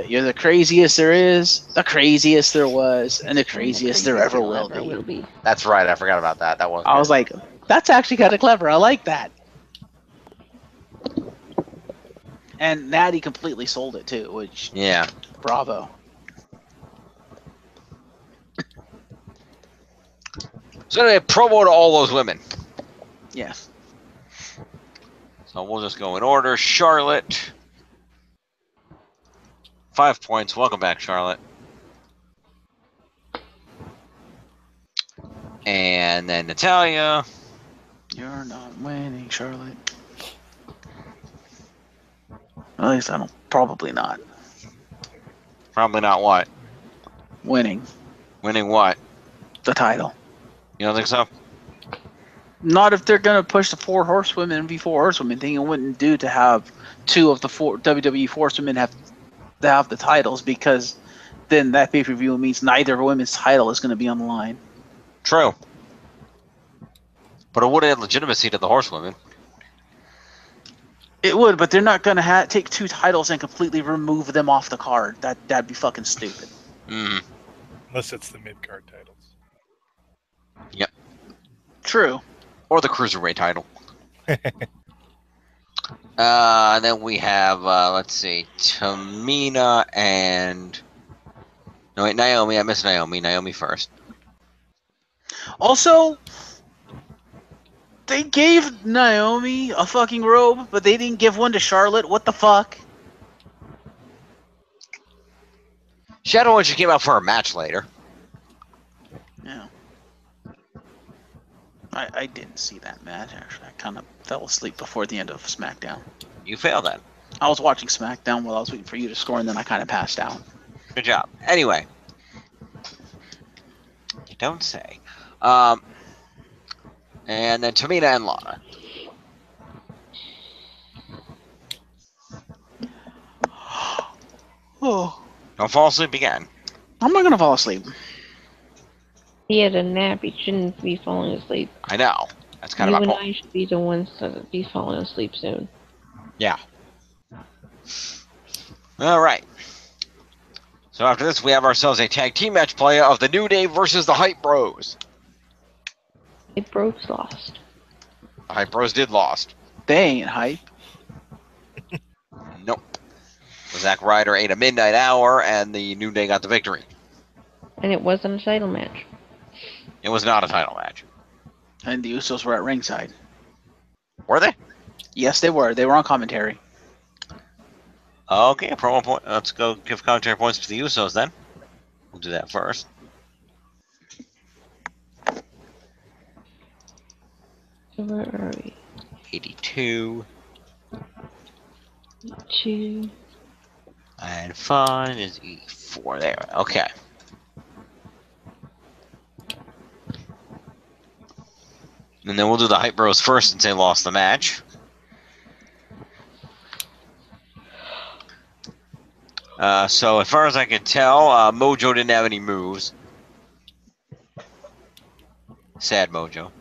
"You're the craziest there is, the craziest there was, and the craziest there ever will be." That's right. I forgot about that. That was. I was like, that's actually kind of clever. I like that. And Natty completely sold it too, which bravo. So anyway, promo to all those women. Yes. So we'll just go in order. Charlotte, 5 points. Welcome back, Charlotte. And then Natalya. You're not winning, Charlotte. At least I don't. Probably not. Probably not what? Winning. Winning what? The title. You don't think so? Not if they're gonna push the 4 horsewomen and V4 horsewomen thing. It wouldn't do to have 2 of the 4 WWE horsewomen have the titles, because then that pay-per-view means neither women's title is gonna be on the line. True. But it would add legitimacy to the horsewomen. It would, but they're not gonna take 2 titles and completely remove them off the card. That'd be fucking stupid. Unless it's the mid-card titles. Yep. True. Or the Cruiserweight title. And then we have, let's see, Tamina and... No, wait, Naomi. I missed Naomi. Naomi first. Also, they gave Naomi a fucking robe, but they didn't give one to Charlotte. What the fuck? She had one when she came out for her match later. Yeah. I didn't see that match, actually. I kind of fell asleep before the end of SmackDown. You failed that. I was watching SmackDown while I was waiting for you to score, and then I kind of passed out. Good job. Anyway. You don't say. And then Tamina and Lana. Oh. Don't fall asleep again. I'm not going to fall asleep. He had a nap. He shouldn't be falling asleep. I know. That's kind You of and my point. I should be the ones to be falling asleep soon. Yeah. All right. So after this, we have ourselves a tag team match play of the New Day versus the Hype Bros. It Bros lost. The Hype Bros did lost. They ain't hype. Nope. Zack Ryder ate a midnight hour, and the New Day got the victory. And it wasn't a title match. It was not a title match. And the Usos were at ringside. Were they? Yes, they were. They were on commentary. Okay, promo point. Let's go give commentary points to the Usos then. We'll do that first. So where are we? 82. 2. And 5 is E4. There. Okay. And then we'll do the Hype Bros first since they lost the match. So as far as I can tell, Mojo didn't have any moves. Sad Mojo.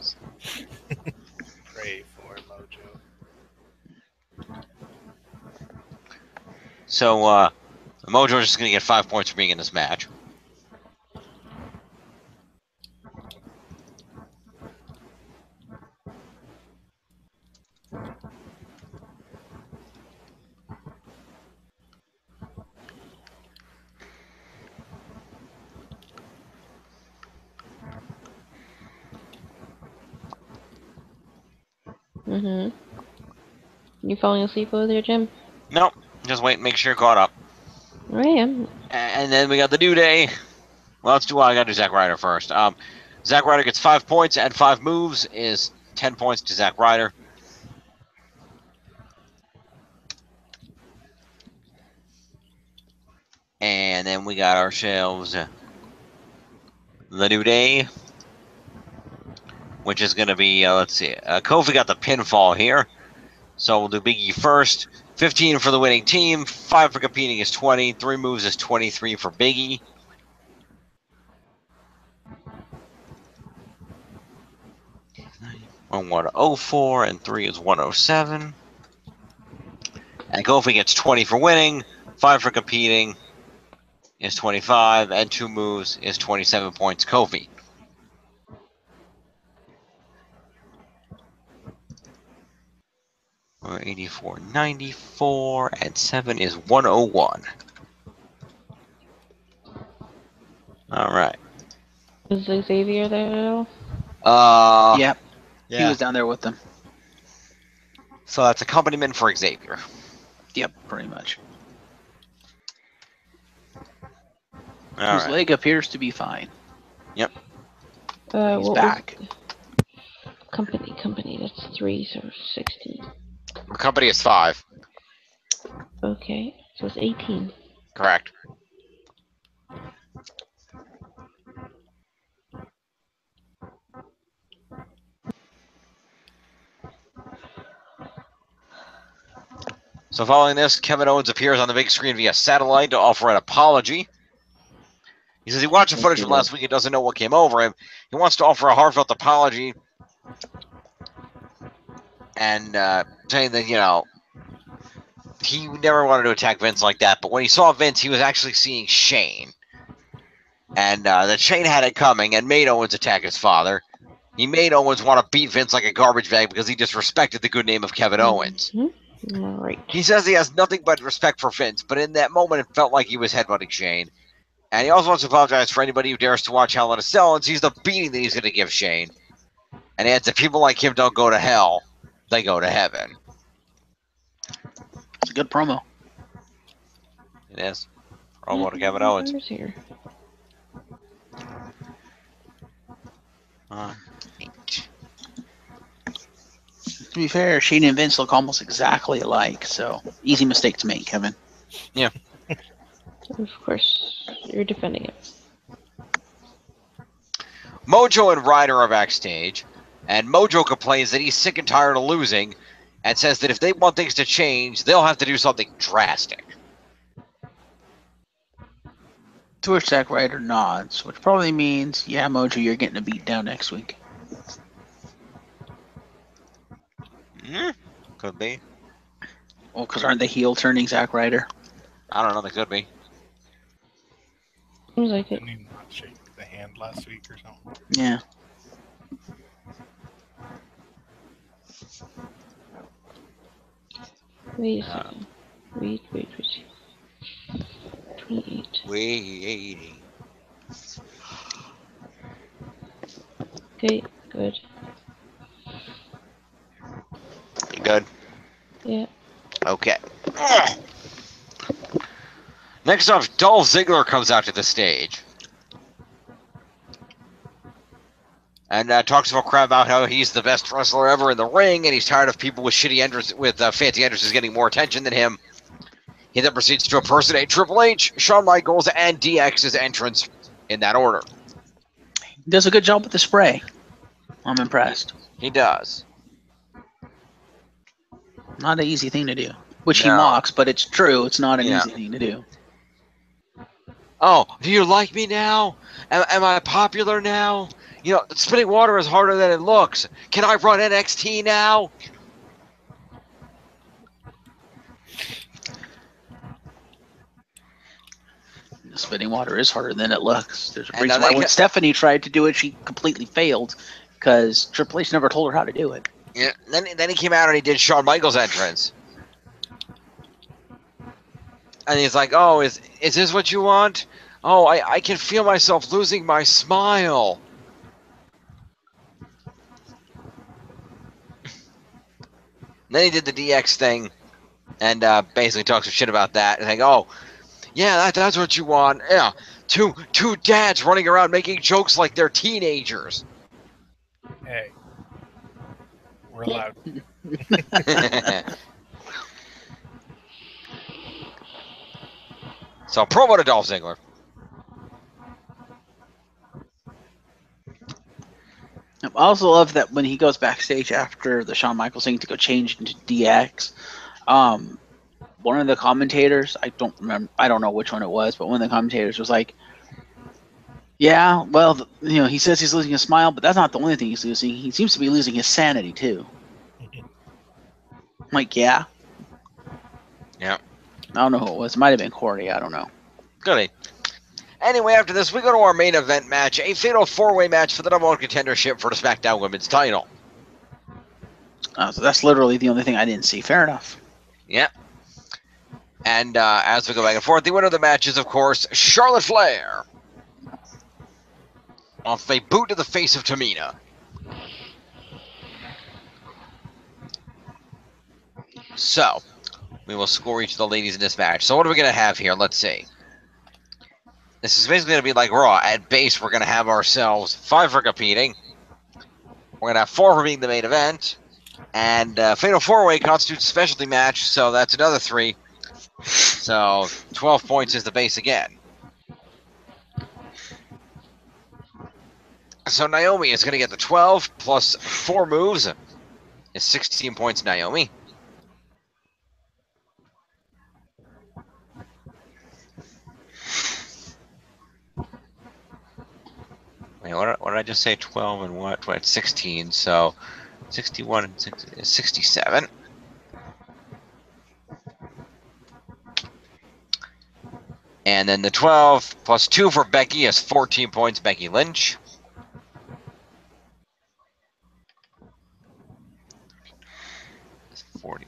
Pray for Mojo. So Mojo is just going to get 5 points for being in this match. You falling asleep over there, Jim? Nope. Just wait and make sure you're caught up. I am. And then we got the New Day. Well, let's do I got to do Zack Ryder first. Zack Ryder gets 5 points and 5 moves is 10 points to Zack Ryder. And then we got ourselves the New Day, which is going to be, let's see, Kofi got the pinfall here. So we'll do Big E first. 15 for the winning team, 5 for competing is 20, 3 moves is 23 for Big E. One 104 and 3 is 107. And Kofi gets 20 for winning, 5 for competing is 25, and 2 moves is 27 points Kofi. Or 84, 94, and 7 is 101. All right. Is Xavier there at all? Yep. Yeah. He was down there with them. So that's accompaniment for Xavier. Yep, pretty much. All His right. leg appears to be fine. Yep. He's what back. was- Company, that's 3, so 16. Company is 5. Okay, so it's 18. Correct. So following this, Kevin Owens appears on the big screen via satellite to offer an apology. He says he watched the footage from last week and doesn't know what came over him. He wants to offer a heartfelt apology and saying that, you know, he never wanted to attack Vince like that, but when he saw Vince, he was actually seeing Shane. And that Shane had it coming and made Owens attack his father. He made Owens want to beat Vince like a garbage bag because he disrespected the good name of Kevin Owens. Right. He says he has nothing but respect for Vince, but in that moment, it felt like he was headbutting Shane. And he also wants to apologize for anybody who dares to watch Hell in a Cell and sees the beating that he's going to give Shane. And he adds, if people like him don't go to hell, they go to heaven. It's a good promo. It is. Promo to Kevin Owens. Here. To be fair, Shane and Vince look almost exactly alike, so easy mistake to make, Kevin. Yeah. Of course, you're defending it. Mojo and Ryder are backstage, and Mojo complains that he's sick and tired of losing and says that if they want things to change, they'll have to do something drastic. To which Zack Ryder nods, which probably means, yeah, Mojo, you're getting a beat down next week. Could be. Well, because aren't they heel turning Zack Ryder? I don't know, they could be. Seems like it. Didn't he not shake the hand last week or something? Yeah. Wait a second. Wait. 28. Waiting. Okay, good. You good? Yeah. Okay. Next up, Dolph Ziggler comes out to the stage. And talks about crap about how he's the best wrestler ever in the ring, and he's tired of people with shitty entrances, with fancy entrances getting more attention than him. He then proceeds to impersonate Triple H, Shawn Michaels, and DX's entrance in that order. He does a good job with the spray. I'm impressed. He does. Not an easy thing to do. Which he No. mocks, but it's true. It's not an Yeah. easy thing to do. Oh, do you like me now? Am I popular now? You know, spinning water is harder than it looks. Can I run NXT now? Spinning water is harder than it looks. There's a And reason now why they when ca- Stephanie tried to do it, she completely failed because Triple H never told her how to do it. Yeah. Then he came out and he did Shawn Michaels' entrance. And he's like, oh, is this what you want? Oh, I can feel myself losing my smile. Then he did the DX thing and basically talks some shit about that. And like, oh, yeah, that's what you want. Yeah, two dads running around making jokes like they're teenagers. Hey, we're allowed. So, promo to Dolph Ziggler. I also love that when he goes backstage after the Shawn Michaels thing to go change into DX, one of the commentators, I don't know which one it was, but one of the commentators was like, yeah, well, he says he's losing his smile, but that's not the only thing he's losing. He seems to be losing his sanity, too. I'm like, yeah. Yeah. I don't know who it was. It might have been Corey. I don't know. Goody. Anyway, after this, we go to our main event match, a fatal four-way match for the number one contendership for the SmackDown Women's title. So that's literally the only thing I didn't see. Fair enough. Yeah. And as we go back and forth, the winner of the match is, of course, Charlotte Flair. Off a boot to the face of Tamina. So, we will score each of the ladies in this match. So what are we going to have here? Let's see. This is basically going to be like Raw. At base, we're going to have ourselves 5 for competing. We're going to have 4 for being the main event. And Fatal 4-Way constitutes a specialty match, so that's another 3. So 12 points is the base again. So Naomi is going to get the 12 plus 4 moves. Is 16 points, Naomi. Wait, what did I just say? 12 and what? 16. So 61 and 67. And then the 12 plus 2 for Becky is 14 points, Becky Lynch.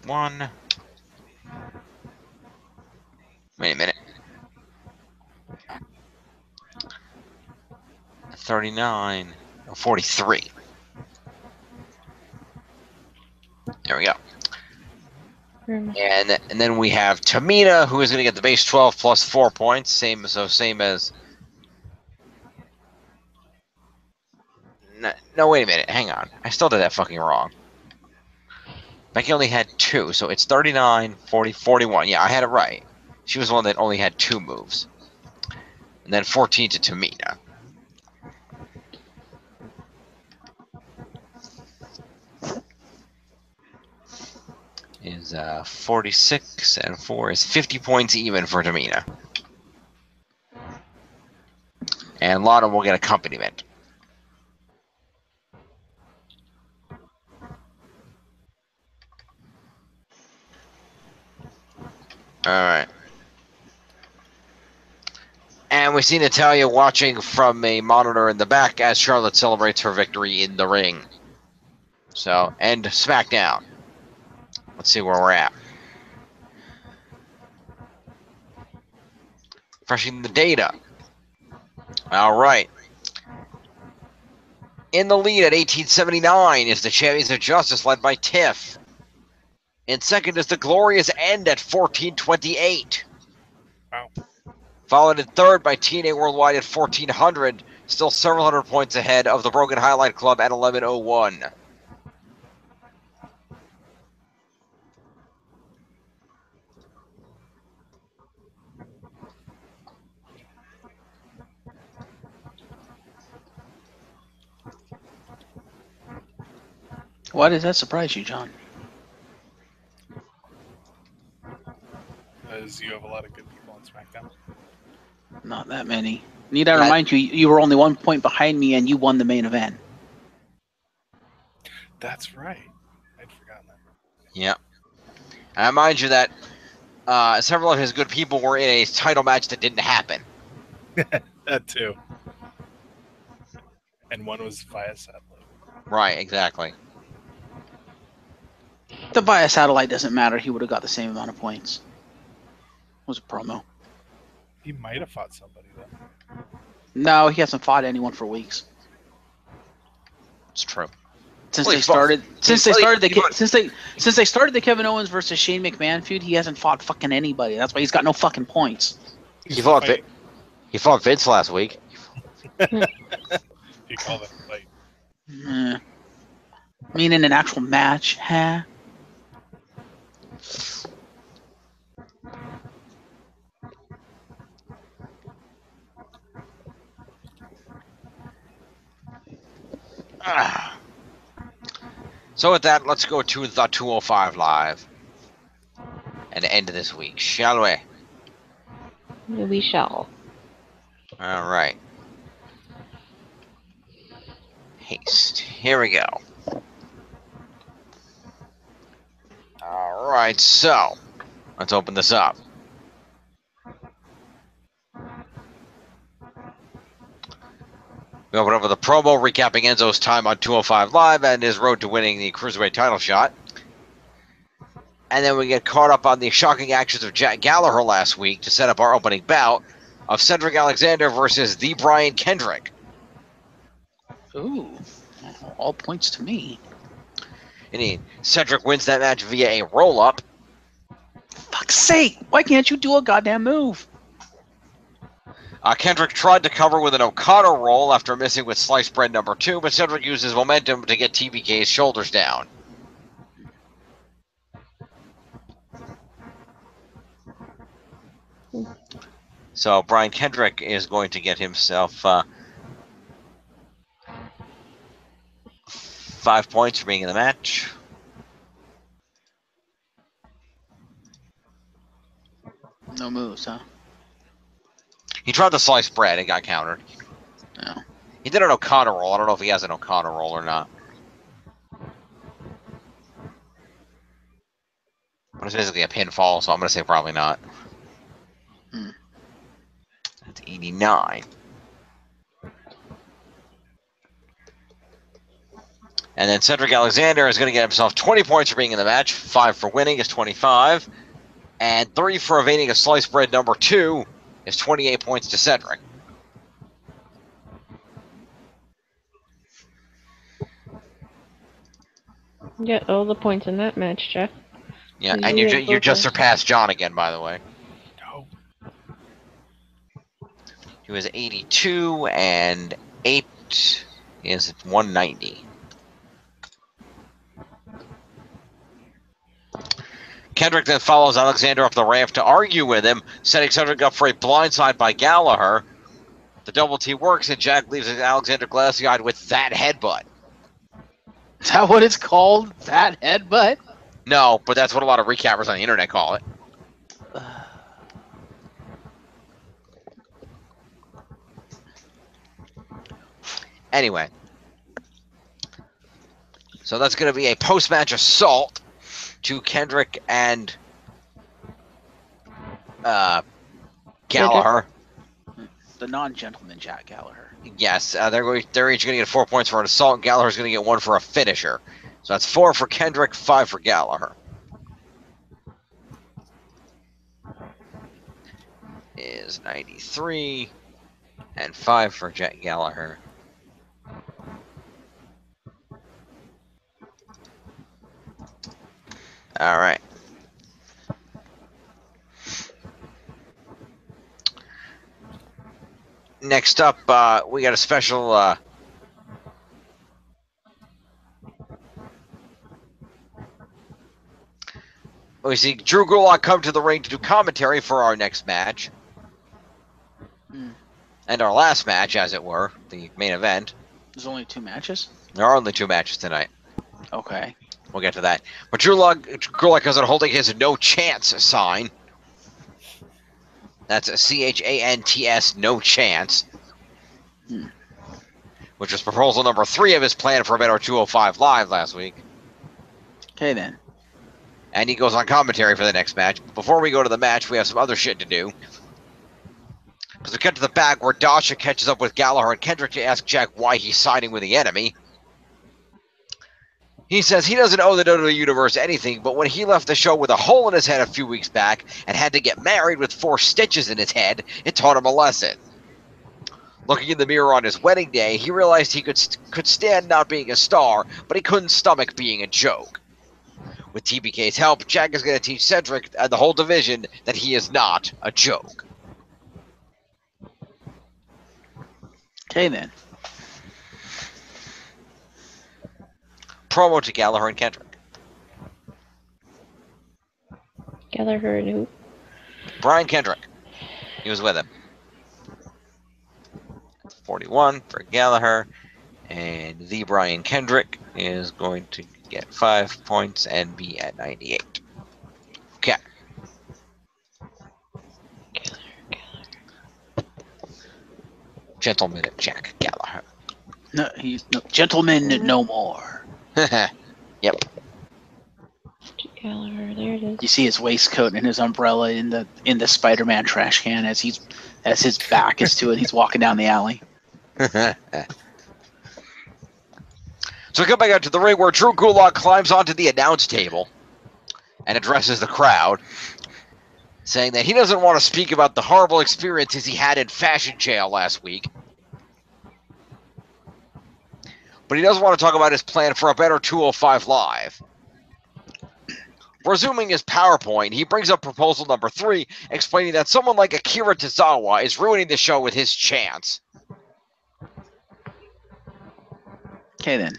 1. Wait a minute. 39. 43. There we go. And then we have Tamina, who is going to get the base 12 plus 4 points. Same as. No, wait a minute. Hang on. I still did that fucking wrong. Becky only had 2, so it's 39, 40, 41. Yeah, I had it right. She was the one that only had 2 moves. And then 14 to Tamina. Is 46 and 4 is 50 points even for Tamina. And Lana will get accompaniment. Alright. And we see Natalya watching from a monitor in the back as Charlotte celebrates her victory in the ring. So, and SmackDown. Let's see where we're at. Refreshing the data. Alright. In the lead at 1879 is the Champions of Justice led by Tiff. In second is the Glorious End at 1428. Wow. Followed in third by TNA Worldwide at 1400. Still several hundred points ahead of the Broken Highlight Club at 1101. Why does that surprise you, John? Because you have a lot of good people on SmackDown. Not that many. Need I remind you, you were only 1 point behind me and you won the main event. That's right. I'd forgotten that. Yep. I remind you that several of his good people were in a title match that didn't happen. That too. And one was via satellite. Right, exactly. The via satellite doesn't matter. He would have got the same amount of points. It was a promo. He might have fought somebody though. No, he hasn't fought anyone for weeks. It's true. Since Well, they started the Kevin Owens versus Shane McMahon feud, he hasn't fought fucking anybody. That's why he's got no fucking points. He fought Vince last week. You call that a fight? I mean, in an actual match, huh? So with that, let's go to the 205 Live and end this week, shall we? We shall. All right. Haste. Here we go. All right, so let's open this up. We open up with a promo recapping Enzo's time on 205 Live and his road to winning the Cruiserweight title shot. And then we get caught up on the shocking actions of Jack Gallagher last week to set up our opening bout of Cedric Alexander versus the Brian Kendrick. Ooh, all points to me. And Cedric wins that match via a roll-up. Fuck's sake! Why can't you do a goddamn move? Kendrick tried to cover with an Okada roll after missing with sliced bread number 2, but Cedric used his momentum to get TBK's shoulders down. So Brian Kendrick is going to get himself 5 points for being in the match. No moves, huh? He tried the sliced bread and got countered. No. He did an Okada roll. I don't know if he has an Okada roll or not. But it's basically a pinfall, so I'm going to say probably not. That's 89. And then Cedric Alexander is going to get himself 20 points for being in the match. 5 for winning is 25. And 3 for evading a sliced bread number 2 is 28 points to Cedric. You got all the points in that match, Jeff. Yeah, You and had you both just matches. surpassed John again, by the way. No. He was 82, and 8 is 190. Kendrick then follows Alexander up the ramp to argue with him, setting Cedric up for a blindside by Gallagher. The double T works, and Jack leaves Alexander glassy-eyed with that headbutt. Is that what it's called? That headbutt? No, but that's what a lot of recappers on the internet call it. Anyway. So that's going to be a post-match assault to Kendrick and Gallagher. The non-gentleman Jack Gallagher. Yes, they're each going to get 4 points for an assault. Gallagher's going to get 1 for a finisher. So that's 4 for Kendrick, 5 for Gallagher. Is 93 and 5 for Jack Gallagher. All right. Next up, we got a special we see Drew Gulak come to the ring to do commentary for our next match. And our last match, as it were, the main event. There's only 2 matches? There are only 2 matches tonight. Okay. We'll get to that. But Drew Gulak is holding his no chance sign. That's a CHANTS, no chance. Which was proposal number 3 of his plan for Better 205 Live last week. Okay, then. And he goes on commentary for the next match. Before we go to the match, we have some other shit to do. Because we cut to the back where Dasha catches up with Gallagher and Kendrick to ask Jack why he's siding with the enemy. He says he doesn't owe the WWE Universe anything, but when he left the show with a hole in his head a few weeks back and had to get married with 4 stitches in his head, it taught him a lesson. Looking in the mirror on his wedding day, he realized he could stand not being a star, but he couldn't stomach being a joke. With TBK's help, Jack is going to teach Cedric and the whole division that he is not a joke. Okay, then. Promo to Gallagher and Kendrick. Gallagher and who? Brian Kendrick. He was with him. 41 for Gallagher. And the Brian Kendrick is going to get 5 points and be at 98. Okay. Gentleman Jack Gallagher. No, he's no gentleman no more. Yep. Gallagher, there it is. You see his waistcoat and his umbrella in the Spider-Man trash can as his back is to it. He's walking down the alley. So we come back out to the ring where Drew Gulak climbs onto the announce table and addresses the crowd, saying that he doesn't want to speak about the horrible experiences he had in fashion jail last week. But he does want to talk about his plan for a better 205 Live. Resuming his PowerPoint, he brings up proposal number 3, explaining that someone like Akira Tozawa is ruining the show with his chants. Okay, then.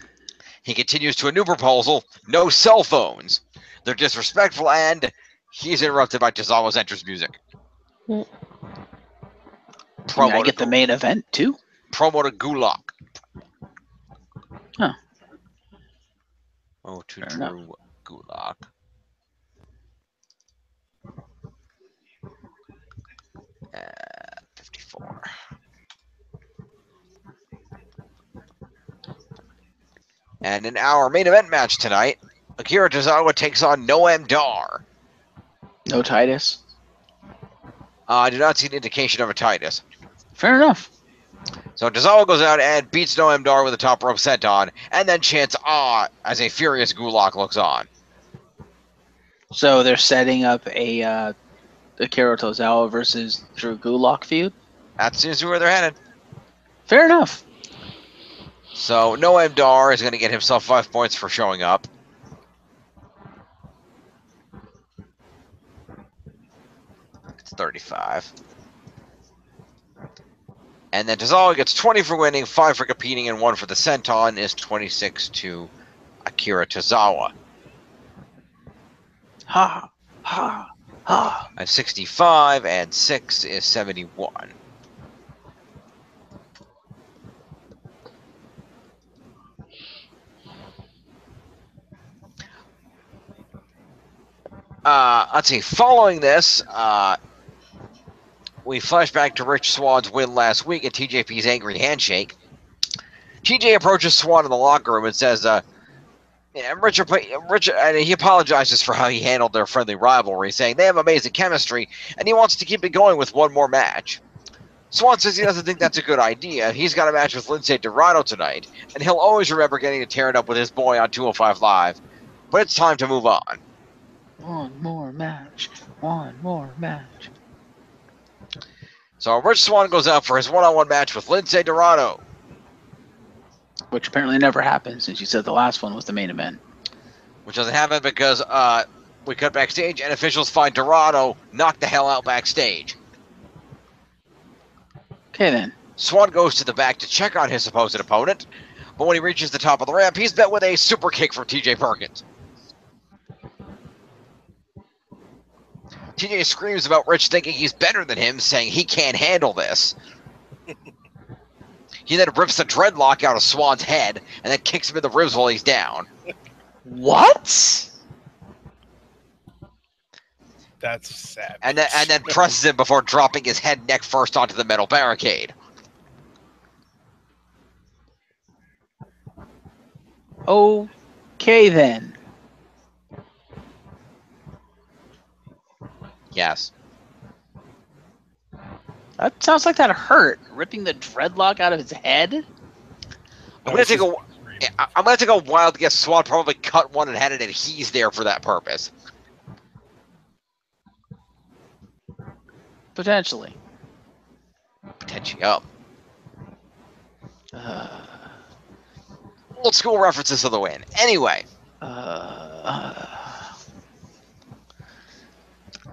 He continues to a new proposal, no cell phones. They're disrespectful, and he's interrupted by Tozawa's entrance music. Mm. Can I get the main event, too? Promo to Gulak. Huh. Oh, to Fair Drew enough. Gulak. Uh, 54. And in our main event match tonight, Akira Tozawa takes on Noam Dar. No Titus. I do not see an indication of a Titus. Fair enough. So Tozawa goes out and beats Noam Dar with a top rope senton, and then chants "ah" as a furious Gulak looks on. So they're setting up a Akira Tozawa versus Drew Gulak feud? That seems to be where they're headed. Fair enough. So Noam Dar is going to get himself 5 points for showing up. It's 35. And then Tozawa gets 20 for winning, 5 for competing, and 1 for the senton is 26 to Akira Tozawa. Ha, ha, ha. I'm 65, and 6 is 71. Let's see. Following this, we flash back to Rich Swann's win last week at TJP's Angry Handshake. TJ approaches Swann in the locker room and says, Rich, and he apologizes for how he handled their friendly rivalry, saying they have amazing chemistry, and he wants to keep it going with one more match. Swann says he doesn't think that's a good idea. He's got a match with Lince Dorado tonight, and he'll always remember getting to tear it up with his boy on 205 Live. But it's time to move on. One more match. One more match. So Rich Swann goes out for his one-on-one match with Lince Dorado. Which apparently never happened, since you said the last one was the main event. Which doesn't happen because we cut backstage and officials find Dorado knocked the hell out backstage. Okay then. Swann goes to the back to check on his supposed opponent, but when he reaches the top of the ramp, he's met with a super kick from TJ Perkins. TJ screams about Rich thinking he's better than him, saying he can't handle this. He then rips the dreadlock out of Swann's head and then kicks him in the ribs while he's down. What? That's sad. And then presses him before dropping his head neck first onto the metal barricade. Okay then. Yes. That sounds like that hurt. Ripping the dreadlock out of his head? I'm gonna take a wild guess. Swann probably cut one and had it adhesed there for that purpose. Potentially. Potentially up. Old school references to the win. Anyway.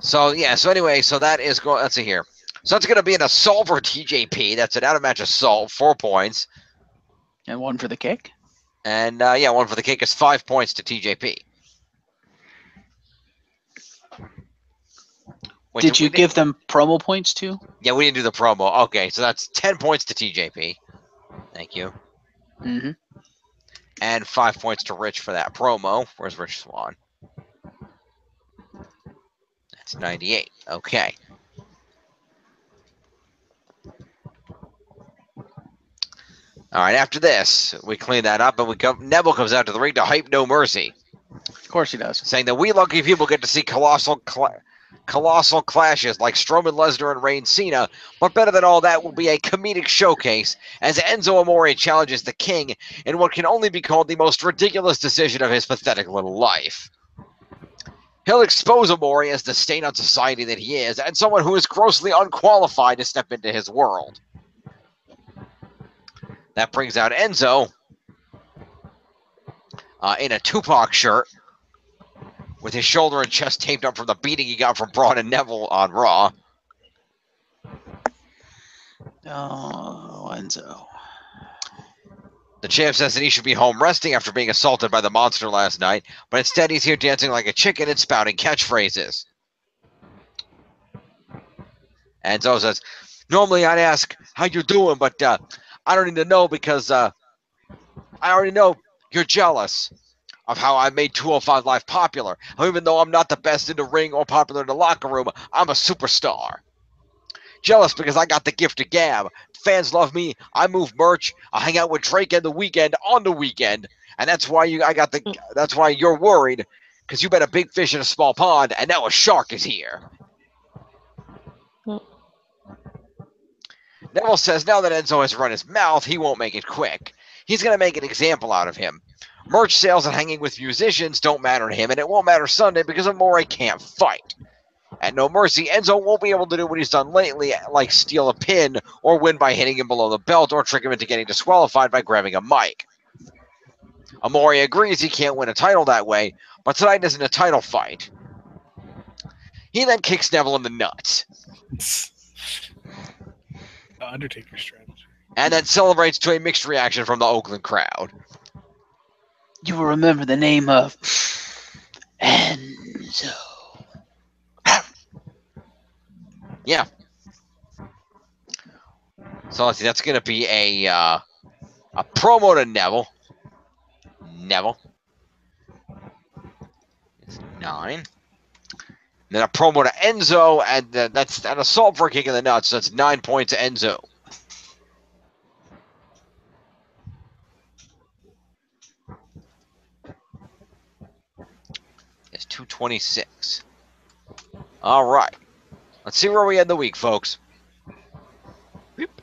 So that is going. Let's see here. So that's going to be an assault for TJP. That's an out-of-match assault, 4 points. And 1 for the kick? And, 1 for the kick is 5 points to TJP. Wait, did you give them promo points too? Yeah, we didn't do the promo. Okay, so that's 10 points to TJP. Thank you. Mm-hmm. And 5 points to Rich for that promo. Where's Rich Swann? That's 98. Okay. All right, after this, we clean that up, and Neville comes out to the ring to hype No Mercy. Of course he does. Saying that we lucky people get to see colossal clashes like Strowman, Lesnar, and Reigns Cena, but better than all that will be a comedic showcase as Enzo Amore challenges the King in what can only be called the most ridiculous decision of his pathetic little life. He'll expose Amore as the stain on society that he is, and someone who is grossly unqualified to step into his world. That brings out Enzo in a Tupac shirt with his shoulder and chest taped up from the beating he got from Braun and Neville on Raw. Oh, Enzo. The champ says that he should be home resting after being assaulted by the monster last night, but instead he's here dancing like a chicken and spouting catchphrases. Enzo says, normally I'd ask, how you doing, but I don't need to know because I already know you're jealous of how I made 205 Live popular. Even though I'm not the best in the ring or popular in the locker room, I'm a superstar. Jealous because I got the gift of gab. Fans love me. I move merch. I hang out with Drake on the weekend, and that's why that's why you're worried, because you bet a big fish in a small pond, and now a shark is here. Neville says now that Enzo has run his mouth, he won't make it quick. He's going to make an example out of him. Merch sales and hanging with musicians don't matter to him, and it won't matter Sunday because Amore can't fight. At No Mercy, Enzo won't be able to do what he's done lately, like steal a pin or win by hitting him below the belt or trick him into getting disqualified by grabbing a mic. Amore agrees he can't win a title that way, but tonight isn't a title fight. He then kicks Neville in the nuts. Undertaker strategy. And then celebrates to a mixed reaction from the Oakland crowd. You will remember the name of Enzo. Yeah. So let's see, that's going to be a promo to Neville. Neville. It's 9. And then a promo to Enzo, and that's an assault for a kick in the nuts. So that's 9 points to Enzo. It's 226. All right. Let's see where we end the week, folks. Beep.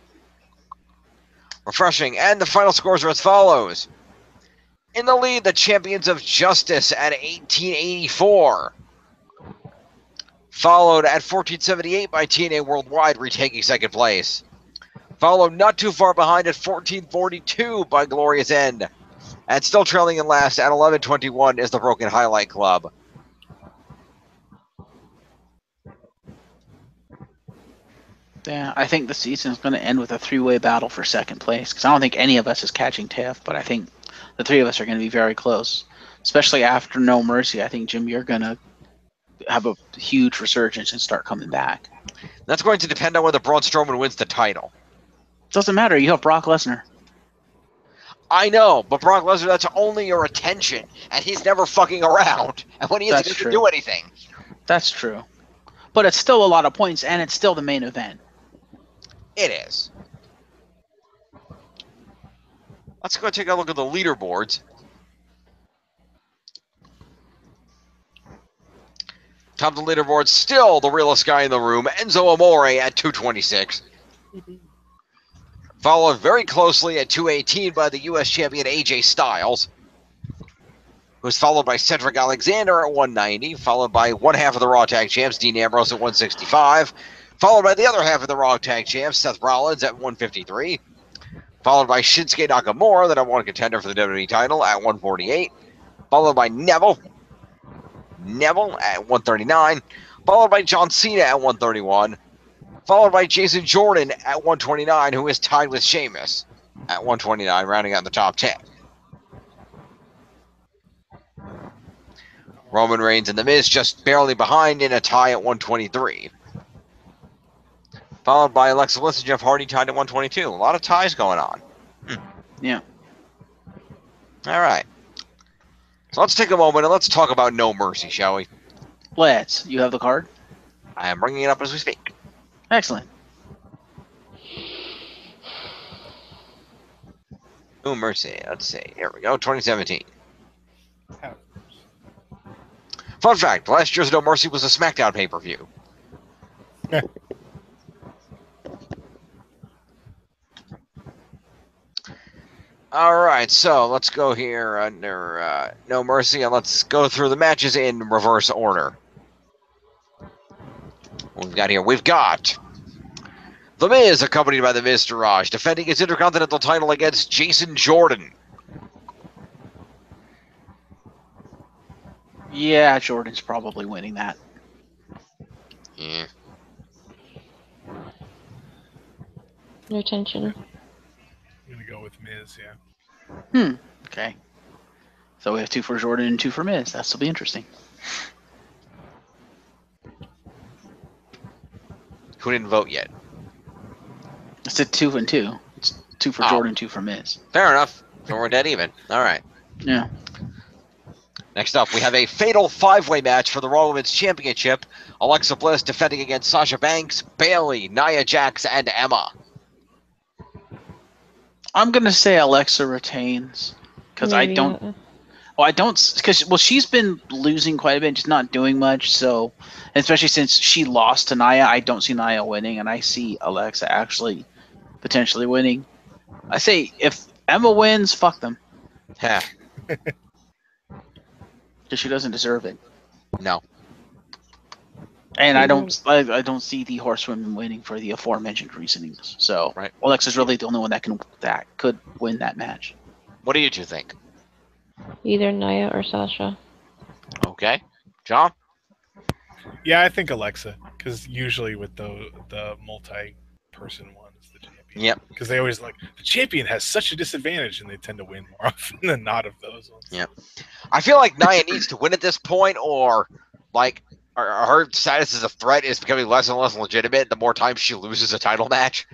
Refreshing. And the final scores are as follows. In the lead, the Champions of Justice at 1884. Followed at 1478 by TNA Worldwide, retaking second place. Followed not too far behind at 1442 by Glorious End. And still trailing in last at 1121 is the Broken Highlight Club. Yeah, I think the season is going to end with a three-way battle for second place, because I don't think any of us is catching Tiff, but I think the three of us are going to be very close, especially after No Mercy. I think, Jim, you're going to have a huge resurgence and start coming back. That's going to depend on whether Braun Strowman wins the title. Doesn't matter. You have Brock Lesnar. I know, but Brock Lesnar, that's only your attention, and he's never fucking around. And when he is, he doesn't do anything. That's true. But it's still a lot of points, and it's still the main event. It is. Let's go take a look at the leaderboards. Top of the leaderboard, still the realest guy in the room, Enzo Amore at 226. Followed very closely at 218 by the U.S. champion AJ Styles, who's followed by Cedric Alexander at 190, followed by one half of the Raw Tag Champs, Dean Ambrose at 165, followed by the other half of the Raw Tag Champs, Seth Rollins at 153, followed by Shinsuke Nakamura, the #1 contender for the WWE title, at 148, followed by Neville at 139, followed by John Cena at 131, followed by Jason Jordan at 129, who is tied with Sheamus at 129, rounding out the top 10. Roman Reigns and The Miz just barely behind in a tie at 123. Followed by Alexa Bliss and Jeff Hardy tied at 122. A lot of ties going on. Yeah. All right. So let's take a moment and let's talk about No Mercy, shall we? Let's. You have the card? I am bringing it up as we speak. Excellent. No Mercy. Let's see. Here we go. 2017. Fun fact, last year's No Mercy was a SmackDown pay-per-view. All right, so let's go here under No Mercy, and let's go through the matches in reverse order. What we've got here, we've got The Miz, accompanied by the Miztourage, defending his Intercontinental title against Jason Jordan. Yeah, Jordan's probably winning that. Yeah. No tension. I'm going to go with Miz, yeah. Okay. So we have 2 for Jordan and 2 for Miz. That'll be interesting. Who didn't vote yet? I said 2 and 2. It's 2 for Jordan, 2 for Miz. Fair enough. So we're dead even. All right. Yeah. Next up, we have a fatal 5-way match for the Raw Women's Championship. Alexa Bliss defending against Sasha Banks, Bayley, Nia Jax, and Emma. I'm gonna say Alexa retains because I don't. Well, I don't because she's been losing quite a bit, just not doing much. So, especially since she lost to Nia, I don't see Nia winning, and I see Alexa actually potentially winning. I say if Emma wins, fuck them. Yeah. Because she doesn't deserve it. No. And I don't see the horsewomen winning for the aforementioned reasonings. So Right. Alexa's really the only one that could win that match. What do you two think? Either Nia or Sasha. Okay. John? Yeah, I think Alexa, because usually with the multi-person one is the champion. Yep. Because they always like the champion has such a disadvantage, and they tend to win more often than not of those ones. Yep. I feel like Nia needs to win at this point, or like her status as a threat is becoming less and less legitimate the more times she loses a title match.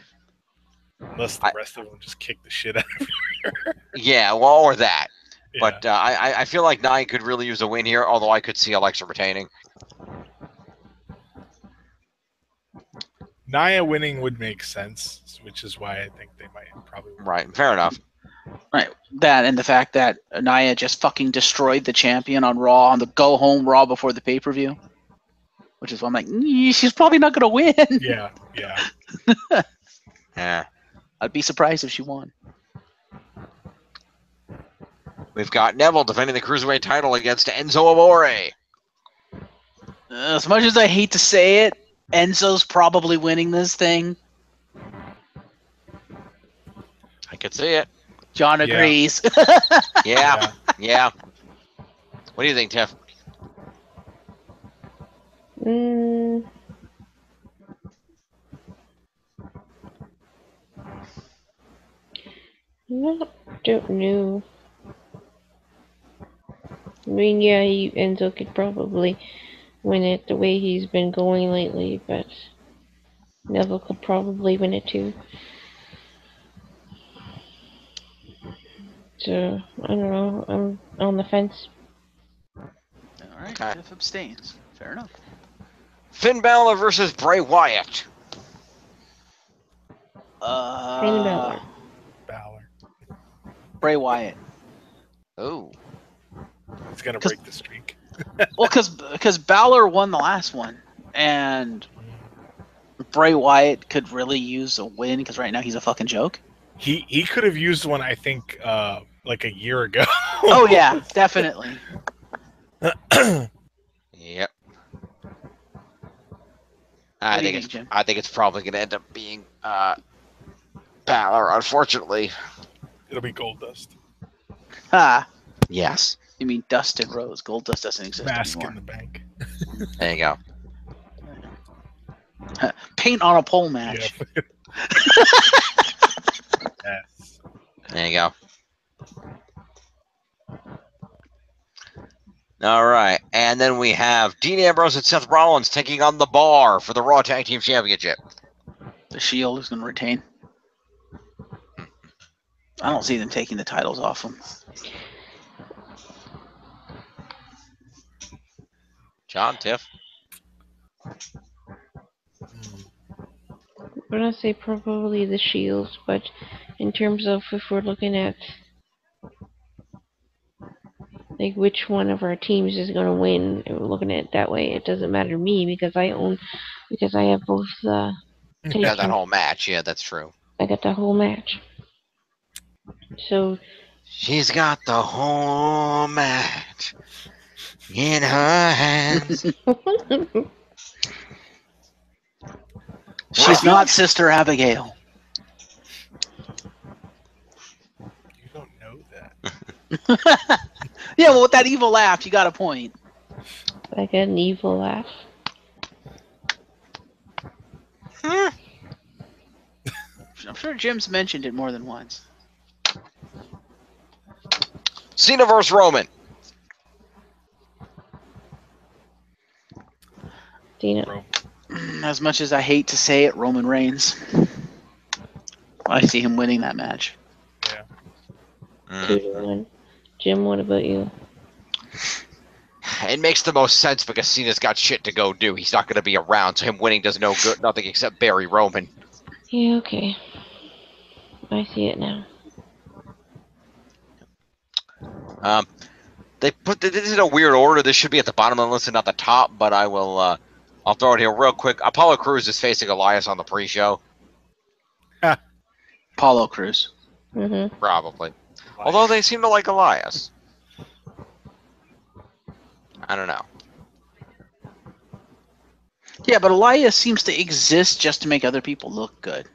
Unless the rest of them just kick the shit out of her. Yeah, well, or that. Yeah. But I feel like Nia could really use a win here, although I could see Alexa retaining. Nia winning would make sense, which is why I think they might probably win. Right, fair enough. Right. That and the fact that Nia just fucking destroyed the champion on Raw, on the go home Raw before the pay-per-view. Which is why I'm like, she's probably not going to win. Yeah. Yeah. I'd be surprised if she won. We've got Neville defending the Cruiserweight title against Enzo Amore. As much as I hate to say it, Enzo's probably winning this thing. I could see it. John agrees. Yeah. What do you think, Tiff? Don't know. I mean, yeah, Enzo could probably win it the way he's been going lately, but Neville could probably win it too. So, I don't know. I'm on the fence. Alright, Okay. Tiff abstains. Fair enough. Finn Balor versus Bray Wyatt. Finn Balor. Balor. Bray Wyatt. Oh. He's gonna break the streak. Well, because Balor won the last one, and Bray Wyatt could really use a win because right now he's a fucking joke. He could have used one, I think, like a year ago. Oh yeah, definitely. Yep. What do you think, Jim? I think it's probably going to end up being Balor, unfortunately. It'll be Gold Dust. Ha! Yes. You mean Dust and Rose? Gold Dust doesn't exist Mask anymore. in the bank. There you go. Paint on a pole match. Yeah. Yes. There you go. All right. And then we have Dean Ambrose and Seth Rollins taking on The Bar for the Raw Tag Team Championship. The Shield is going to retain. I don't see them taking the titles off them. John, Tiff? I'm gonna say probably the Shields, but in terms of if we're looking at like which one of our teams is gonna win, and we're looking at it that way, it doesn't matter to me because I have both tag Yeah, that teams. whole match. Yeah, that's true. I got the whole match. So She's got the whole match in her hands. She's not Sister Abigail. You don't know that. Yeah, well, with that evil laugh, you got a point. I got an evil laugh. Hmm. I'm sure Jim's mentioned it more than once. Cena versus Roman. Dina. As much as I hate to say it, Roman Reigns. I see him winning that match. Yeah. 2-1. Jim, what about you? It makes the most sense because Cena's got shit to go do. He's not going to be around, so him winning does no good, nothing except bury Roman. Yeah, okay. I see it now. They put this in a weird order. This should be at the bottom of the list and not the top, but I will. I'll throw it here real quick. Apollo Crews is facing Elias on the pre-show. Apollo Crews. Mm-hmm. Probably. Although they seem to like Elias. I don't know. Yeah, but Elias seems to exist just to make other people look good.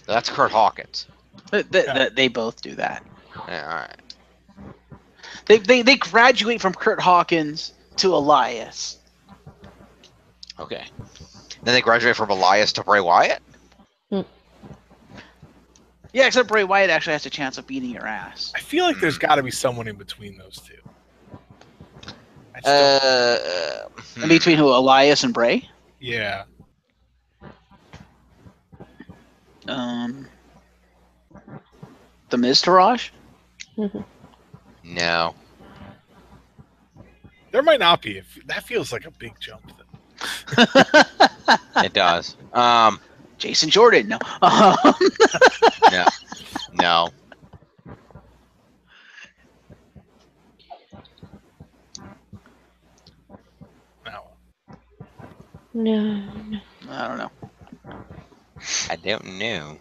That's Kurt Hawkins. They both do that. Yeah, all right. They graduate from Kurt Hawkins to Elias. Okay. Then they graduate from Elias to Bray Wyatt? Yeah, except Bray Wyatt actually has a chance of beating your ass. I feel like there's got to be someone in between those two. In between who, Elias and Bray? Yeah. The Miz Taraj? No. There might not be. That feels like a big jump. It does. Jason Jordan? No. No. No. No. I don't know. I don't know.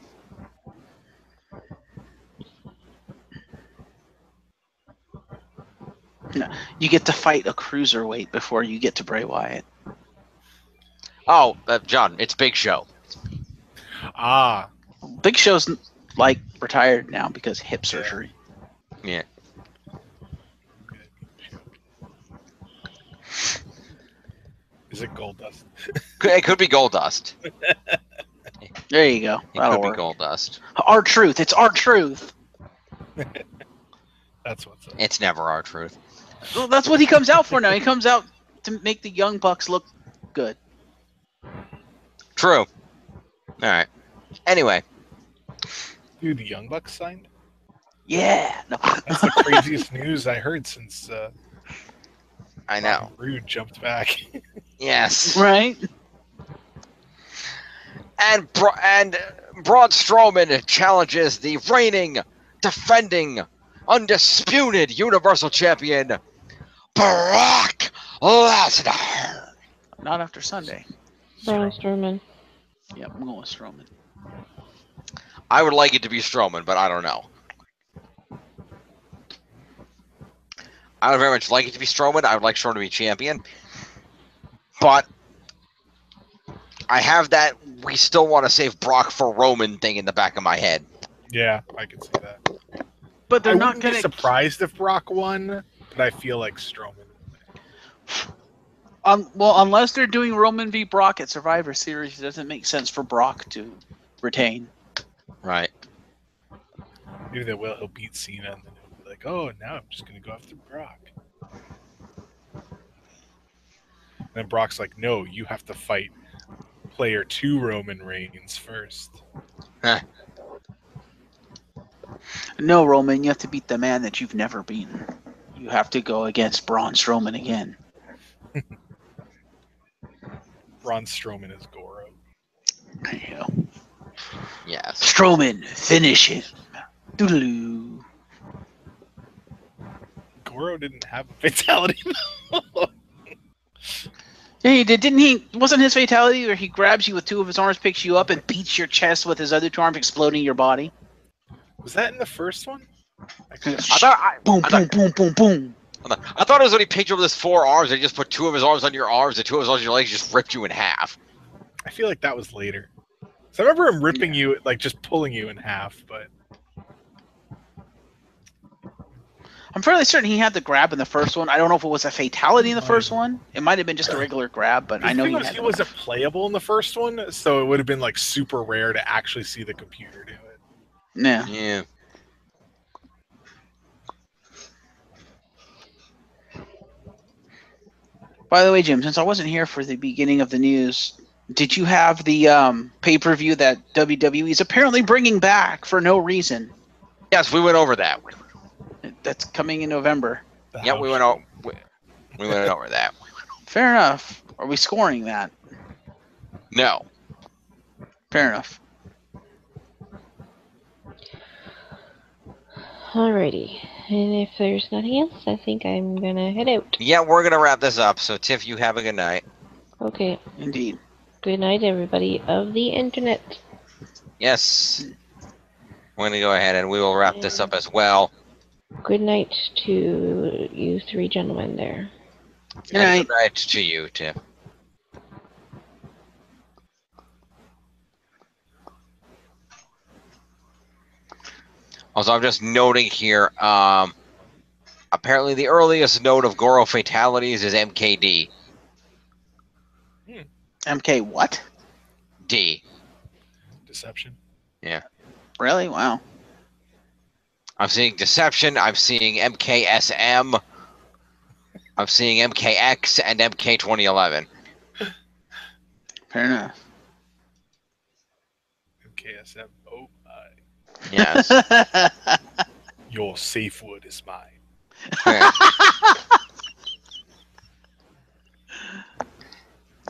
No. You get to fight a cruiserweight before you get to Bray Wyatt. Oh, John, it's Big Show. Ah. Big Show's like retired now because hip surgery. Yeah. Is it Goldust? It could be Goldust. There you go. It That'll could work. be Goldust. Our truth. It's our truth. That's what's up. It's never our truth. Well, that's what he comes out for now. He comes out to make the Young Bucks look good. True. All right. Anyway. Dude, the Young Bucks signed? Yeah. No. That's the craziest news I heard since I know. Rude jumped back. Yes. Right? And Braun Strowman challenges the reigning, defending, undisputed Universal Champion, Brock Lesnar. Not after Sunday. Braun Strowman. Yep, I'm going with Strowman. I would like it to be Strowman, but I don't know. I would very much like it to be Strowman. I would like Strowman to be champion. But I have that we still want to save Brock for Roman thing in the back of my head. Yeah, I can see that. But they're I not wouldn't going be to... surprised if Brock won, but I feel like Strowman. Well, unless they're doing Roman v. Brock at Survivor Series, it doesn't make sense for Brock to retain. Right. Maybe they will. He'll beat Cena, and then he'll be like, "Oh, now I'm just gonna go after Brock." And then Brock's like, "No, you have to fight player 2 Roman Reigns first." Huh. No, Roman, you have to beat the man that you've never beaten. You have to go against Braun Strowman again. Braun Strowman is Goro. There you go. Yes. Strowman, finish him. Doodaloo. Goro didn't have a fatality. Yeah, he did, didn't he? Wasn't his fatality where he grabs you with two of his arms, picks you up, and beats your chest with his other two arms, exploding your body? Was that in the first one? Boom, boom, boom, boom, boom. I thought it was when he picked you up with his 4 arms and he just put 2 of his arms on your arms and 2 of his arms on your legs, just ripped you in half. I feel like that was later. So I remember him ripping you, like just pulling you in half, but I'm fairly certain he had the grab in the first one. I don't know if it was a fatality in the first one. It might have been just a regular grab, but I know he he wasn't playable in the first one, so it would have been like super rare to actually see the computer do it. Yeah. Yeah. By the way, Jim, since I wasn't here for the beginning of the news, did you have the pay-per-view that WWE is apparently bringing back for no reason? Yes, we went over that. That's coming in November. Yeah, we went over that. Fair enough. Are we scoring that? No. Fair enough. Alrighty. And if there's nothing else, I think I'm gonna head out. Yeah, we're gonna wrap this up. So Tiff, you have a good night. Okay. Indeed. Good night, everybody of the internet. Yep. Yes. We're going to go ahead and we will wrap this up as well. Good night to you three gentlemen there. Good night. Good night to you, Tim. Also, I'm just noting here, apparently the earliest note of Goro fatalities is MKD. MK what? D. Deception. Yeah. Really? Wow. I'm seeing Deception, I'm seeing MKSM, I'm seeing MKX, and MK 2011. Fair enough. MKSM. Oh my. Yes. Your safe word is mine. Okay.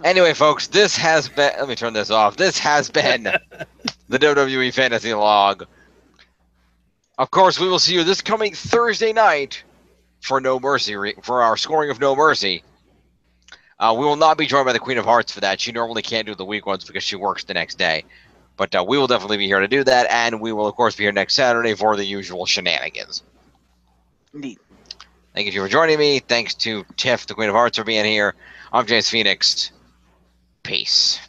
Anyway, folks, this has been... Let me turn this off. This has been the WWE Fantasy Log. Of course, we will see you this coming Thursday night for No Mercy, for our scoring of No Mercy. We will not be joined by the Queen of Hearts for that. She normally can't do the week ones because she works the next day. But we will definitely be here to do that, and we will, of course, be here next Saturday for the usual shenanigans. Indeed. Thank you for joining me. Thanks to Tiff, the Queen of Hearts, for being here. I'm James Phoenix. Peace.